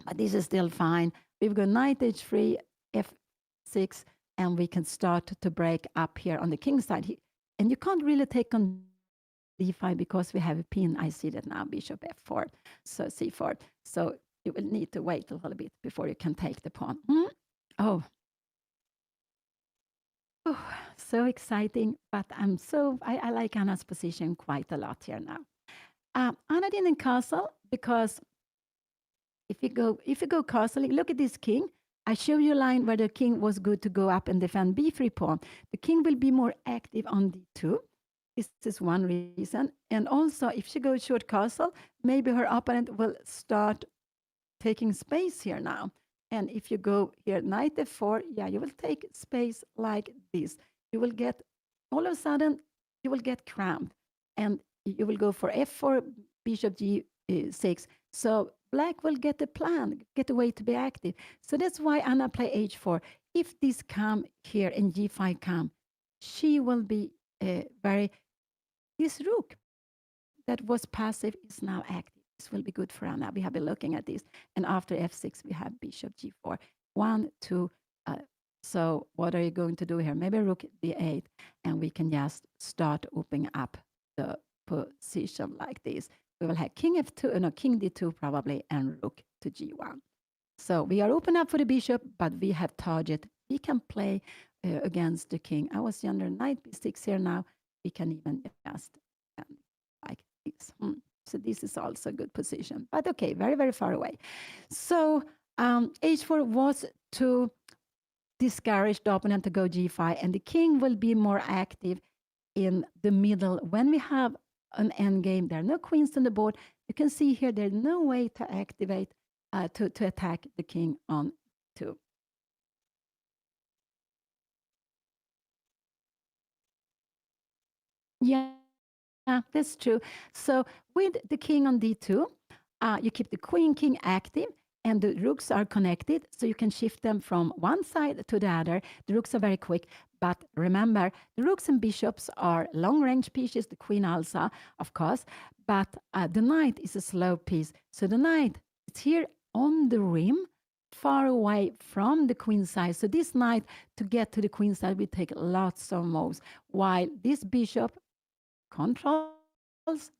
But this is still fine. We've got knight h3, f6, and we can start to break up here on the king side. And you can't really take on d5 because we have a pin. I see that now, bishop f4, so c4. So you will need to wait a little bit before you can take the pawn. Oh. Oh, so exciting. But I like Anna's position quite a lot here now. Anna didn't castle because if you go castling, look at this king. I show you a line where the king was good to go up and defend b3 pawn. The king will be more active on d2. This is one reason. And also, if she goes short castle, maybe her opponent will start taking space here now. And if you go here, knight f4, yeah, you will take space like this. You will get, all of a sudden, you will get cramped. And you will go for f4, bishop g6. So black will get a plan, get a way to be active. So that's why Anna play h4. If this come here and g5 come, she will be very, this rook that was passive is now active. this will be good for Anna. We have been looking at this. And after f6, we have bishop g4. 1, 2. So what are you going to do here? Maybe rook d8, and we can just start opening up the position like this. We will have king f2, no, king d2 probably, and rook to g1. So we are open up for the bishop, but we have target. We can play against the king. I was under knight b6 here now. We can even just like this. So this is also a good position. But okay, very, very far away. So h4 was to discourage the opponent to go g5, and the king will be more active in the middle. When we have an endgame, there are no queens on the board. You can see here there's no way to activate, to attack the king on 2. Yeah, that's true. So with the king on d2, you keep the queen king active, and the rooks are connected, so you can shift them from one side to the other. The rooks are very quick, but remember, the rooks and bishops are long-range pieces, the queen also, of course, but the knight is a slow piece. So the knight is here on the rim, far away from the queen side. So this knight, to get to the queen side, will take lots of moves, while this bishop controls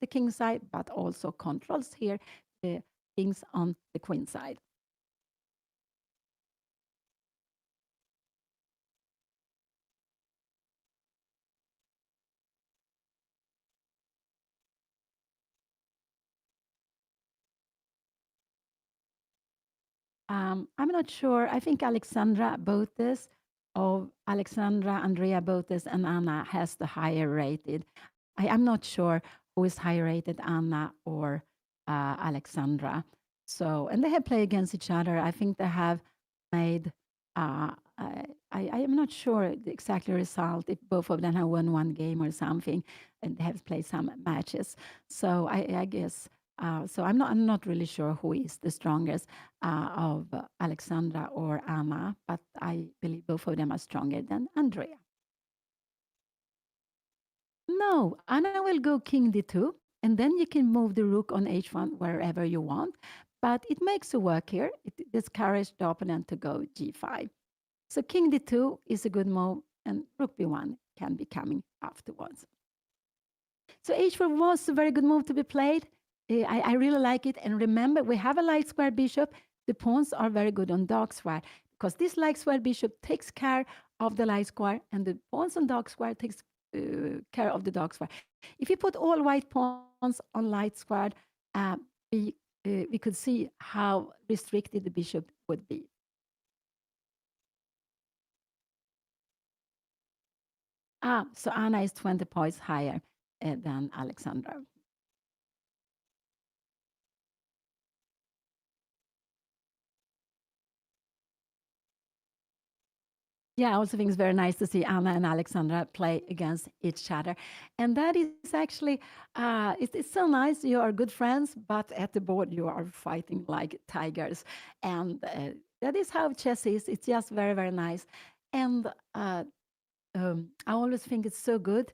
the king side, but also controls here the kings on the queen side. I'm not sure. I think Alexandra Botes of Alexandra Andrea Botes and Anna has the higher rated. I'm not sure who is higher rated, Anna or Alexandra. So, and they have played against each other. I think they have made, I am not sure the exact result, if both of them have won one game or something, and they have played some matches. So I guess, so I'm not really sure who is the strongest of Alexandra or Anna, but I believe both of them are stronger than Andrea. No, Anna will go king d2, and then you can move the rook on h1 wherever you want. But it makes a work here. It discourages the opponent to go g5. So king d2 is a good move, and rook b1 can be coming afterwards. So h4 was a very good move to be played. I really like it. And remember, we have a light square bishop. The pawns are very good on dark square, because this light square bishop takes care of the light square, and the pawns on dark square takes care of the dark square. If you put all white pawns on light square, uh, we, we could see how restricted the bishop would be. So Anna is 20 points higher than Alexandra. Yeah, I also think it's very nice to see Anna and Alexandra play against each other. And that is actually, it's so nice. You are good friends, but at the board, you are fighting like tigers. And that is how chess is. It's just very, very nice. And I always think it's so good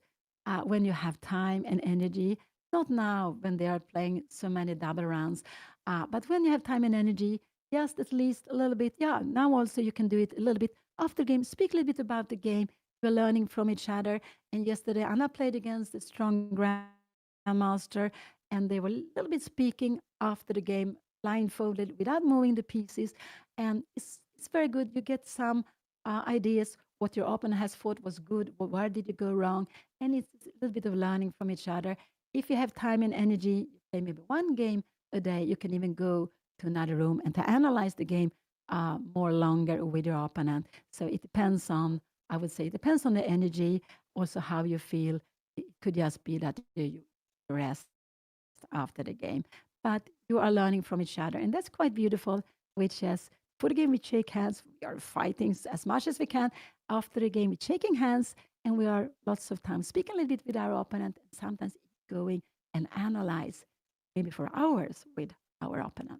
when you have time and energy. Not now when they are playing so many double rounds, but when you have time and energy, just at least a little bit. Yeah, now also you can do it a little bit after game. Speak a little bit about the game. We're learning from each other. And yesterday, Anna played against a strong grandmaster, and they were a little bit speaking after the game, blindfolded, without moving the pieces. And it's very good. You get some ideas what your opponent has thought was good, where did you go wrong, and it's a little bit of learning from each other. If you have time and energy, you play maybe one game a day. You can even go to another room and to analyze the game more longer with your opponent. So it depends on, I would say, it depends on the energy, also how you feel. It could just be that you rest after the game, but you are learning from each other, and that's quite beautiful. Which is, for the game, we shake hands. We are fighting as much as we can. After the game, we're shaking hands, and we are lots of times speaking a little bit with our opponent, and sometimes going and analyze maybe for hours with our opponent.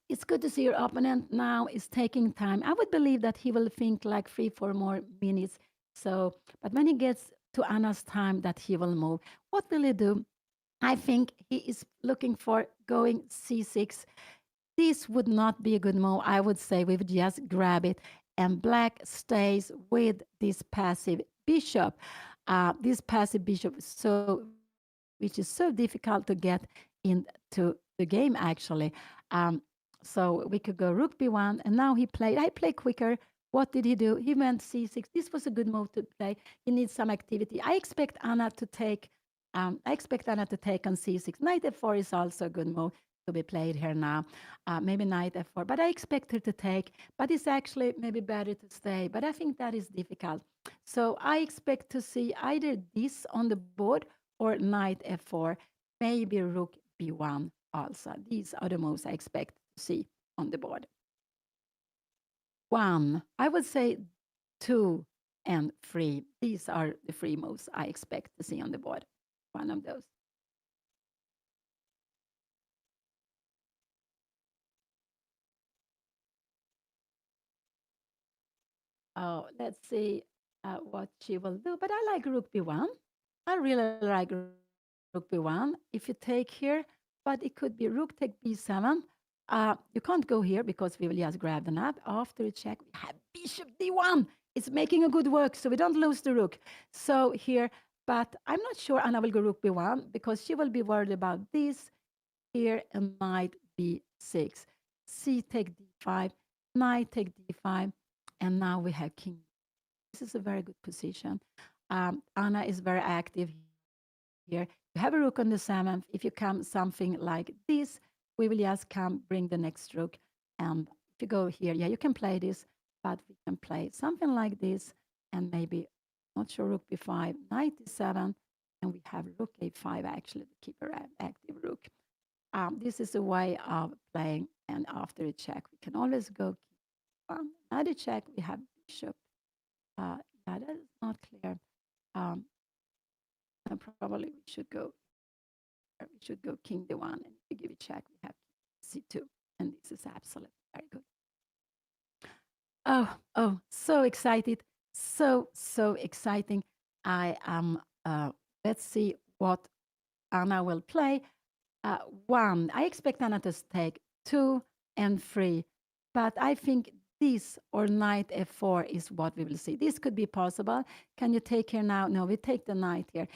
It's good to see your opponent now is taking time. I would believe that he will think like 3 4 more minutes. So, but when he gets to Anna's time, that he will move. What will he do? I think he is looking for going c6. This would not be a good move. I would say we would just grab it, and black stays with this passive bishop. This passive bishop, which is so difficult to get into the game actually. Um, so we could go rook b1, and now he played. I play quicker. What did he do? He went c6. This was a good move to play. He needs some activity. I expect Anna to take. I expect Anna to take on c6. Knight f4 is also a good move to be played here now. Maybe knight f4, but I expect her to take. But it's actually maybe better to stay. But I think that is difficult. So I expect to see either this on the board or knight f4, maybe rook b1 also. These are the moves I expect to see on the board. One, I would say two and three. These are the three moves I expect to see on the board. One of those. Oh, let's see what she will do. But I like rook b1. I really like rook b1. If you take here, but it could be rook take b7. You can't go here because we will just grab the knight. After a check, we have bishop d1. It's making a good work, so we don't lose the rook. So here, but I'm not sure Anna will go rook b1 because she will be worried about this here and knight b6. C take d5, knight take d5, and now we have king. This is a very good position. Anna is very active here. You have a rook on the 7th. If you come something like this, we will just come bring the next rook. And if you go here, yeah, you can play this, but we can play something like this, and maybe, not sure, rook b5, knight d7, and we have rook a5 actually to keep her active rook. This is a way of playing, and after a check, we can always go another check. We have bishop. Yeah, that is not clear. Um, and probably we should go king d1, and if we give a check, we have c2, and this is absolutely very good. Oh, so excited, so exciting. I am. Let's see what Anna will play. One, I expect Anna to take two and three, but I think this or knight f4 is what we will see. This could be possible. Can you take here now? No, we take the knight here.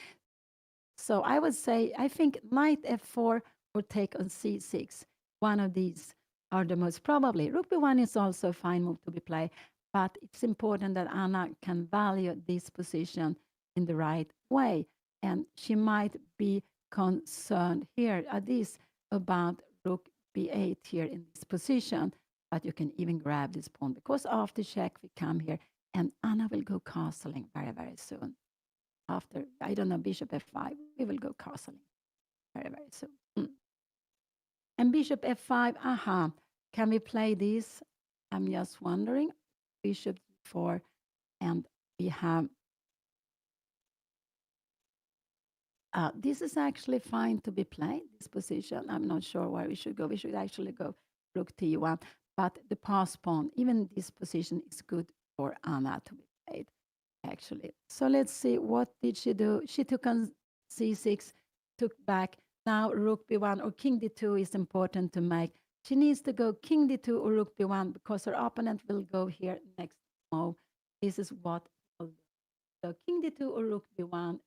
So I would say, I think knight f4 or take on c6. One of these are the most probably. Rook b1 is also a fine move to be played, but it's important that Anna can value this position in the right way. And she might be concerned here at this about rook b8 here in this position, but you can even grab this pawn because after check we come here and Anna will go castling very, very soon. After, I don't know, bishop f5, we will go castling very, very soon. And bishop f5, can we play this? I'm just wondering. Bishop d4, and we have this is actually fine to be played, this position. I'm not sure where we should go. We should actually go rook t1. But the pass pawn, even this position is good for Anna to be played, actually. So let's see, what did she do? She took on c6, took back. Now rook b1 or king d2 is important to make. She needs to go king d2 or rook b1 because her opponent will go here next move. This is what will do. So king d2 or rook b1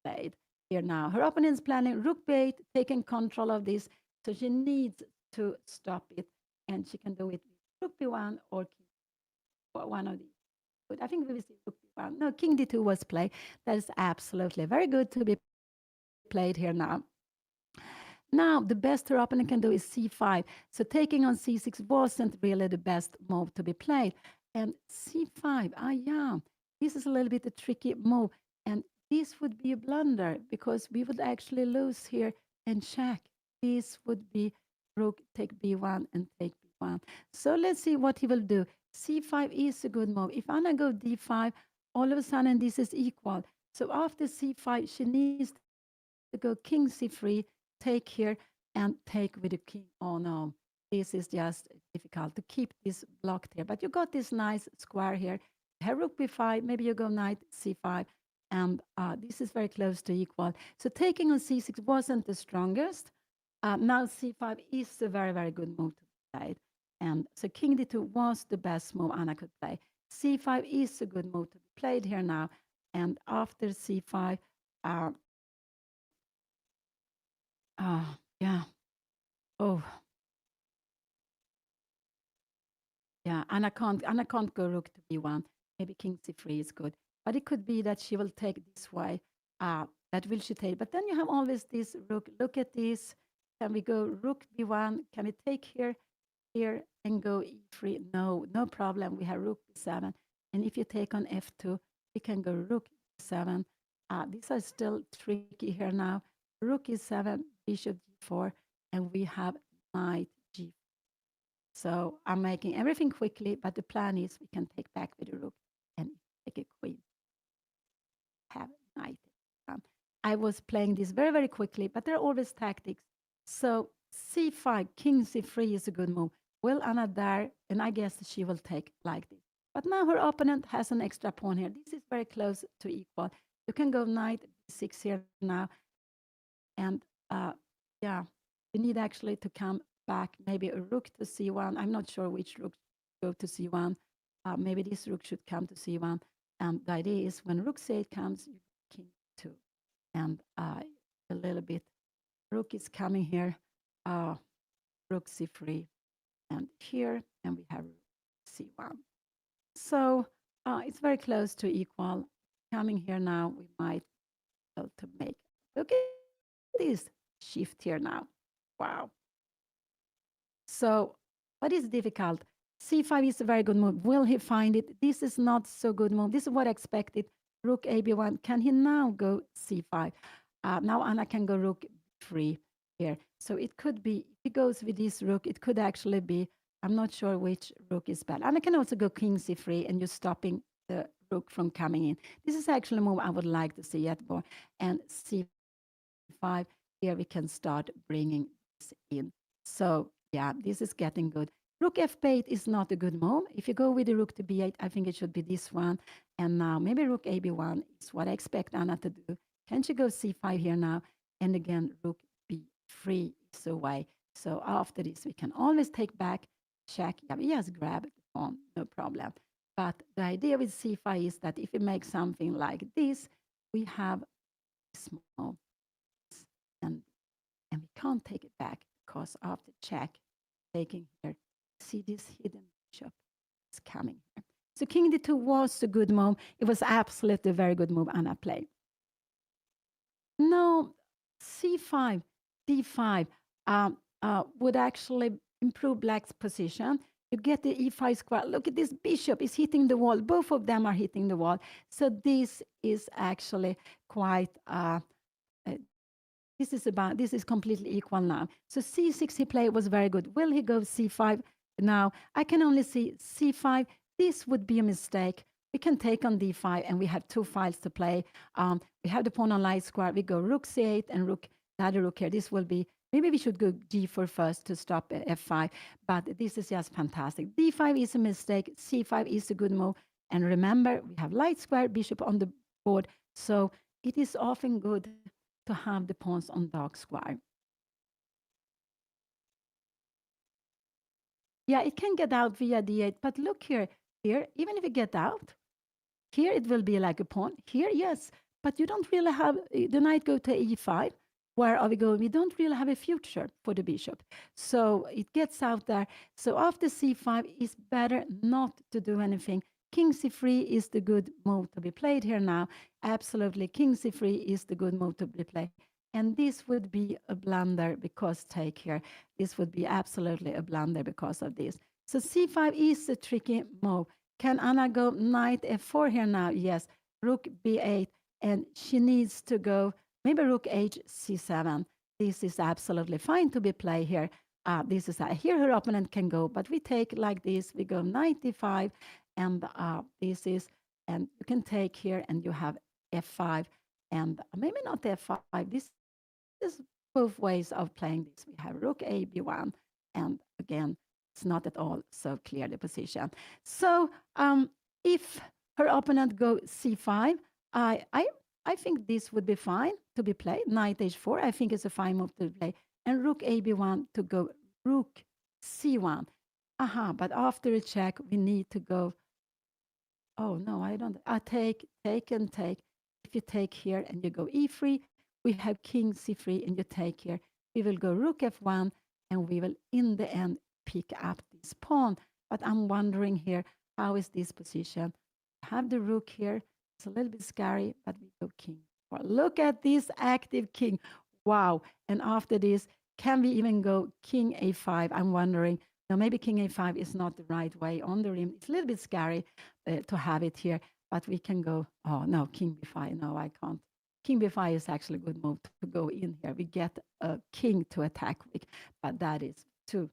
played here now. Her opponent is planning rook b8, taking control of this. So she needs to stop it. And she can do it with rook b1 or king, or one of these. But I think we will see rook b1. No, king d2 was played. That is absolutely very good to be played here now. Now, the best her opponent can do is c5. So taking on c6 wasn't really the best move to be played. And c5, yeah, this is a little bit a tricky move. And this would be a blunder because we would actually lose here and check. This would be rook take b1 and take b1. So let's see what he will do. c5 is a good move. If Anna go d5, all of a sudden this is equal. So after c5, she needs to go king c3, take here, and take with the king. Oh no, this is just difficult to keep this blocked here. But you got this nice square here. Have rook b5, maybe you go knight c5, and this is very close to equal. So taking on c6 wasn't the strongest. Now c5 is a very, very good move to play. And so king d2 was the best move Anna could play. c5 is a good move to be played here now. And after c5, uh, yeah. Oh, yeah. Anna can't go rook to b1. Maybe king c3 is good. But it could be that she will take this way. That will she take. But then you have always this rook. Look at this. Can we go rook b1? Can we take here and go e3? No, no problem. We have rook b7. And if you take on f2, we can go rook e7. These are still tricky here now. Rook e7, bishop g4, and we have knight g4. So I'm making everything quickly, but the plan is we can take back with the rook and take a queen, have knight. I was playing this very, very quickly, but there are always tactics. So c5, king c3 is a good move. Will Anna there? And I guess she will take like this. But now her opponent has an extra pawn here. This is very close to equal. You can go knight b6 here now. And yeah, you need actually to come back, maybe a rook to c1. I'm not sure which rook go to c1. Maybe this rook should come to c1. And the idea is when rook c8 comes, you king 2. And a little bit, rook is coming here, rook c3, and here, and we have c1. So it's very close to equal. Coming here now, we might be able to make, look at this shift here now. Wow. So what is difficult? c5 is a very good move. Will he find it? This is not so good move. This is what I expected. Rook a b1. Can he now go c5? Now Anna can go rook 3 here. So it could be, if he goes with this rook, it could actually be, I'm not sure which rook is bad. Anna can also go king c3 and you're stopping the rook from coming in. This is actually a move I would like to see yet more. And c5, here we can start bringing this in. So yeah, this is getting good. Rook f8 is not a good move. If you go with the rook to b8, I think it should be this one. And now maybe rook a b1 is what I expect Anna to do. Can she go c5 here now? And again, rook b3 is away. So after this, we can always take back, check. Yeah, we just grab the pawn, no problem. But the idea with c5 is that if we make something like this, we have small, and we can't take it back because after check, taking here, see this hidden bishop is coming here. So king d2 was a good move. It was absolutely a very good move Anna played. No, c5, d5 would actually improve black's position. You get the e5 square. Look at this bishop is hitting the wall. Both of them are hitting the wall. So this is actually quite, this is completely equal now. So c6 he played was very good. Will he go c5 now? I can only see c5. This would be a mistake. We can take on d5 and we have two files to play. We have the pawn on light square. We go rook c8 and rook, the other rook here. This will be, maybe we should go g4 first to stop f5, but this is just fantastic. d5 is a mistake. c5 is a good move. And remember, we have light square, bishop on the board. So it is often good to have the pawns on dark square. Yeah, it can get out via d8, but look here, even if it get out, here it will be like a pawn. Here, yes, but you don't really have, the knight go to e5. Where are we going? We don't really have a future for the bishop. So it gets out there. So after c5, it's better not to do anything. King c3 is the good move to be played here now. Absolutely, king c3 is the good move to be played. And this would be a blunder because take here. This would be absolutely a blunder because of this. So c5 is a tricky move. Can Anna go knight f4 here now? Yes. Rook b8. And she needs to go maybe rook h c7. This is absolutely fine to be played here. This is here her opponent can go, but we take like this. We go knight d5, and this is, and you can take here, and you have f5, and maybe not f5. This is both ways of playing this. We have rook a b1, And again, it's not at all so clear the position. So if her opponent go c5, I, I, I think this would be fine to be played. Knight h4, I think it's a fine move to play. And rook ab1 to go rook c1. Aha, but after a check, we need to go. Oh, no, I don't. I take, and take. If you take here and you go e3, we have king c3 and you take here. We will go rook f1 and we will, in the end, pick up this pawn. But I'm wondering here, how is this position? Have the rook here. It's a little bit scary, but we go king. Well, look at this active king. Wow. And after this, can we even go king a5? I'm wondering. Now, maybe king a5 is not the right way on the rim. It's a little bit scary to have it here, but we can go, oh, no, king b5. No, I can't. King b5 is actually a good move to go in here. We get a king to attack with, but that is too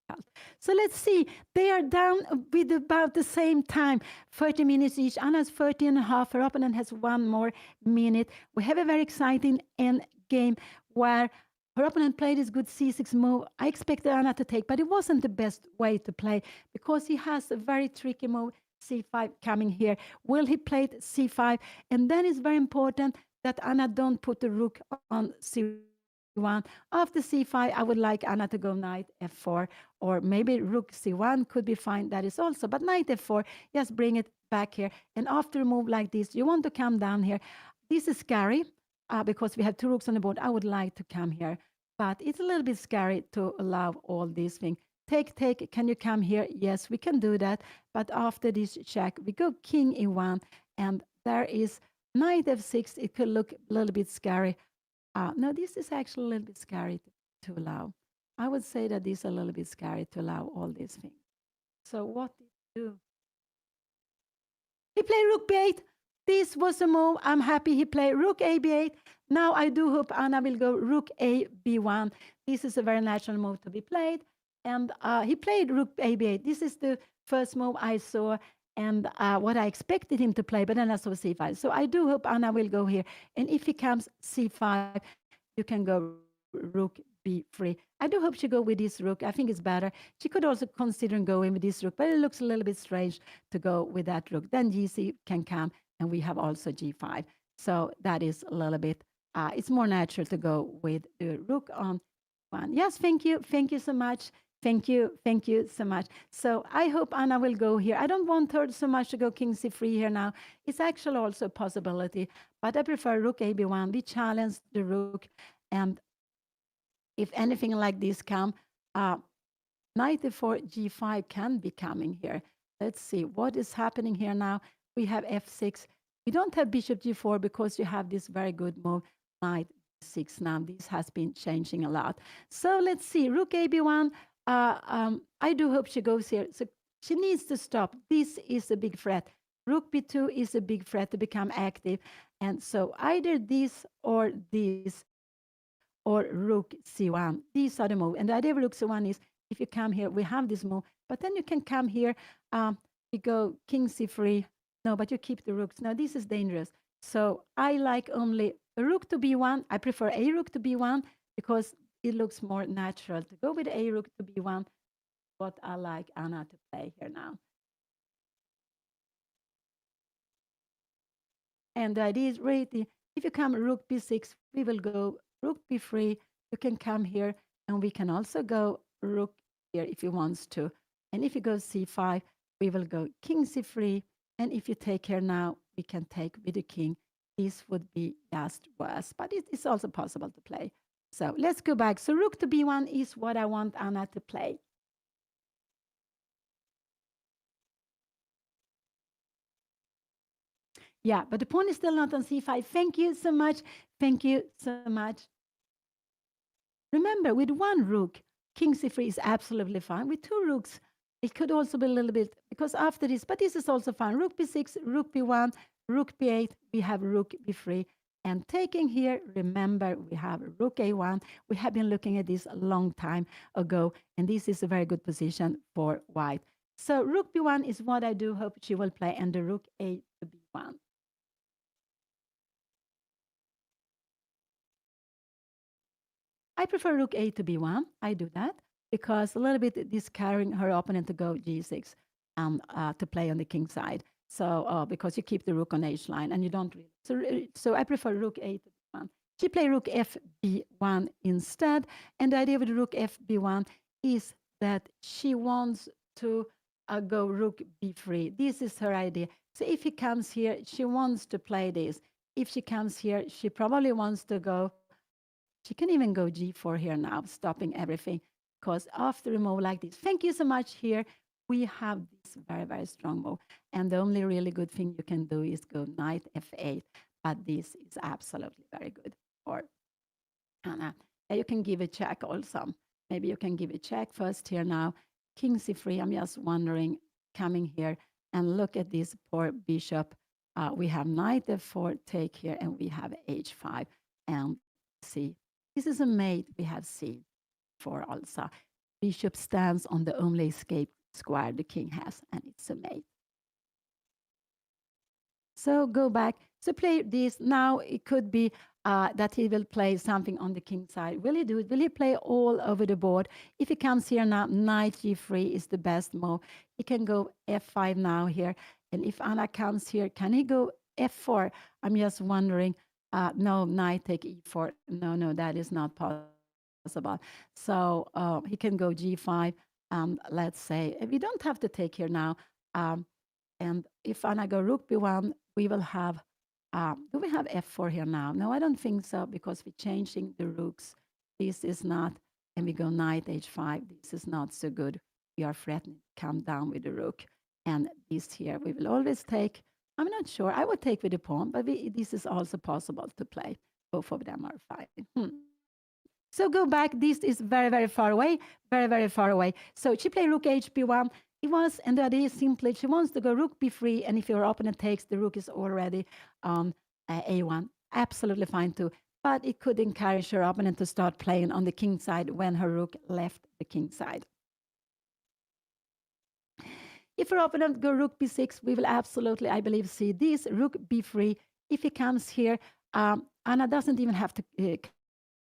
difficult. So let's see. They are down with about the same time, 30 minutes each. Anna's 30 and a half. Her opponent has one more minute. We have a very exciting end game where her opponent played his good c6 move. I expected Anna to take, but it wasn't the best way to play because he has a very tricky move, c5 coming here. Will he play c5? And then it's very important that Anna don't put the rook on c1. After c5, I would like Anna to go knight f4, or maybe rook c1 could be fine. That is also, but knight f4, just bring it back here. And after a move like this, you want to come down here. This is scary because we have two rooks on the board. I would like to come here, but it's a little bit scary to allow all these things. Take, take, can you come here? Yes, we can do that. But after this check, we go king e1, and there is knight f6. It could look a little bit scary. No, this is actually a little bit scary to allow. I would say that this is a little bit scary to allow all these things. So what did he do? He played rook b8. This was a move. I'm happy he played rook a b8. Now I do hope Anna will go rook a b1. This is a very natural move to be played. And he played rook a b8. This is the first move I saw and what I expected him to play, but then I saw c5. So I do hope Anna will go here. And if he comes c5, you can go rook b3. I do hope she go with this rook. I think it's better. She could also consider going with this rook, but it looks a little bit strange to go with that rook. Then gc can come, and we have also g5. So that is a little bit, it's more natural to go with the rook on one. Yes, thank you. Thank you so much. Thank you. Thank you so much. So I hope Anna will go here. I don't want her so much to go king c3 here now. It's actually also a possibility, but I prefer rook a b1. We challenge the rook, and if anything like this come, uh, knight f4, g5 can be coming here. Let's see what is happening here now. We have f6. We don't have bishop g4 because you have this very good move, knight d6 now. This has been changing a lot. So let's see, rook ab1. I do hope she goes here. So she needs to stop. This is a big threat. Rook b2 is a big threat to become active. And so either this or this or rook c1. These are the moves. And the idea of rook c1 is if you come here, we have this move. But then you can come here. You go king c3. No, but you keep the rooks. Now, this is dangerous. So I like only a rook to b1. I prefer a rook to b1 because it looks more natural to go with a rook to b1. What I like Anna to play here now. And the idea is really, if you come rook b6, we will go rook b3. You can come here, and we can also go rook here if you want to. And if you go c5, we will go king c3. And if you take here now, we can take with the king. This would be just worse, but it is also possible to play. So let's go back. So rook to b1 is what I want Anna to play. Yeah, but the pawn is still not on c5. Thank you so much. Thank you so much. Remember, with one rook, king c3 is absolutely fine. With two rooks, it could also be a little bit, because after this, but this is also fine. Rook b6, rook b1, rook b8, we have rook b3. And taking here, remember, we have rook a1. We have been looking at this a long time ago, and this is a very good position for white. So rook b1 is what I do hope she will play, and the rook a to b1. I prefer rook a to b1. I do that. because a little bit this carrying her opponent to go g6 to play on the king side. So because you keep the rook on h line and you don't really. So I prefer rook a to b1. She played rook fb1 instead, and the idea with rook fb1 is that she wants to go rook b3. This is her idea. So if he comes here, she wants to play this. If she comes here, she probably wants to go. She can even go g4 here now, stopping everything. Because after a move like this, thank you so much here, we have this very, very strong move. And the only really good thing you can do is go knight f8. But this is absolutely very good for Anna. You can give a check also. Maybe you can give a check first here now. King c3, I'm just wondering, coming here and look at this poor bishop. We have knight f4 take here, and we have h5. And see, this is a mate we have seen for also. Bishop stands on the only escape square the king has, and it's a mate. So go back. So play this. Now it could be that he will play something on the king side. Will he do it? Will he play all over the board? If he comes here now, knight g3 is the best move. He can go f5 now here. And if Anna comes here, can he go f4? I'm just wondering. No, knight take e4. No, no, that is not possible. So he can go g5. Let's say we don't have to take here now. And if Anna go rook b1, we will have, do we have f4 here now? No, I don't think so, because we're changing the rooks. This is not, and we go knight h5. This is not so good. We are threatening to come down with the rook. And this here, we will always take. I'm not sure. I would take with the pawn, but this is also possible to play. Both of them are fine. So go back. This is very, very far away. Very, very far away. So she played rook hb1. It was, and the idea is simply she wants to go rook b3, and if your opponent takes, the rook is already on a1. Absolutely fine too. But it could encourage her opponent to start playing on the king side when her rook left the king side. If her opponent go rook b6, we will absolutely, I believe, see this rook b3. If he comes here, Anna doesn't even have to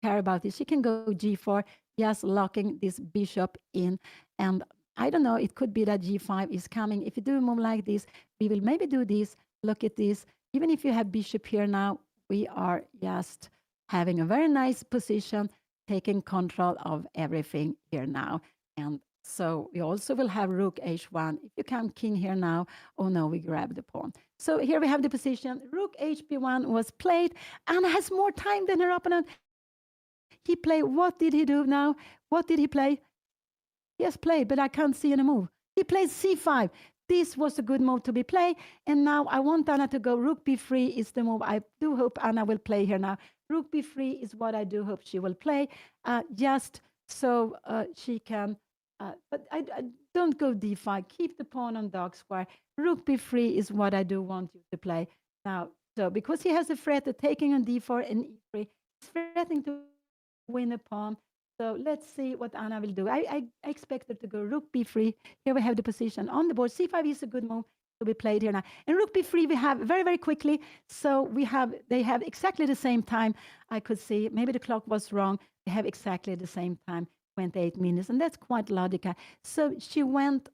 care about this. She can go g4, just locking this bishop in. And I don't know, it could be that g5 is coming. If you do a move like this, we will maybe do this. Look at this. Even if you have bishop here now, we are just having a very nice position, taking control of everything here now. And so we also will have rook h1. If you come king here now, oh no, we grab the pawn. So here we have the position. Rook hb1 was played. Anna has more time than her opponent. He played, what did he do now? What did he play? He has played, but I can't see any move. He plays c5. This was a good move to be played. And now I want Anna to go rook b3 is the move. I do hope Anna will play here now. Rook b3 is what I do hope she will play, just so she can. But I don't go d5. Keep the pawn on dark square. Rook b3 is what I do want you to play now. So because he has a threat of taking on d4 and e3, he's threatening to win a pawn. So let's see what Anna will do. I expect her to go rook b3. Here we have the position on the board. c5 is a good move to be played here now. And rook b3 we have very, very quickly. So they have exactly the same time. I could see, maybe the clock was wrong. They have exactly the same time, 28 minutes. And that's quite logical. So she went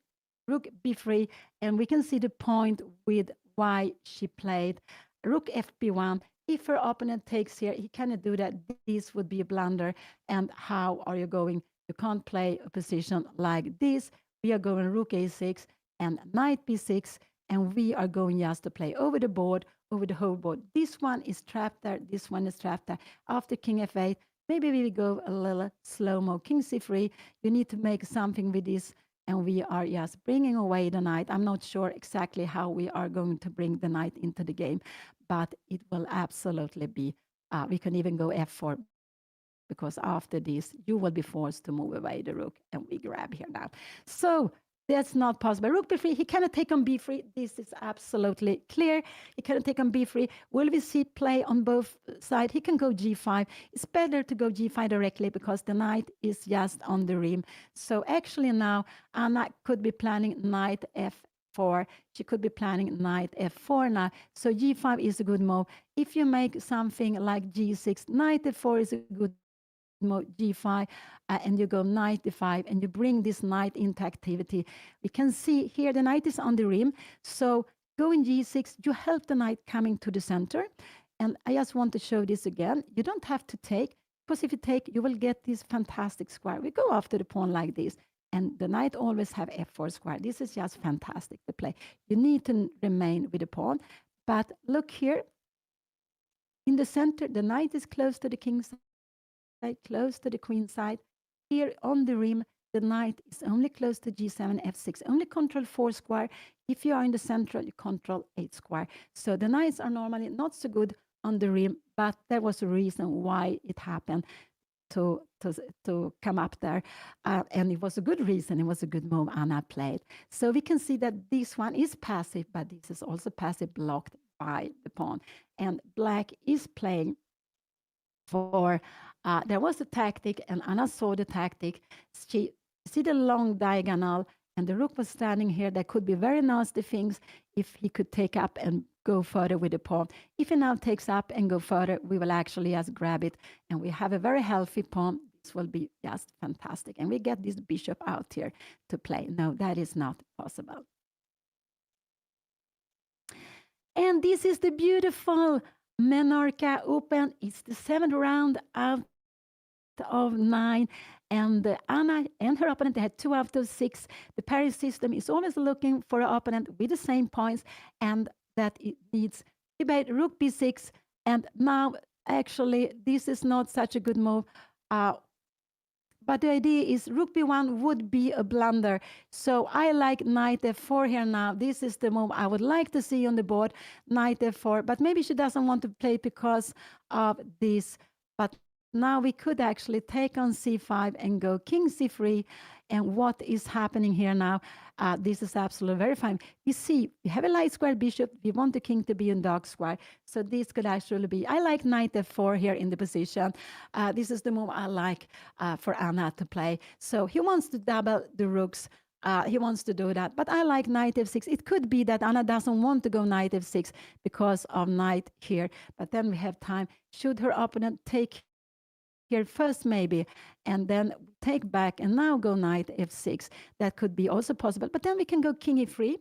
rook b3, and we can see the point with why she played rook fb1. If her opponent takes here, he cannot do that. This would be a blunder. And how are you going? You can't play a position like this. We are going rook a6 and knight b6, and we are going just to play over the board, over the whole board. This one is trapped there. This one is trapped there. After king f8, maybe we will go a little slow-mo. King c3, you need to make something with this, and we are just bringing away the knight. I'm not sure exactly how we are going to bring the knight into the game, but it will absolutely be, we can even go f4, because after this, you will be forced to move away the rook, and we grab here now. So that's not possible. Rook b3, he cannot take on b3. This is absolutely clear. He cannot take on b3. Will we see play on both sides? He can go g5. It's better to go g5 directly because the knight is just on the rim. So actually now, Anna could be planning knight f4. She could be planning knight f4 now. So g5 is a good move. If you make something like g6, knight f4 is a good move. g5, and you go knight d5, and you bring this knight into activity. We can see here the knight is on the rim, so going g6, you help the knight coming to the center. And I just want to show this again. You don't have to take, because if you take, you will get this fantastic square. We go after the pawn like this, and the knight always have f4 square. This is just fantastic to play. You need to remain with the pawn. But look here, in the center, the knight is close to the king side, close to the queen side. Here on the rim, the knight is only close to g7, f6, only control 4 square. If you are in the central, you control 8 square. So the knights are normally not so good on the rim, but there was a reason why it happened to, to, to come up there. And it was a good reason. It was a good move Anna played. So we can see that this one is passive, but this is also passive blocked by the pawn. And black is playing for, there was a tactic, and Anna saw the tactic. She see the long diagonal, and the rook was standing here. There could be very nasty things if he could take up and go further with the pawn. If he now takes up and go further, we will actually just grab it, and we have a very healthy pawn. This will be just fantastic. And we get this bishop out here to play. No, that is not possible. And this is the beautiful MENORCA Open. It's the 7th round out of 9. And Anna and her opponent, they had 2 out of 6. The Paris system is always looking for an opponent with the same points, and that it needs debate rook b6. And now, actually, this is not such a good move. But the idea is rook b1 would be a blunder. So I like knight f4 here now. This is the move I would like to see on the board, knight f4. But maybe she doesn't want to play because of this. But now we could actually take on c5 and go king c3. And what is happening here now? This is absolutely very fine. You see, we have a light square bishop. We want the king to be in dark square. So this could actually be, I like knight f4 here in the position. This is the move I like for Anna to play. So he wants to double the rooks. He wants to do that. But I like knight f6. It could be that Anna doesn't want to go knight f6 because of knight here. But then we have time. Should her opponent take here first maybe, and then take back and now go knight f6. That could be also possible. But then we can go king e3.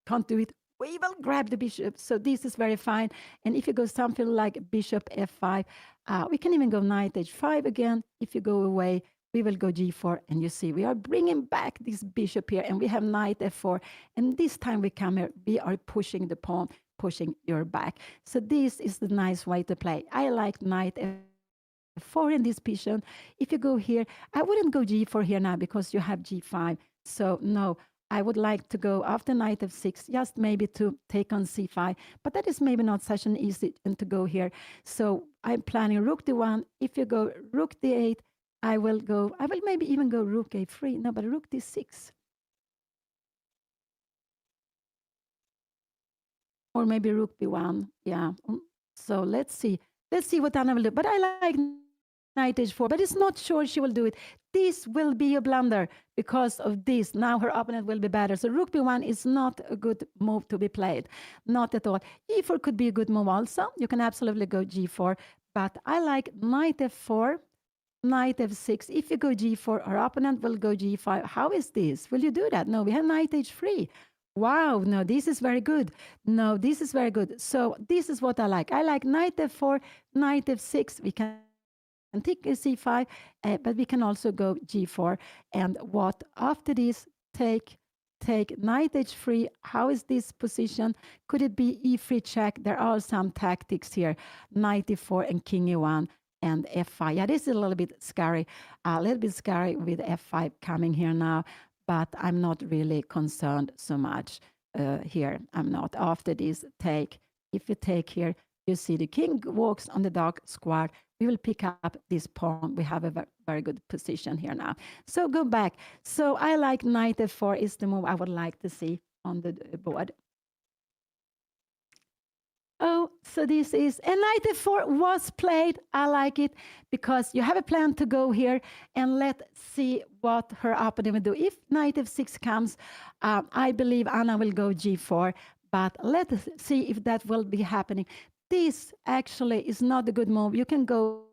Can't do it. We will grab the bishop. So this is very fine. And if you go something like bishop f5, we can even go knight h5 again. If you go away, we will go g4. And you see, we are bringing back this bishop here, and we have knight f4. And this time we come here, we are pushing the pawn, pushing your back. So this is the nice way to play. I like knight f4 in this position. If you go here, I wouldn't go g4 here now because you have g5. So no, I would like to go after knight f6, just maybe to take on c5. But that is maybe not such an easy thing to go here. So I'm planning rook d1. If you go rook d8, I will maybe even go rook a3. No, but rook d6. Or maybe rook b1. Yeah. So let's see. Let's see what Anna will do. But I like knight h4, but it's not sure she will do it. This will be a blunder because of this. Now her opponent will be better. So rook b1 is not a good move to be played. Not at all. e4 could be a good move also. You can absolutely go g4. But I like knight f4, knight f6. If you go g4, her opponent will go g5. How is this? Will you do that? No, we have knight h3. Wow, no, this is very good. No, this is very good. So this is what I like. I like knight f4, knight f6. We can take a c5, but we can also go g4. And what after this, take knight h3. How is this position? Could it be e3 check? There are some tactics here. Knight e4 and king e1 and f5. Yeah, this is a little bit scary. With f5 coming here now. But I'm not really concerned so much here. I'm not. After this take, if you take here, you see the king walks on the dark square. We will pick up this pawn. We have a very good position here now. So go back. So I like knight f4 is the move I would like to see on the board. Oh, so this is, and knight f4 was played. I like it because you have a plan to go here, and let's see what her opponent will do. If knight f6 comes, I believe Anna will go g4, but let's see if that will be happening. This actually is not a good move. You can go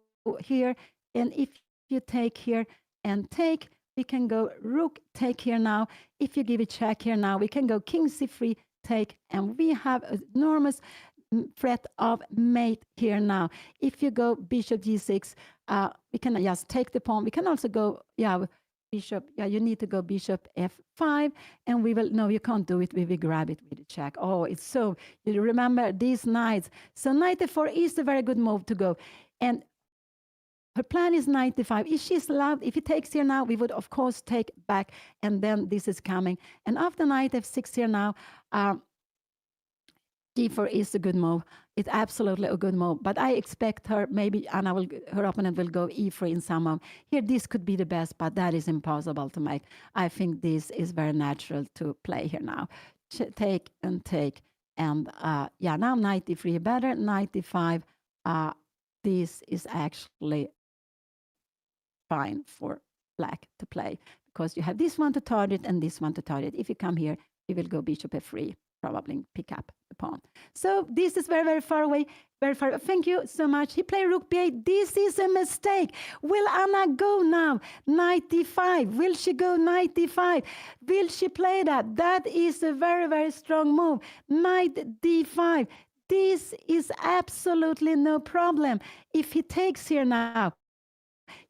here, And if you take here and take, we can go rook take here now. If you give a check here now, we can go king c3 take, and we have an enormous threat of mate here now. If you go bishop g6, we can just take the pawn. We can also go, yeah, bishop, yeah, you need to go bishop f5, and we will, no, you can't do it. We will grab it with a check. Oh, it's so, you remember these knights. So knight f4 is a very good move to go. And her plan is 95. If she's allowed, if he takes here now, we would of course take back, and then this is coming. And after knight f6 here now, d4 is a good move. It's absolutely a good move. But I expect her, maybe Anna will, her opponent will go e3 in some move. Here, this could be the best, but that is impossible to make. I think this is very natural to play here now. Take and take. And yeah, now knight e3 better, knight e5. This is actually fine for black to play because you have this one to target and this one to target. If you come here, you will go bishop f3, probably pick up the pawn. So this is very, very far away, very far. Thank you so much. He played rook b8. This is a mistake. Will Anna go now? Knight d5. Will she go knight d5? Will she play that? That is a very, very strong move. Knight d5. This is absolutely no problem. If he takes here now,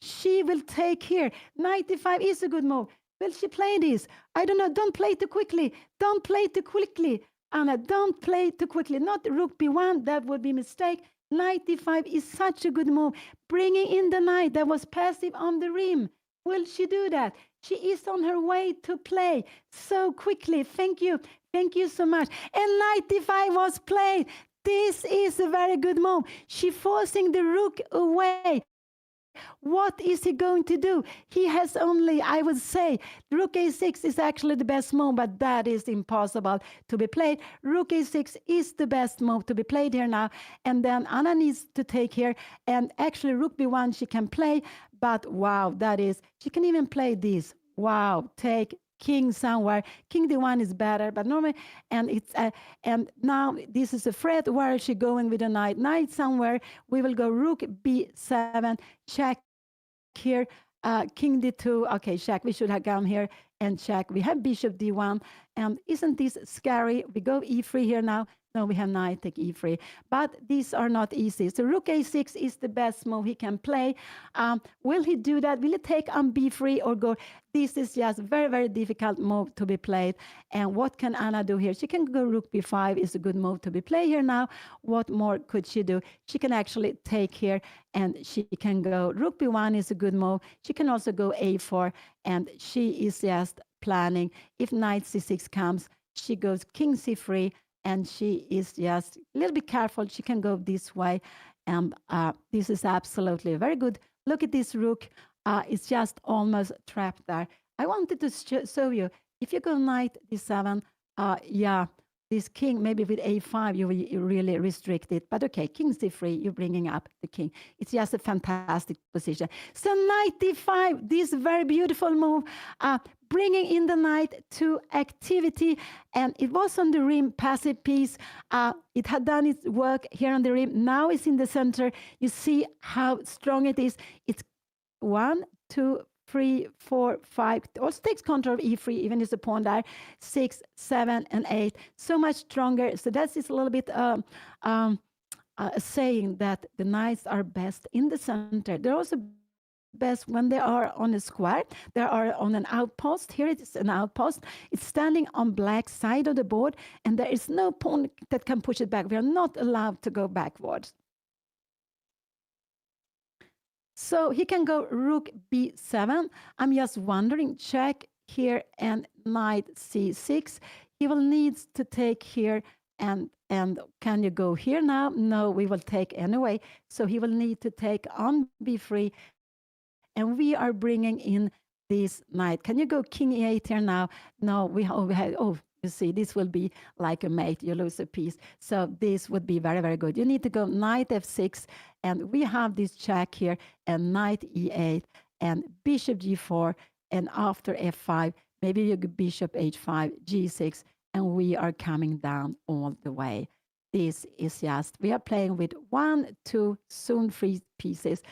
she will take here. Knight d5 is a good move. Will she play this? I don't know. Don't play too quickly. Don't play too quickly. Anna, don't play too quickly. Not rook b1. That would be a mistake. Knight d5 is such a good move. Bringing in the knight that was passive on the rim. Will she do that? She is on her way to play so quickly. Thank you. Thank you so much. And knight d5 was played. This is a very good move. She forcing the rook away. What is he going to do? He has only, I would say, rook a6 is actually the best move, but that is impossible to be played. Rook a6 is the best move to be played here now. And then Anna needs to take here. And actually, rook b1 she can play, but wow, that is, she can even play this. Wow, take king somewhere. King d1 is better, but normally, and it's and now this is a threat. Where is she going with a knight? Knight somewhere. We will go rook b7, check here, king d2. Okay, check. We should have gone here and check. We have bishop d1, and isn't this scary? We go e3 here now. No, we have knight take e3, but these are not easy. So rook a6 is the best move he can play. Will he do that? Will he take on b3 or go? This is just very, very difficult move to be played. And what can Anna do here? She can go rook b5 is a good move to be played here now. What more could she do? She can actually take here, and she can go rook b1 is a good move. She can also go a4, and she is just planning. If knight c6 comes, she goes king c3, and she is just a little bit careful. She can go this way. And this is absolutely very good. Look at this rook. It's just almost trapped there. I wanted to show you, if you go knight d7, yeah, this king, maybe with a5, you really restrict it. But okay, king c3, you're bringing up the king. It's just a fantastic position. So knight d5, this very beautiful move, bringing in the knight to activity. And it was on the rim, passive piece. It had done its work here on the rim. Now it's in the center. You see how strong it is. It's 1, 2, 3, 4, 5. Also takes control of e3, even if the pawn there. 6, 7, and 8. So much stronger. So that's just a little bit saying that the knights are best in the center. They're also best when they are on a square. They are on an outpost. Here it is an outpost. It's standing on black side of the board, and there is no pawn that can push it back. We are not allowed to go backwards. So he can go rook b7. I'm just wondering, check here and knight c6. He will need to take here, and can you go here now? No, we will take anyway. So he will need to take on b3, and we are bringing in this knight. Can you go king e8 here now? No, you see, this will be like a mate. You lose a piece. So this would be very, very good. You need to go knight f6, and we have this check here, and knight e8, and bishop g4, and after f5, maybe you go bishop h5, g6, and we are coming down all the way. This is just, we are playing with 1, 2, soon 3 pieces.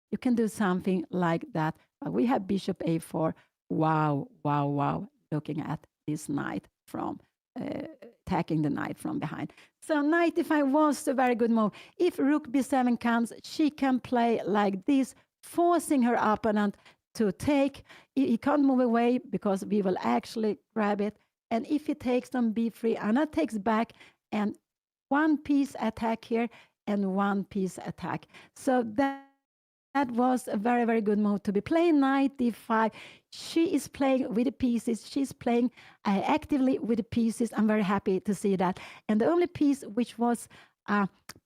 You can You can do something like that. But we have bishop a4. Wow, wow, wow. Looking at this knight from attacking the knight from behind. So knight d5 was a very good move. If rook b7 comes, she can play like this, forcing her opponent to take. He can't move away because we will actually grab it. And if he takes on b3, Anna takes back and one piece attack here and one piece attack. So that was a very, very good move to be playing knight d5. She is playing with the pieces. She's playing actively with the pieces. I'm very happy to see that. And the only piece which was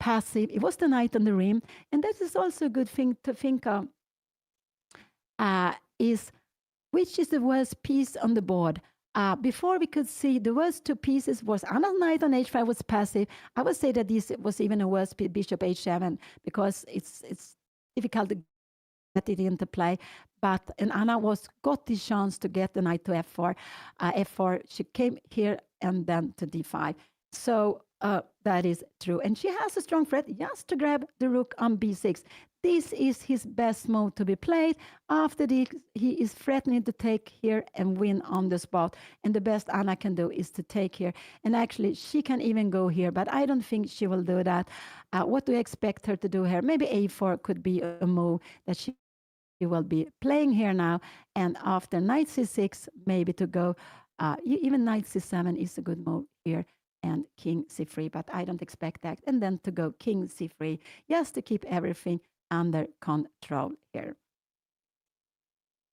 passive, it was the knight on the rim. And that is also a good thing to think of, is which is the worst piece on the board. Before we could see the worst two pieces was Anna's knight on h5 was passive. I would say that this was even a worse bishop h7 because it's difficult to get it into play. But and Anna got the chance to get the knight to f4. F4 she came here and then to d5. So that is true, and she has a strong threat just to grab the rook on b6. This is his best move to be played. After this, he is threatening to take here and win on the spot. And the best Anna can do is to take here. And actually, she can even go here, but I don't think she will do that. What do you expect her to do here? Maybe a4 could be a move that she will be playing here now. And after knight c6, maybe to go, even knight c7 is a good move here. And king c3, but I don't expect that. And then to go king c3, just to keep everything under control here.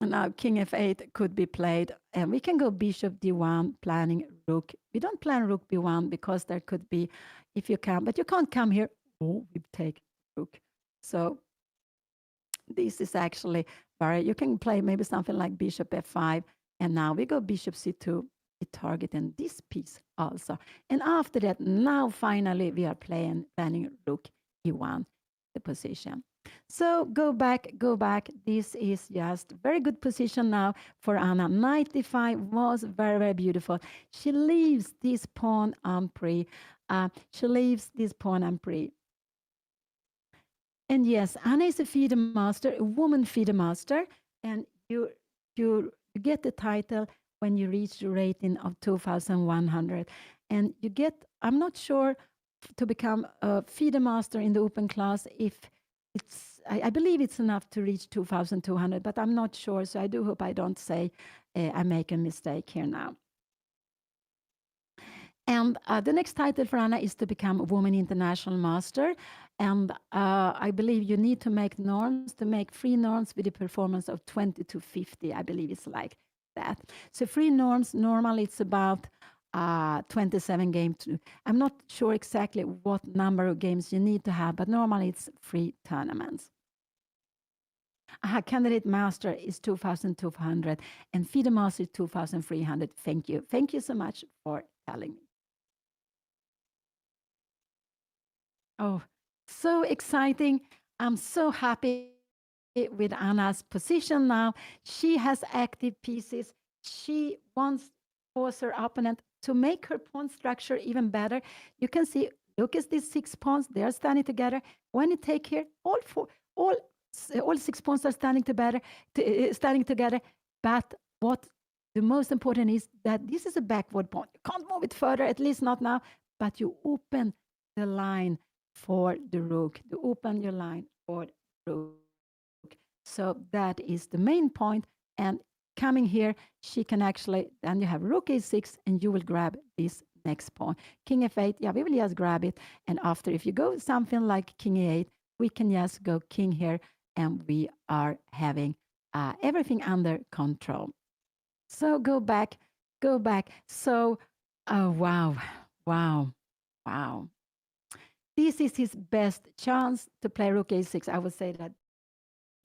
And now king f8 could be played, and we can go bishop d1, planning rook. We don't plan rook b1 because there could be, if you can, but you can't come here. Oh, we take rook. So this is actually very, you can play maybe something like bishop f5, and now we go bishop c2, targeting this piece also. And after that, now finally we are planning rook e1, the position. So go back, go back. This is just very good position now for Anna. Knight d5 was very, very beautiful. She leaves this pawn on pre. She leaves this pawn on pre. And yes, Anna is a FIDE master, a woman FIDE master, and you get the title when you reach the rating of 2,100. And you get, I'm not sure to become a FIDE master in the open class if it's, I believe it's enough to reach 2,200, but I'm not sure. So I do hope I don't say I make a mistake here now. And the next title for Anna is to become a Woman International Master. And I believe you need to make norms, to make free norms with a performance of 20 to 50. I believe it's like that. So free norms, normally it's about 27 games. I'm not sure exactly what number of games you need to have, but normally it's free tournaments. Candidate master is 2,200 and FIDE master is 2,300. Thank you. Thank you so much for telling me. Oh, so exciting. I'm so happy with Anna's position now. She has active pieces. She wants to force her opponent to make her pawn structure even better. You can see, look at these 6 pawns. They are standing together. When you take here, all 6 pawns are standing together. But what the most important is that this is a backward pawn. You can't move it further, at least not now, but you open the line for the rook, to open your line for the rook. So that is the main point. And coming here, she can actually, then you have rook a6, and you will grab this next pawn. King f8, yeah, we will just grab it. And after, if you go something like king a8, we can just go king here, and we are having everything under control. So go back, go back. So, oh, wow, wow, wow. This is his best chance to play rook a6. I would say that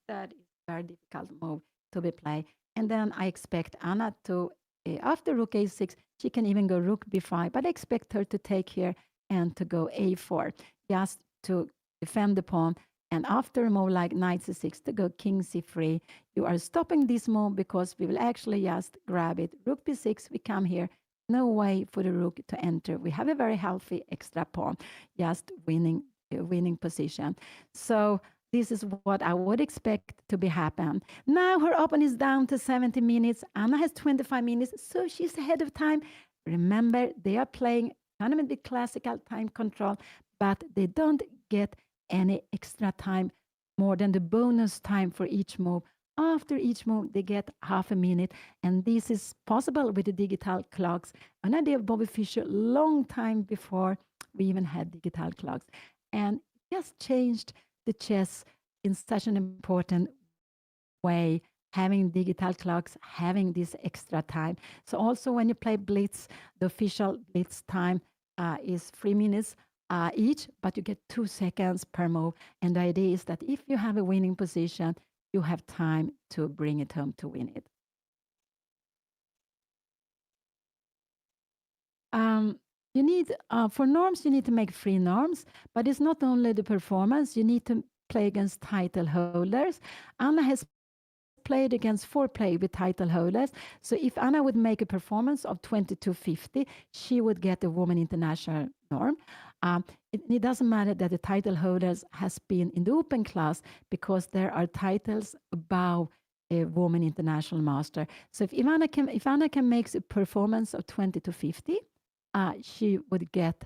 that is a very difficult move to be played. And then I expect Anna to, after rook a6, she can even go rook b5, but I expect her to take here and to go a4, just to defend the pawn. And after a move like knight c6, to go king c3. You are stopping this move because we will actually just grab it. Rook b6, we come here. No way for the rook to enter. We have a very healthy extra pawn, just winning position. So this is what I would expect to be happen. Now her open is down to 70 minutes. Anna has 25 minutes, so she's ahead of time. Remember, they are playing tournament with classical time control, but they don't get any extra time more than the bonus time for each move. After each move, they get half a minute, and this is possible with the digital clocks. An idea of Bobby Fischer long time before we even had digital clocks, and just changed the chess in such an important way, having digital clocks, having this extra time. So also when you play blitz, the official blitz time is 3 minutes each, but you get 2 seconds per move. And the idea is that if you have a winning position, you have time to bring it home to win it. You need, for norms, you need to make 3 norms, but it's not only the performance, you need to play against title holders. Anna has played against 4 players with title holders. So if Anna would make a performance of 2250, she would get a Women International norm. It doesn't matter that the title holders has been in the open class because there are titles above a Woman International Master. So if Anna can make a performance of 2250, she would get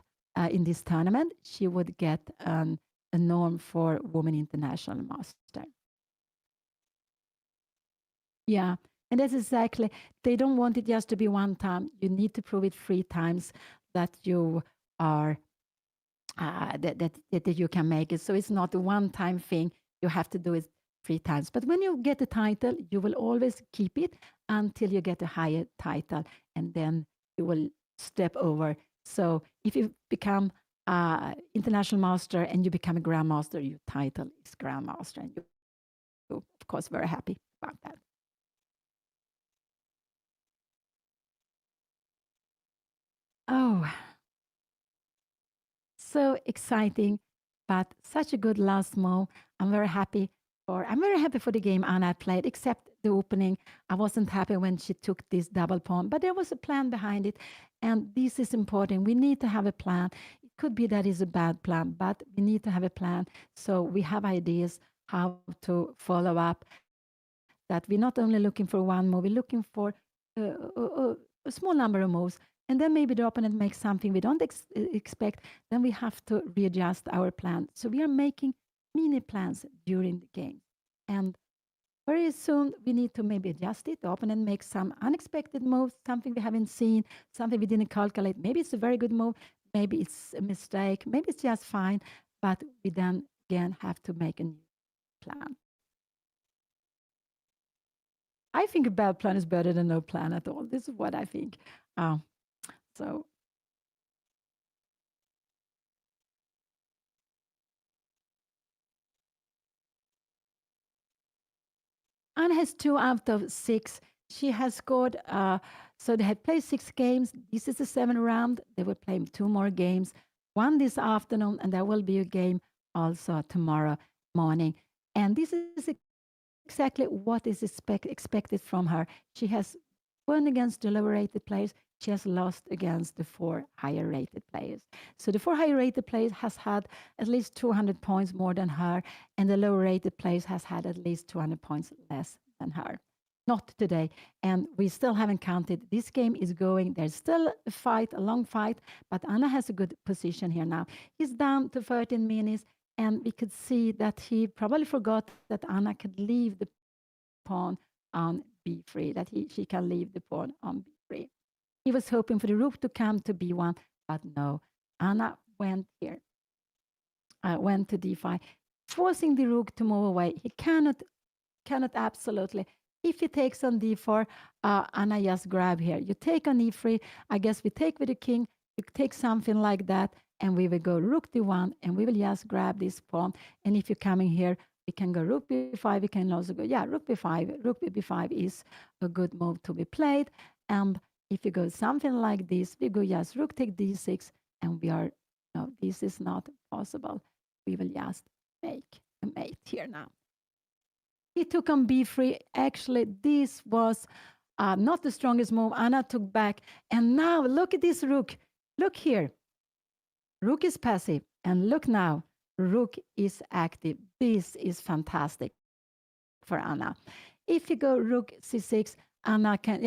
in this tournament, she would get a norm for Women International Master. Yeah, and that's exactly, they don't want it just to be one time. You need to prove it 3 times that you are, that you can make it. So it's not a one-time thing. You have to do it 3 times. But when you get the title, you will always keep it until you get a higher title, and then you will step over. So if you become international master and you become a grandmaster, your title is grandmaster, and you, of course, very happy about that. Oh, so exciting, but such a good last move. I'm very happy for the game Anna played, except the opening. I wasn't happy when she took this double pawn, but there was a plan behind it. And this is important. We need to have a plan. It could be that it's a bad plan, but we need to have a plan. So we have ideas how to follow up. That we're not only looking for one move, we're looking for a small number of moves. And then maybe the opponent makes something we don't expect. Then we have to readjust our plan. So we are making mini plans during the game. And very soon we need to maybe adjust it. The opponent makes some unexpected moves, something we haven't seen, something we didn't calculate. Maybe it's a very good move, maybe it's a mistake, maybe it's just fine, but we then again have to make a new plan. I think a bad plan is better than no plan at all. This is what I think. Uh, so Anne has 2 out of 6. She has scored, so they had played 6 games. This is the 7th round. They will play 2 more games, one this afternoon, and there will be a game also tomorrow morning. And this is exactly what is expected from her. She has won against the lower rated players. She has lost against the 4 higher rated players. So the 4 higher rated players has had at least 200 points more than her, and the lower rated players has had at least 200 points less than her. Not today. And we still haven't counted. This game is going. There's still a fight, a long fight, but Anna has a good position here now. He's down to 13 minutes, and we could see that he probably forgot that Anna could leave the pawn on b3, that she can leave the pawn on b3. He was hoping for the rook to come to b1, but no. Anna went here, went to d5, forcing the rook to move away. He cannot absolutely. If he takes on d4, Anna just grab here. You take on e3, I guess we take with the king, you take something like that, and we will go rook d1, and we will just grab this pawn. And if you're coming here, we can go rook b5, we can also go, yeah, rook b5. Rook b5 is a good move to be played. And if you go something like this, we go just rook take d6, and we are, no, this is not possible. We will just make a mate here now. He took on b3. Actually, this was not the strongest move. Anna took back. And now look at this rook. Look here. Rook is passive. And look now. rook is active. This is fantastic for Anna. If you go rook c6, Anna can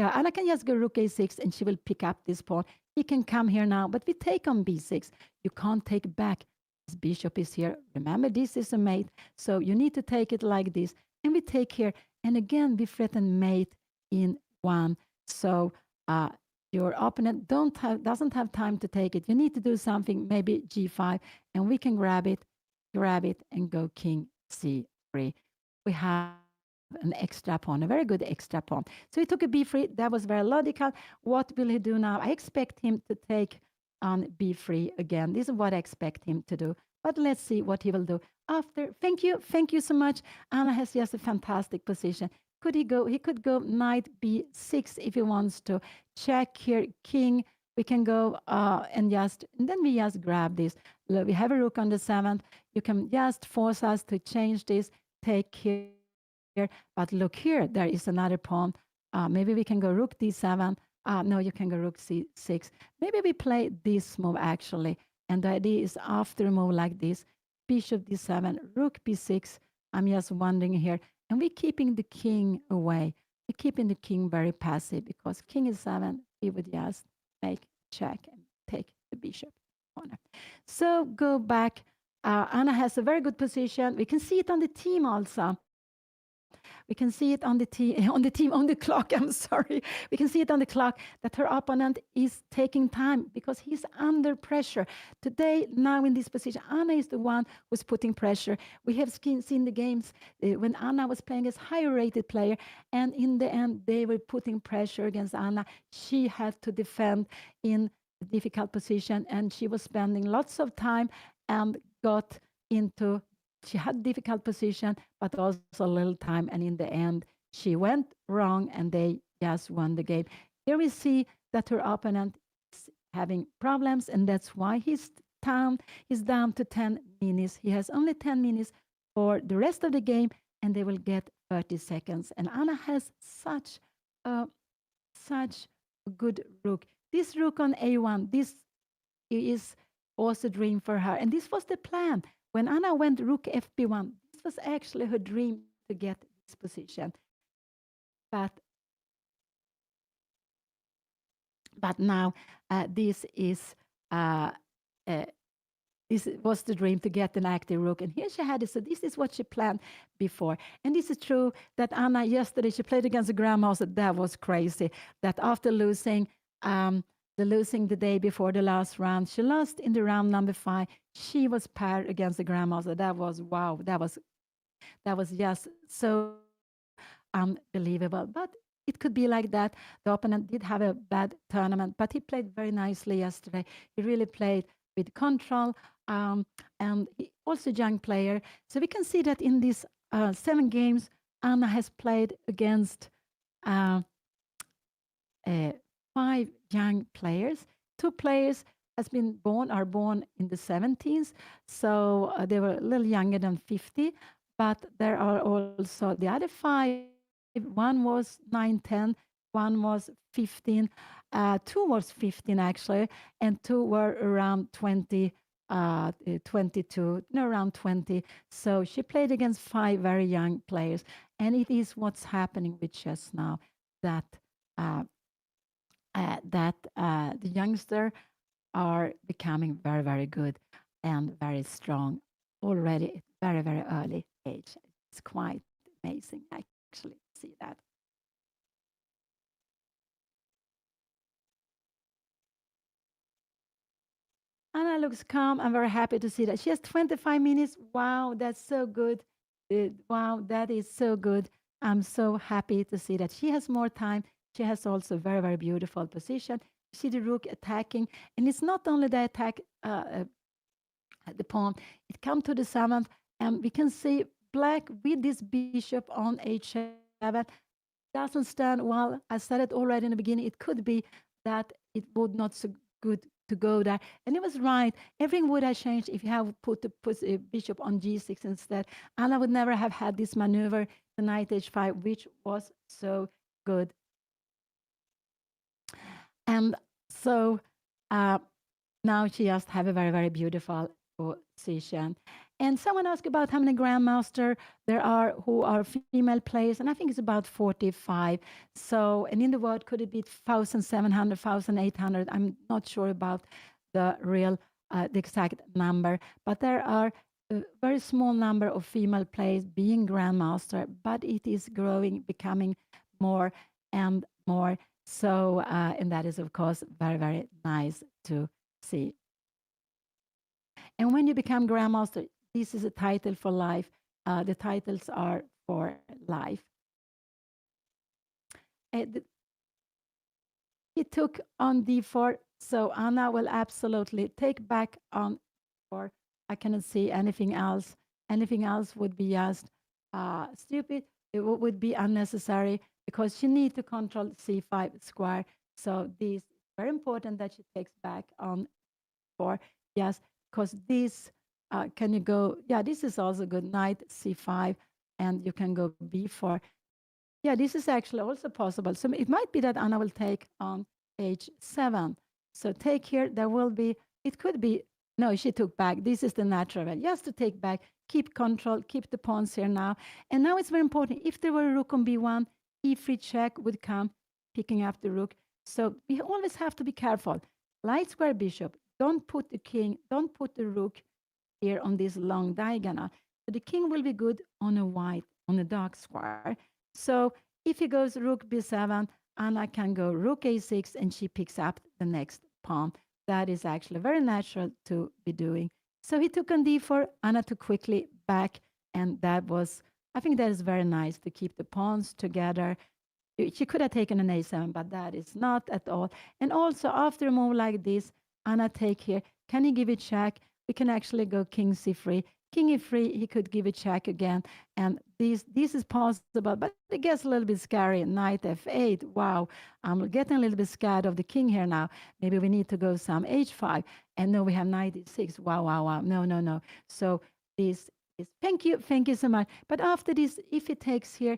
just go rook a6 and she will pick up this pawn. He can come here now, but we take on b6. You can't take back. His bishop is here. Remember, this is a mate, so you need to take it like this. And we take here, and again we threaten mate in one. So your opponent doesn't have time to take it. You need to do something, maybe g5, and we can grab it, and go king c3. We have an extra pawn, a very good extra pawn. So he took a b3. That was very logical. What will he do now? I expect him to take on b3 again. This is what I expect him to do. But let's see what he will do after. Thank you so much. Anna has just a fantastic position. Could he go? He could go knight b6 if he wants to. Check here, king. We can go and then we just grab this. Look, we have a rook on the seventh. You can just force us to change this. Take here, but look here, there is another pawn. Maybe we can go rook d7. No, you can go rook c6. Maybe we play this move actually. And the idea is after a move like this, bishop d7, rook b6. I'm just wondering here. And we're keeping the king away. We're keeping the king very passive because king is 7, he would just make check and take the bishop corner. So go back. Anna has a very good position. We can see it on the team also. We can see it on the on the clock. I'm sorry. We can see it on the clock that her opponent is taking time because he's under pressure. Today, now in this position, Anna is the one who's putting pressure. We have seen the games when Anna was playing as higher rated player, and in the end, they were putting pressure against Anna. She had to defend in a difficult position, and she was spending lots of time and got into she had difficult position, but also a little time. And in the end, she went wrong and they just won the game. Here we see that her opponent is having problems, and that's why he's down to 10 minutes. He has only 10 minutes for the rest of the game, and they will get 30 seconds. And Anna has a, such a good rook. This rook on a1, this is also a dream for her. And this was the plan. When Anna went rook fb1, this was actually her dream to get this position. But now this is uh, uh, this was the dream to get an active rook. And here she had it. So this is what she planned before. And this is true that Anna yesterday, she played against the grandmaster. That was crazy. That after losing the day before the last round, she lost in the round number 5. She was paired against the grandmaster. That was wow. That was just so unbelievable. But it could be like that. The opponent did have a bad tournament, but he played very nicely yesterday. He really played with control, and he also a young player. So we can see that in these 7 games, Anna has played against uh, 5 young players. 2 players are born in the 70s, so they were a little younger than 50. But there are also the other 5. One was 9, 10. One was 15. 2 was 15 actually, and 2 were around 20. 22, no, around 20. So she played against 5 very young players, and it is what's happening with chess now that uh, the youngster are becoming very, very good and very strong already at very, very early age. It's quite amazing, actually, to see that. Anna looks calm. I'm very happy to see that. She has 25 minutes. Wow, that's so good. Wow, that is so good. I'm so happy to see that she has more time. She has also a very, very beautiful position. You see the rook attacking. And it's not only the attack, the pawn, it comes to the 7th. And we can see black with this bishop on h7 doesn't stand well. I said it already in the beginning. It could be that it would not so good to go there. And it was right. Everything would have changed if you have put the bishop on g6 instead. Anna would never have had this maneuver, the knight h5, which was so good. And so now she just have a very, very beautiful position. And someone asked about how many grandmaster there are who are female players, and I think it's about 45. So, and in the world, could it be 1,700, 1,800? I'm not sure about the real, the exact number, but there are a very small number of female players being grandmaster, but it is growing, becoming more and more. So, and that is, of course, very, very nice to see. And when you become grandmaster, this is a title for life. The titles are for life. The, he took on d4, so Anna will absolutely take back on 4. I cannot see anything else. Anything else would be just stupid. It would be unnecessary because she needs to control c5 square. So this is very important that she takes back on 4. Yes, because this, can you go, yeah, this is also good. Knight c5, and you can go b4. Yeah, this is actually also possible. So it might be that Anna will take on h7. So take here, there will be, it could be, no, she took back. This is the natural way. Just to take back, keep control, keep the pawns here now. And now it's very important. If there were a rook on b1, e3 check would come, picking up the rook. So we always have to be careful. Light square bishop, don't put the king, don't put the rook here on this long diagonal. So the king will be good on a white, on a dark square. So if he goes rook b7, Anna can go rook a6 and she picks up the next pawn. That is actually very natural to be doing. So he took on d4, Anna took quickly back, and that was, I think that is very nice to keep the pawns together. She could have taken an a7, but that is not at all. And also after a move like this, Anna take here. Can he give it check? We can actually go king c3. King e3, he could give it check again. And this is possible, but it gets a little bit scary. Knight f8. Wow, I'm getting a little bit scared of the king here now. Maybe we need to go some h5. And no, we have knight e6. Wow, wow, wow. No, no, no. So this is, thank you so much. But after this, if he takes here,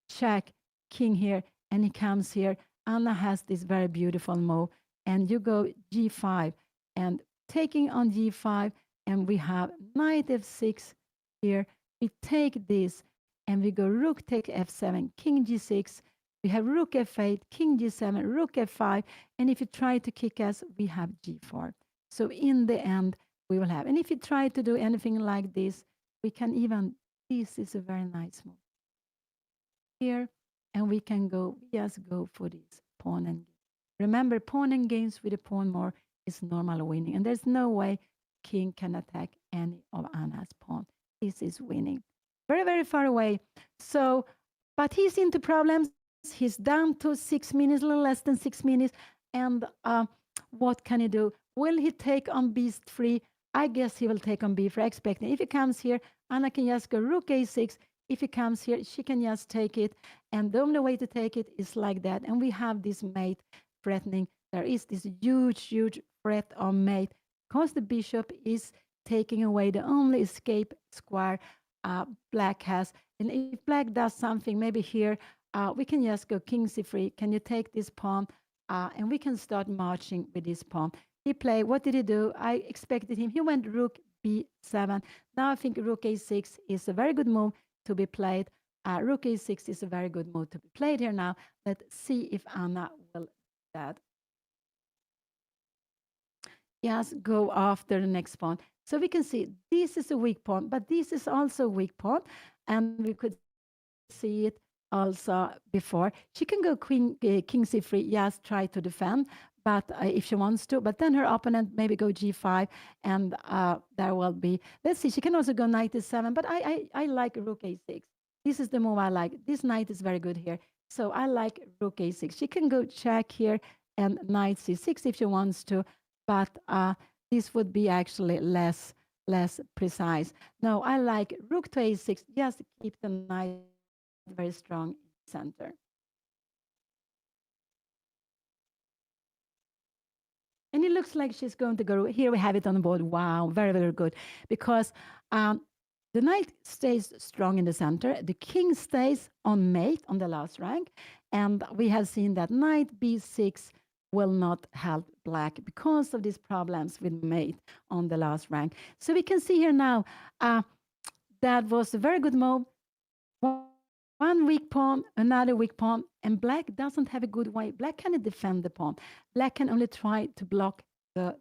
check, king here, and he comes here. Anna has this very beautiful move, and you go g5, and taking on g5, and we have knight f6 here. We take this, and we go rook take f7, king g6. We have rook f8, king g7, rook f5, and if you try to kick us, we have g4. So in the end, we will have, and if you try to do anything like this, we can even, this is a very nice move here, and we can go, just go for this pawn and game. Remember, pawn and games with a pawn more is normal winning, and there's no way king can attack any of Anna's pawn. This is winning. Very, very far away. So, but he's into problems. He's down to 6 minutes, a little less than 6 minutes. And what can he do? Will he take on b3? I guess he will take on b3, expecting. If he comes here, Anna can just go rook a6. If he comes here, she can just take it. And the only way to take it is like that. And we have this mate threatening. There is this huge, huge threat on mate because the bishop is taking away the only escape square black has. And if black does something, maybe here, we can just go king c3. Can you take this pawn? And we can start marching with this pawn. He played, what did he do? I expected him. He went rook b7. Now I think rook a6 is a very good move to be played. Rook a6 is a very good move to be played here now. Let's see if Anna will do that. Yes, go after the next pawn. So we can see this is a weak pawn, but this is also a weak pawn. And we could see it also before. She can go king c3, yes, try to defend, but if she wants to. But then her opponent maybe go g5, and there will be, let's see, she can also go knight e7, but I like rook a6. This is the move I like. This knight is very good here. So I like rook a6. She can go check here and knight c6 if she wants to, but this would be actually less precise. No, I like rook to a6, just keep the knight very strong in the center. And it looks like she's going to go, here we have it on the board. Wow, very, very good. Because the knight stays strong in the center. The king stays on mate on the last rank. And we have seen that knight b6 will not help black because of these problems with mate on the last rank. So we can see here now that was a very good move. One weak pawn, another weak pawn, and black doesn't have a good way. Black cannot defend the pawn. Black can only try to block the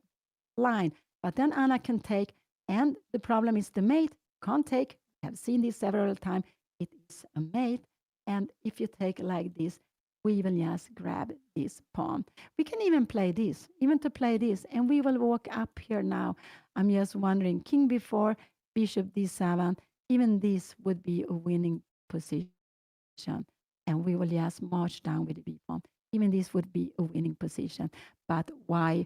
line, but then Anna can take, and the problem is the mate can't take. We have seen this several times. It is a mate, and if you take like this, we will just grab this pawn. We can even play this, even to play this, and we will walk up here now. I'm just wondering, king b4, bishop d7, even this would be a winning position, and we will just march down with the b pawn. Even this would be a winning position, but why?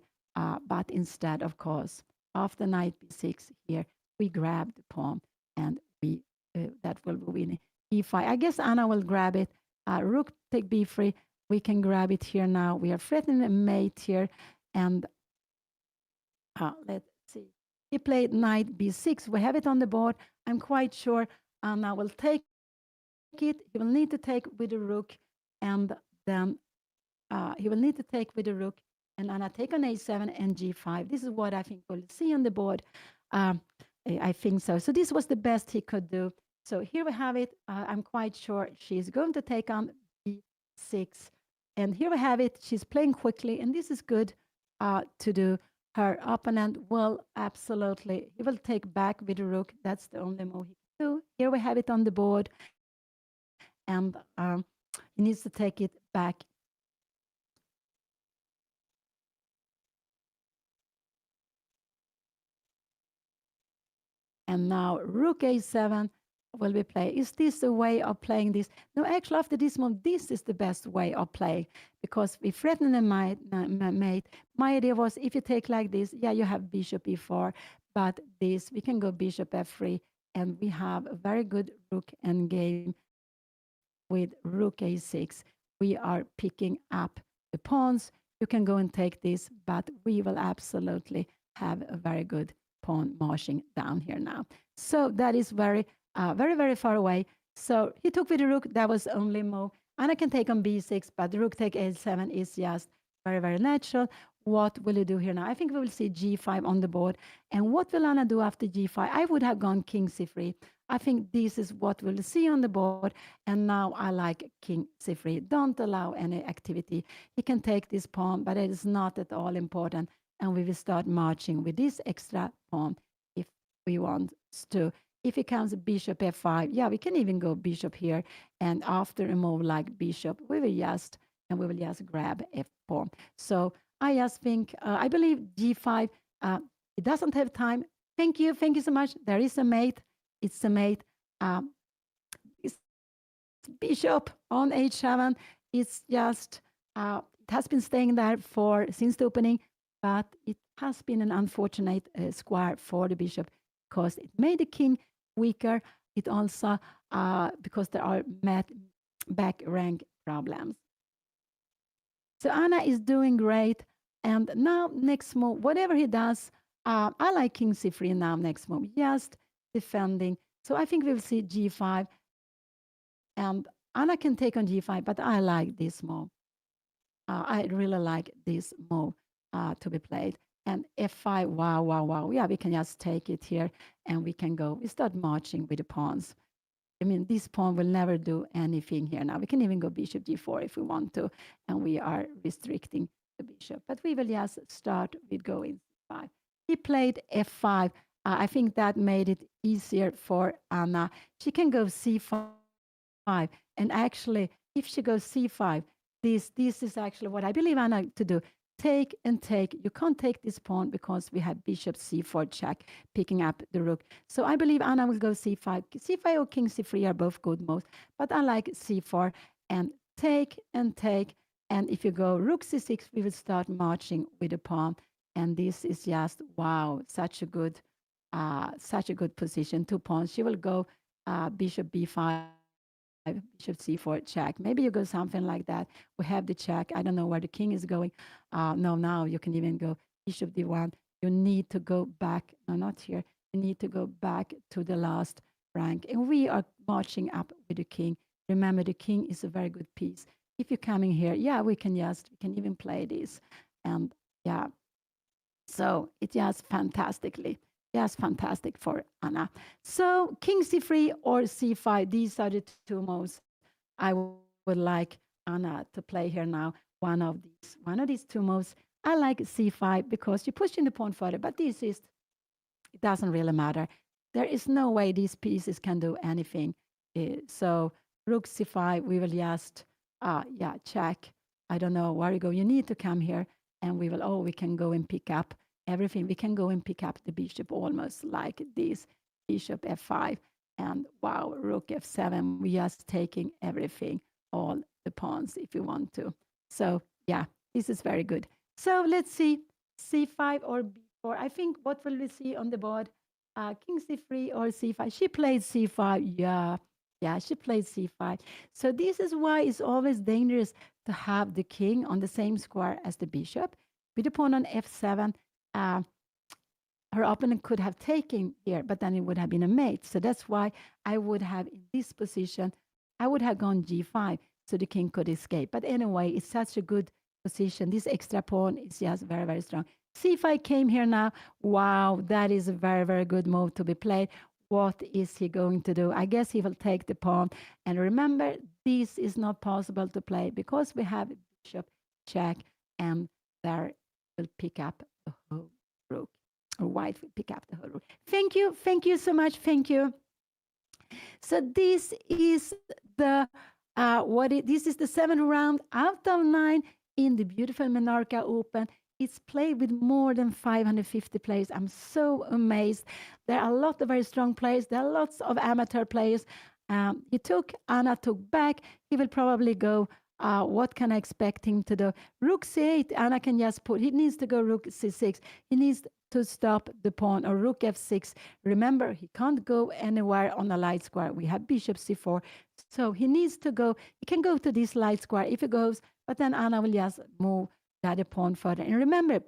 But instead, of course, after knight b6 here, we grab the pawn, and we that will be winning. e5. I guess Anna will grab it. Rook take b3. We can grab it here now. We are threatening a mate here, and let's see. He played knight b6. We have it on the board. I'm quite sure Anna will take it. He will need to take with the rook, and then he will need to take with the rook, and Anna take on a7 and g5. This is what I think we'll see on the board. Um, I think so. So this was the best he could do. So here we have it. I'm quite sure she's going to take on b6. And here we have it. She's playing quickly, and this is good to do. Her opponent will absolutely, he will take back with the rook. That's the only move he can do. Here we have it on the board, and he needs to take it back. And now rook a7 will be played. Is this a way of playing this? No, actually, after this move, this is the best way of playing because we threaten the mate. My idea was if you take like this, yeah, you have bishop e4, but this, we can go bishop f3, and we have a very good rook endgame with rook a6. We are picking up the pawns. You can go and take this, but we will absolutely have a very good pawn marching down here now. So that is very, very far away. So he took with the rook. That was only move. Anna can take on b6, but the rook take a7 is just very, very natural. What will you do here now? I think we will see g5 on the board. And what will Anna do after g5? I would have gone king c3. I think this is what we'll see on the board. And now I like king c3. Don't allow any activity. He can take this pawn, but it is not at all important. And we will start marching with this extra pawn if we want to. If it comes bishop f5, yeah, we can even go bishop here. And after a move like bishop, we will just grab f pawn. So I just think, I believe g5, it doesn't have time. Thank you so much. There is a mate. It's a mate. It's bishop on h7. It's just, it has been staying there since the opening, but it has been an unfortunate square for the bishop because it made the king weaker. It also, because there are back rank problems. So Anna is doing great. And now next move, whatever he does, I like king c3 now next move, just defending. So I think we'll see g5. And Anna can take on g5, but I like this move. I really like this move to be played. And f5, wow, wow, wow. Yeah, we can just take it here and we can go. We start marching with the pawns. I mean, this pawn will never do anything here now. We can even go bishop g4 if we want to, and we are restricting the bishop. But we will just start with going c5. He played f5. I think that made it easier for Anna. She can go c5. And actually, if she goes c5, this is actually what I believe Anna to do. Take and take. You can't take this pawn because we have bishop c4 check, picking up the rook. So I believe Anna will go c5. c5 or king c3 are both good moves, but I like c4 and take and take. And if you go rook c6, we will start marching with the pawn. And this is just, wow, such a good position. 2 pawns. She will go bishop b5, bishop c4 check. Maybe you go something like that. We have the check. I don't know where the king is going. No, now you can even go bishop d1. You need to go back. No, not here. You need to go back to the last rank. And we are marching up with the king. Remember, the king is a very good piece. if you're coming here, yeah, we can even play this. And yeah, so it just fantastically, just fantastic for Anna. So king c3 or c5, these are the two moves I would like Anna to play here now. One of these two moves. I like c5 because you're pushing the pawn further, but this is, it doesn't really matter. There is no way these pieces can do anything. So rook c5, we will just, yeah, check. I don't know where you go. You need to come here and we will, oh, we can go and pick up everything. We can go and pick up the bishop almost like this, bishop f5. And wow, rook f7, we just taking everything, all the pawns if you want to. So yeah, this is very good. So let's see, c5 or b4. I think what will we see on the board? King c3 or c5. She played c5. Yeah, yeah, she played c5. So this is why it's always dangerous to have the king on the same square as the bishop. With the pawn on f7, uh, her opponent could have taken here, but then it would have been a mate. So that's why I would have in this position, I would have gone g5 so the king could escape. But anyway, it's such a good position. This extra pawn is just very, very strong. c5 came here now. Wow, that is a very, very good move to be played. What is he going to do? I guess he will take the pawn. And remember, this is not possible to play because we have bishop check and there will pick up the whole rook or white will pick up the whole rook. Thank you. Thank you so much. Thank you. So this is the this is the seventh round out of 9 in the beautiful Menorca Open. It's played with more than 550 players. I'm so amazed. There are a lot of very strong players. There are lots of amateur players. Anna took back. He will probably go. What can I expect him to do? Rook c8. Anna can just put. He needs to go rook c6. He needs to stop the pawn or rook f6. Remember, he can't go anywhere on a light square. We have bishop c4. So he needs to go. He can go to this light square if he goes, but then Anna will just move the other pawn further. And remember,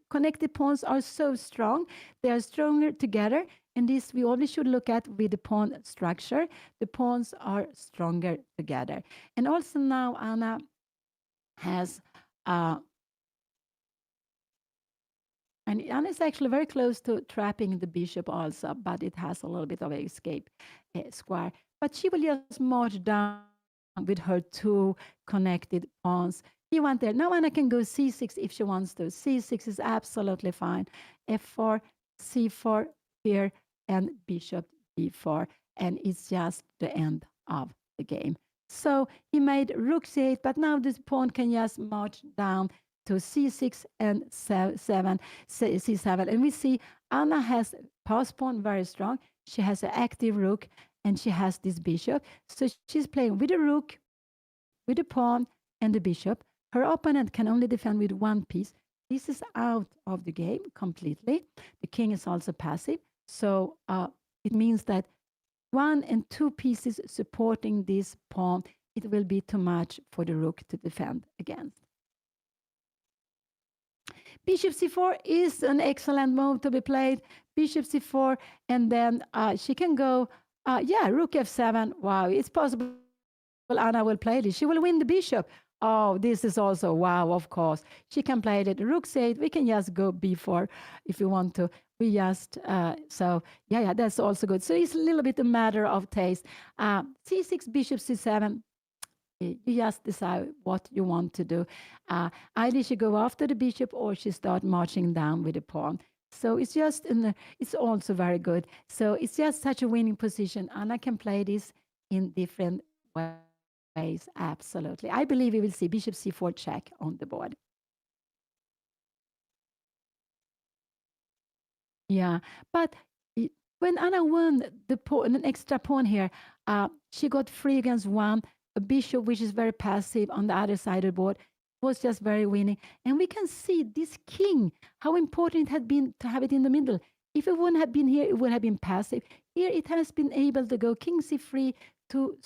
connected pawns are so strong. They are stronger together. And this we always should look at with the pawn structure. The pawns are stronger together. And also now Anna has and Anna is actually very close to trapping the bishop also, but it has a little bit of an escape square. But she will just march down with her two connected pawns. He went there. Now Anna can go c6 if she wants to. c6 is absolutely fine. f4, c4 here, and bishop d4. And it's just the end of the game. So he made rook c8, but now this pawn can just march down to c6 and c7. And we see Anna has pass pawn very strong. She has an active rook and she has this bishop. So she's playing with the rook, with the pawn and the bishop. Her opponent can only defend with one piece. This is out of the game completely. The king is also passive. So it means that one and two pieces supporting this pawn, it will be too much for the rook to defend against. Bishop c4 is an excellent move to be played. Bishop c4, and then she can go, yeah, rook f7. Wow, it's possible Anna will play this. She will win the bishop. Oh, this is also, wow, of course. She can play it. Rook c8, we can just go b4 if you want to. We just, so yeah, that's also good. So it's a little bit a matter of taste. c6, bishop c7, you just decide what you want to do. Either she go after the bishop or she start marching down with the pawn. So it's just, it's also very good. So it's just such a winning position. Anna can play this in different ways. Absolutely. I believe we will see bishop c4 check on the board. Yeah, but when Anna won the pawn, an extra pawn here, she got three against one. A bishop, which is very passive on the other side of the board, was just very winning. And we can see this king, how important it had been to have it in the middle. If it wouldn't have been here, it would have been passive. Here it has been able to go king c3 to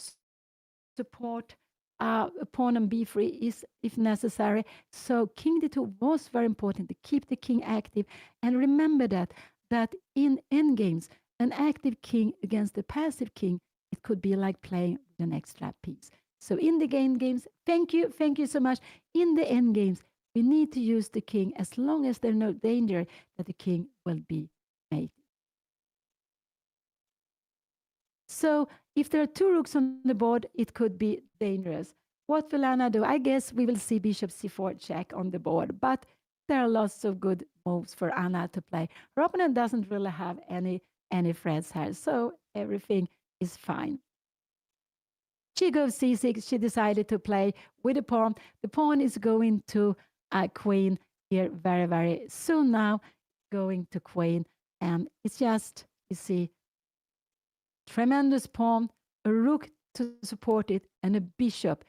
support pawn and b3 is if necessary. So king d2 was very important to keep the king active. And remember that in endgames, an active king against a passive king, it could be like playing with an extra piece. So in the game games, thank you so much. In the end games, we need to use the king as long as there's no danger that the king will be made. So if there are two rooks on the board, it could be dangerous. What will Anna do? I guess we will see bishop c4 check on the board, but there are lots of good moves for Anna to play. Her opponent doesn't really have any threats here, so everything is fine. She goes c6. She decided to play with the pawn. The pawn is going to queen here very, very soon now, going to queen. And it's just, you see, tremendous pawn, a rook to support it, and a bishop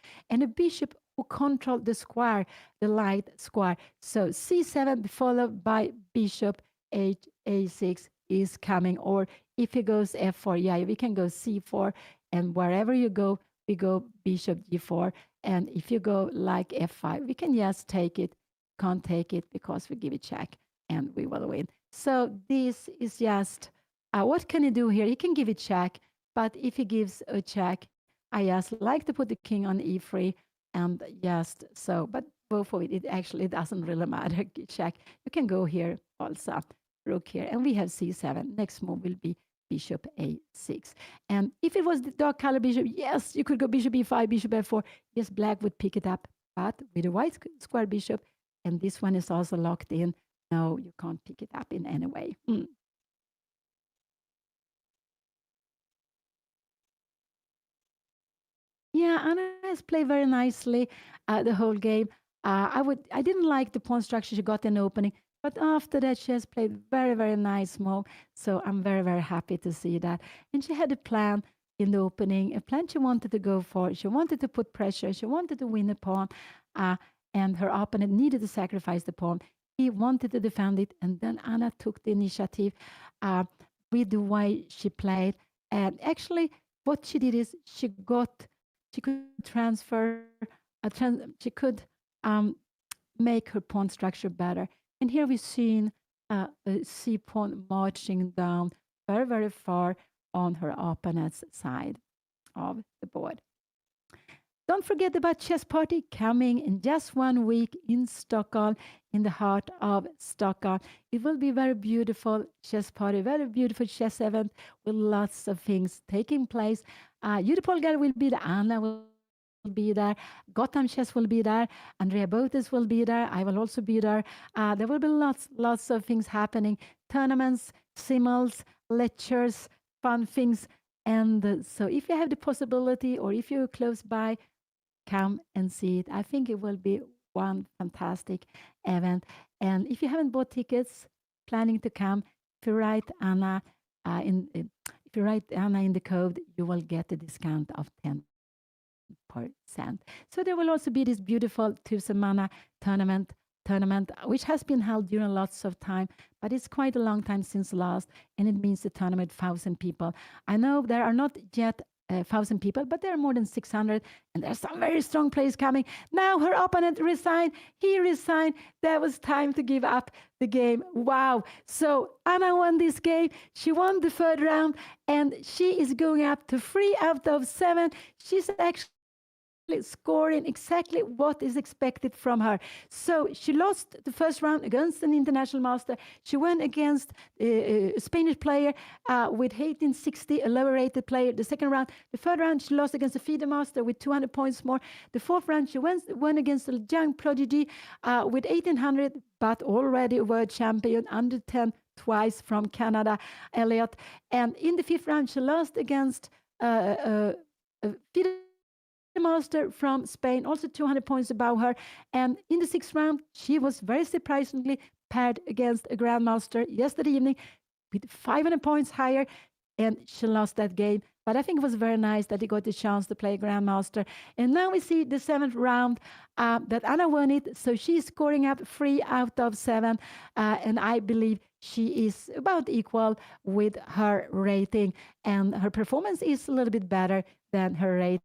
who control the square, the light square. So c7 followed by bishop a6 is coming, or if he goes f4, yeah, we can go c4, and wherever you go, we go bishop g4, and if you go like f5, we can just take it, can't take it because we give it check, and we will win. So this is just what can he do here? He can give it check, but if he gives a check, I just like to put the king on e3 and just so, but both of it actually doesn't really matter. Check. You can go here also, rook here, and we have c7. Next move will be bishop a6. And if it was the dark color bishop, yes, you could go bishop e5, bishop f4. Yes, black would pick it up, but with a white square bishop, and this one is also locked in, no, you can't pick it up in any way. Yeah, Anna has played very nicely the whole game. I didn't like the pawn structure she got in the opening, but after that she has played very, very nice move. So I'm very, very happy to see that. And she had a plan in the opening, a plan she wanted to go for. She wanted to put pressure. She wanted to win the pawn, uh, and her opponent needed to sacrifice the pawn. He wanted to defend it, and then Anna took the initiative uh, with the way she played. And actually, what she did is she could transfer, she could um, make her pawn structure better. And here we've seen a c pawn marching down very, very far on her opponent's side of the board. Don't forget about Chess Party coming in just 1 week in Stockholm, in the heart of Stockholm. It will be very beautiful chess party, very beautiful chess event with lots of things taking place. Judith will be there, Anna will be there, Gotham Chess will be there, Andrea Botes will be there, I will also be there. There will be lots of things happening, tournaments, simuls, lectures, fun things. And so if you have the possibility or if you're close by, come and see it. I think it will be one fantastic event. And if you haven't bought tickets, planning to come, if you write Anna if you write Anna in the code, you will get a discount of 10%. So there will also be this beautiful Tusenmanna tournament, which has been held during lots of time, but it's quite a long time since last, and it means the tournament 1,000 people. I know there are not yet 1,000 people, but there are more than 600, and there's some very strong players coming. Now her opponent resigned. He resigned. There was time to give up the game. Wow. So Anna won this game. She won the third round, and she is going up to 3 out of 7. She's actually scoring exactly what is expected from her. So she lost the first round against an international master. She won against a Spanish player with 1860, a lower rated player. The second round, the third round, she lost against a FIDE master with 200 points more. The fourth round, she won against a young prodigy with 1800, but already a world champion, under 10 twice from Canada, Elliot. And in the fifth round, she lost against a FIDE master from Spain, also 200 points above her. And in the sixth round, she was very surprisingly paired against a grandmaster yesterday evening with 500 points higher, and she lost that game. But I think it was very nice that he got the chance to play grandmaster. And now we see the seventh round that Anna won it, so she's scoring up 3 out of 7, and I believe she is about equal with her rating, and her performance is a little bit better than her rating.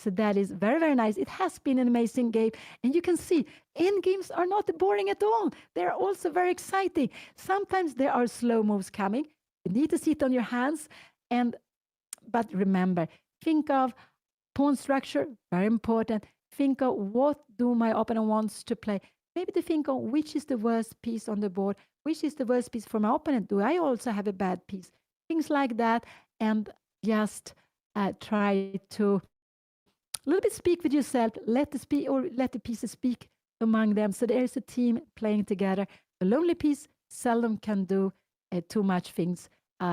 So that is very, very nice. It has been an amazing game. And you can see, end games are not boring at all. They're also very exciting. Sometimes there are slow moves coming. You need to sit on your hands. But remember, think of Pawn structure, very important. Think of what do my opponent wants to play. Maybe to think of which is the worst piece on the board, which is the worst piece for my opponent. Do I also have a bad piece? Things like that, and just try to a little bit speak with yourself. Let the pieces speak among them. So there is a team playing together. A lonely piece seldom can do too much things.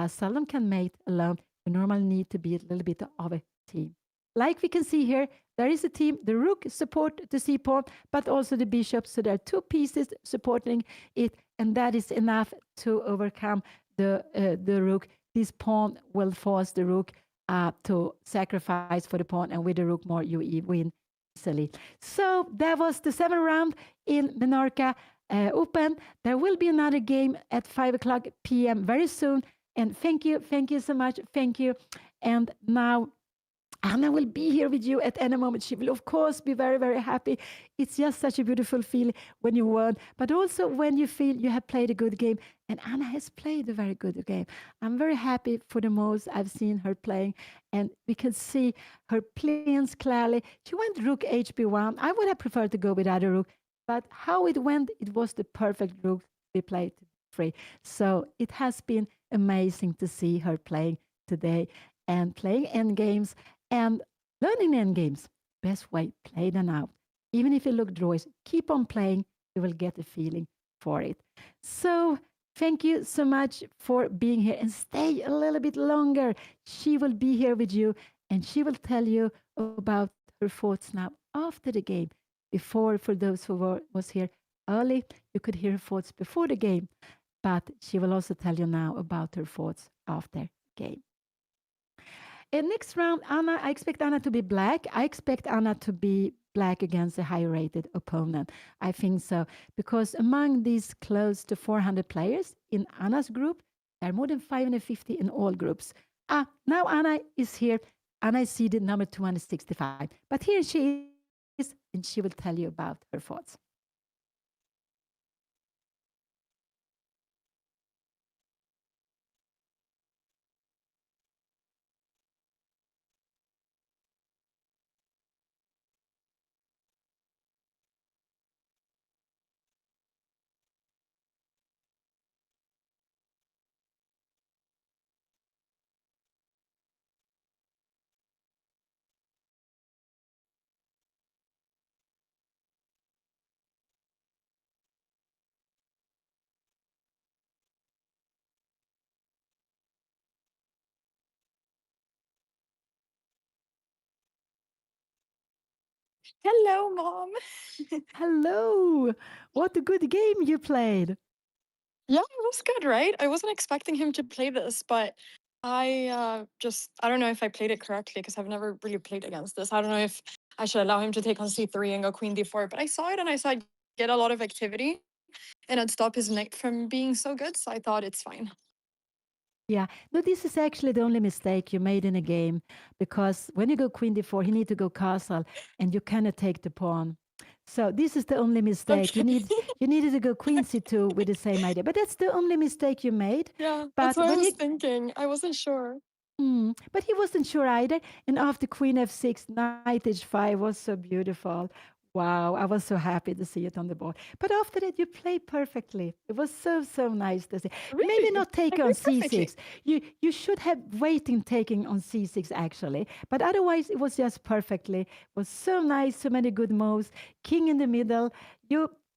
Seldom can mate alone. You normally need to be a little bit of a team. Like we can see here, there is a team. The rook support the c pawn, but also the bishop. So there are two pieces supporting it, and that is enough to overcome the rook. This pawn will force the rook to sacrifice for the pawn, and with the rook more, you win easily. So that was the 7th round in Menorca Open. There will be another game at 5 o'clock p.m. very soon. And thank you so much. Thank you. And now Anna will be here with you at any moment. She will, of course, be very, very happy. It's just such a beautiful feeling when you won, but also when you feel you have played a good game. And Anna has played a very good game. I'm very happy for the most I've seen her playing, and we can see her plans clearly. She went rook hb1. I would have preferred to go with other rook, but how it went, it was the perfect rook we played free. So it has been amazing to see her playing today and playing endgames and learning end games. Best way, play them out. Even if you look draws, keep on playing. You will get a feeling for it. So thank you so much for being here, and stay a little bit longer. She will be here with you, and she will tell you about her thoughts now after the game. Before, for those who was here early, you could hear her thoughts before the game, but she will also tell you now about her thoughts after the game. Next round, Anna, I expect Anna to be black. I expect Anna to be black against a high rated opponent. I think so. Because among these close to 400 players in Anna's group, there are more than 550 in all groups. Now Anna is here. Anna is seeded number 265. But here she is, and she will tell you about her thoughts. Hello, Mom. Hello. What a good game you played. Yeah, it was good, right? I wasn't expecting him to play this, but I don't know if I played it correctly because I've never really played against this. I don't know if I should allow him to take on c3 and go queen d4, but I saw it and I saw it get a lot of activity and it'd stop his knight from being so good, so I thought it's fine. Yeah, no, this is actually the only mistake you made in a game, because when you go queen d4, you need to go castle, and you cannot take the pawn. So this is the only mistake. Okay. You needed to go queen c2 with the same idea, but that's the only mistake you made. Yeah, that's But what I when was you thinking. I wasn't sure. But he wasn't sure either. And after queen f6, knight h5 was so beautiful. Wow, I was so happy to see it on the board. But after that, you played perfectly. It was so nice to see. Maybe Really? not take I on played perfectly. c6. You should have waiting taking on c6 actually. But otherwise, it was just perfectly. It was so nice, so many good moves. King in the middle.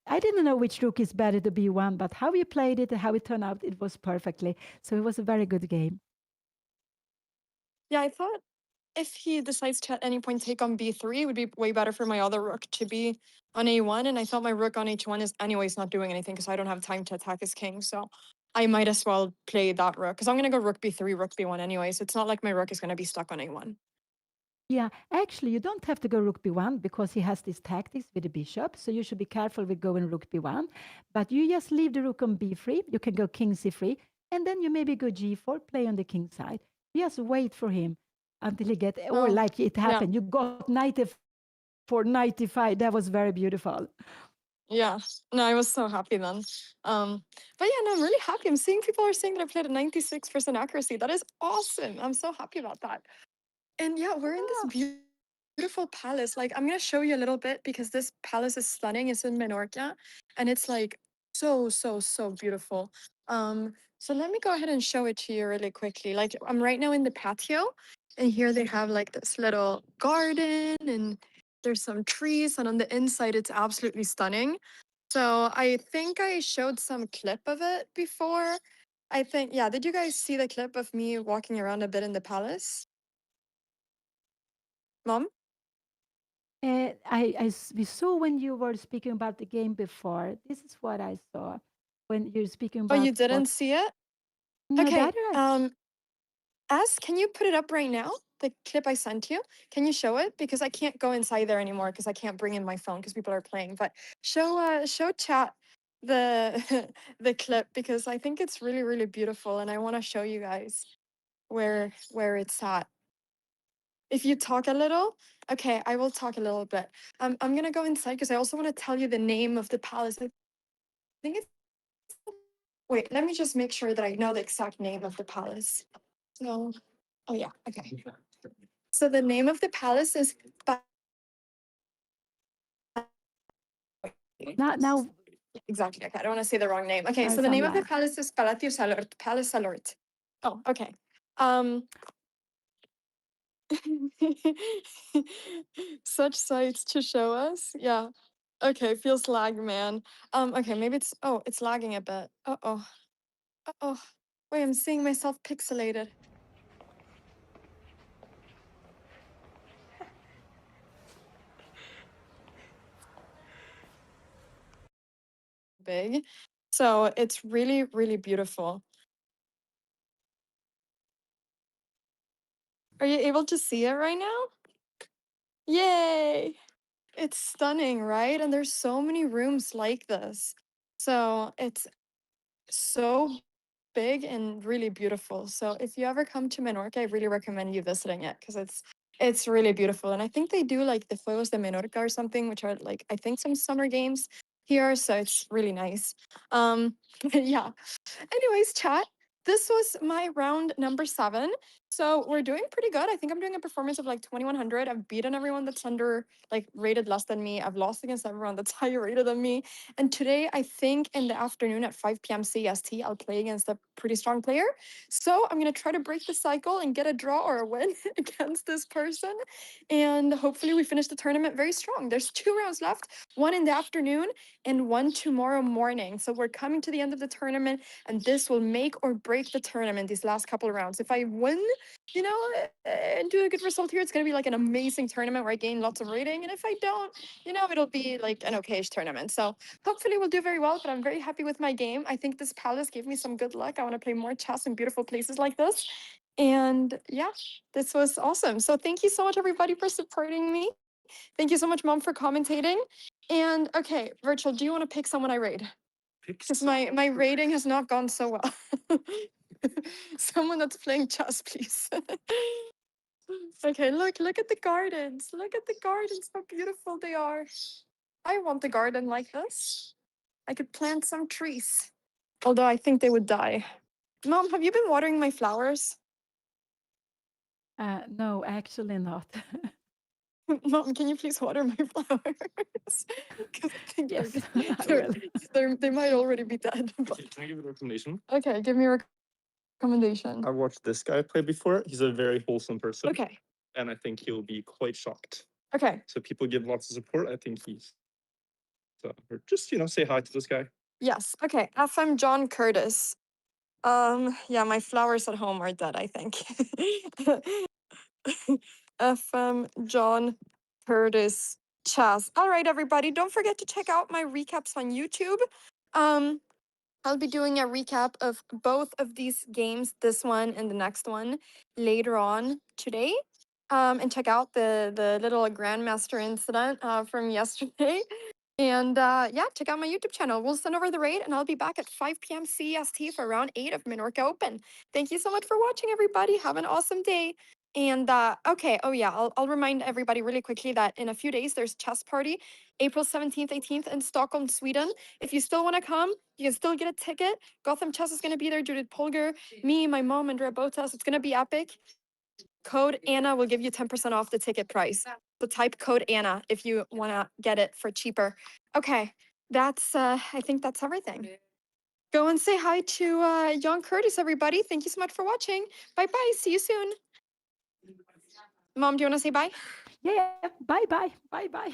I didn't know which rook is better to b1, but how you played it, how it turned out, it was perfectly. So it was a very good game. Yeah, I thought if he decides to at any point take on b3, it would be way better for my other rook to be on a1. And I thought my rook on h1 is anyways not doing anything because I don't have time to attack his king. So I might as well play that rook because I'm going to go rook b3, rook b1 anyways. It's not like my rook is going to be stuck on a1. Yeah, actually, you don't have to go rook b1 because he has these tactics with the bishop. So you should be careful with going rook b1. But you just leave the rook on b3. You can go king c3. And then you maybe go g4, play on the king side. Just wait for him until he get, or Oh, like it yeah. happened, you got knight f4, knight e5. That was very beautiful. Yeah, no, I was so happy then. But yeah, no, I'm really happy. I'm seeing people are saying that I played at 96% accuracy. That is awesome. I'm so happy about that. And yeah, we're in this Oh, beautiful beautiful palace. Like, I'm gonna show you a little bit because this palace is stunning. It's in Menorca, and it's like so beautiful. So let me go ahead and show it to you really quickly. Like, I'm right now in the patio, and here they have like this little garden, and there's some trees, and on the inside, it's absolutely stunning. So I think I showed some clip of it before. I think, yeah. Did you guys see the clip of me walking around a bit in the palace, Mom? We saw when you were speaking about the game before. This is what I saw when you're speaking Oh, you about what. didn't see it? No, Okay. that I. Can you put it up right now? The clip I sent you. Can you show it? Because I can't go inside there anymore because I can't bring in my phone because people are playing. But show chat the the clip because I think it's really beautiful and I want to show you guys where it's at. If you talk a little, okay, I will talk a little bit. I'm gonna go inside because I also want to tell you the name of the palace. I think it's. Wait, let me just make sure that I know the exact name of the palace. So, oh yeah, okay. So the name of the palace is Now, exactly. Okay, I don't want to say the wrong name. Okay, so the some name of the lag. palace is Palacio Salort. Palace Salort. Oh, okay. Um, such sights to show us. Yeah. Okay, feels lag, man. Okay, maybe it's lagging a bit. Uh-oh. Uh-oh. Wait, I'm seeing myself pixelated. Big. So it's really beautiful. Are you able to see it right now? Yay! It's stunning, right? And there's so many rooms like this. So it's so big and really beautiful. So if you ever come to Menorca, I really recommend you visiting it because it's really beautiful. And I think they do like the Fuegos de Menorca or something, which are like I think some summer games here. So it's really nice. Yeah. Anyways, chat, this was my round number 7. So we're doing pretty good. I think I'm doing a performance of like 2100. I've beaten everyone that's under like rated less than me. I've lost against everyone that's higher rated than me. And today, I think in the afternoon at 5 p.m. CST, I'll play against a pretty strong player. So I'm going to try to break the cycle and get a draw or a win against this person. And hopefully, we finish the tournament very strong. There's 2 rounds left, one in the afternoon and one tomorrow morning. So we're coming to the end of the tournament, and this will make or break the tournament, these last couple of rounds. If I win, and do a good result here, it's going to be like an amazing tournament where I gain lots of rating. And if I don't, it'll be like an okayish tournament. So hopefully we'll do very well, but I'm very happy with my game. I think this palace gave me some good luck. I want to play more chess in beautiful places like this. And yeah, this was awesome. So thank you so much, everybody, for supporting me. Thank you so much, Mom, for commentating. And okay, Virtual, do you want to pick someone I raid? Because my rating has not gone so well. Someone that's playing chess, please. Okay, look at the gardens. Look at the gardens, how beautiful they are. I want a garden like this. I could plant some trees. Although I think they would die. Mom, have you been watering my flowers? No, actually not. Mom, can you please water my flowers? Because I think Yes, I they're, will. they might already be dead. But... Can I give you a recommendation? Okay, give me a recommendation. I watched this guy play before. He's a very wholesome person. Okay. And I think he'll be quite shocked. Okay. So people give lots of support. I think he's or just say hi to this guy. Yes. Okay. FM John Curtis. Yeah, my flowers at home are dead, I think. FM John Curtis Chess. All right, everybody. Don't forget to check out my recaps on YouTube. I'll be doing a recap of both of these games, this one and the next one, later on today. And check out the little Grandmaster incident from yesterday. And yeah, check out my YouTube channel. We'll send over the raid, and I'll be back at 5 p.m. CEST for round 8 of Menorca Open. Thank you so much for watching, everybody. Have an awesome day. And okay, oh yeah, I'll remind everybody really quickly that in a few days there's chess party, April 17th, 18th in Stockholm, Sweden. If you still want to come, you can still get a ticket. Gotham Chess is going to be there. Judith Polgar, me, my mom, Andrea Botas. It's going to be epic. Code Anna will give you 10% off the ticket price. the type code Anna if you want to get it for cheaper. Okay, that's I think that's everything. Go and say hi to Young Curtis, everybody. Thank you so much for watching. Bye bye. See you soon. Mom, do you want to say bye? Yeah, bye bye. Bye bye.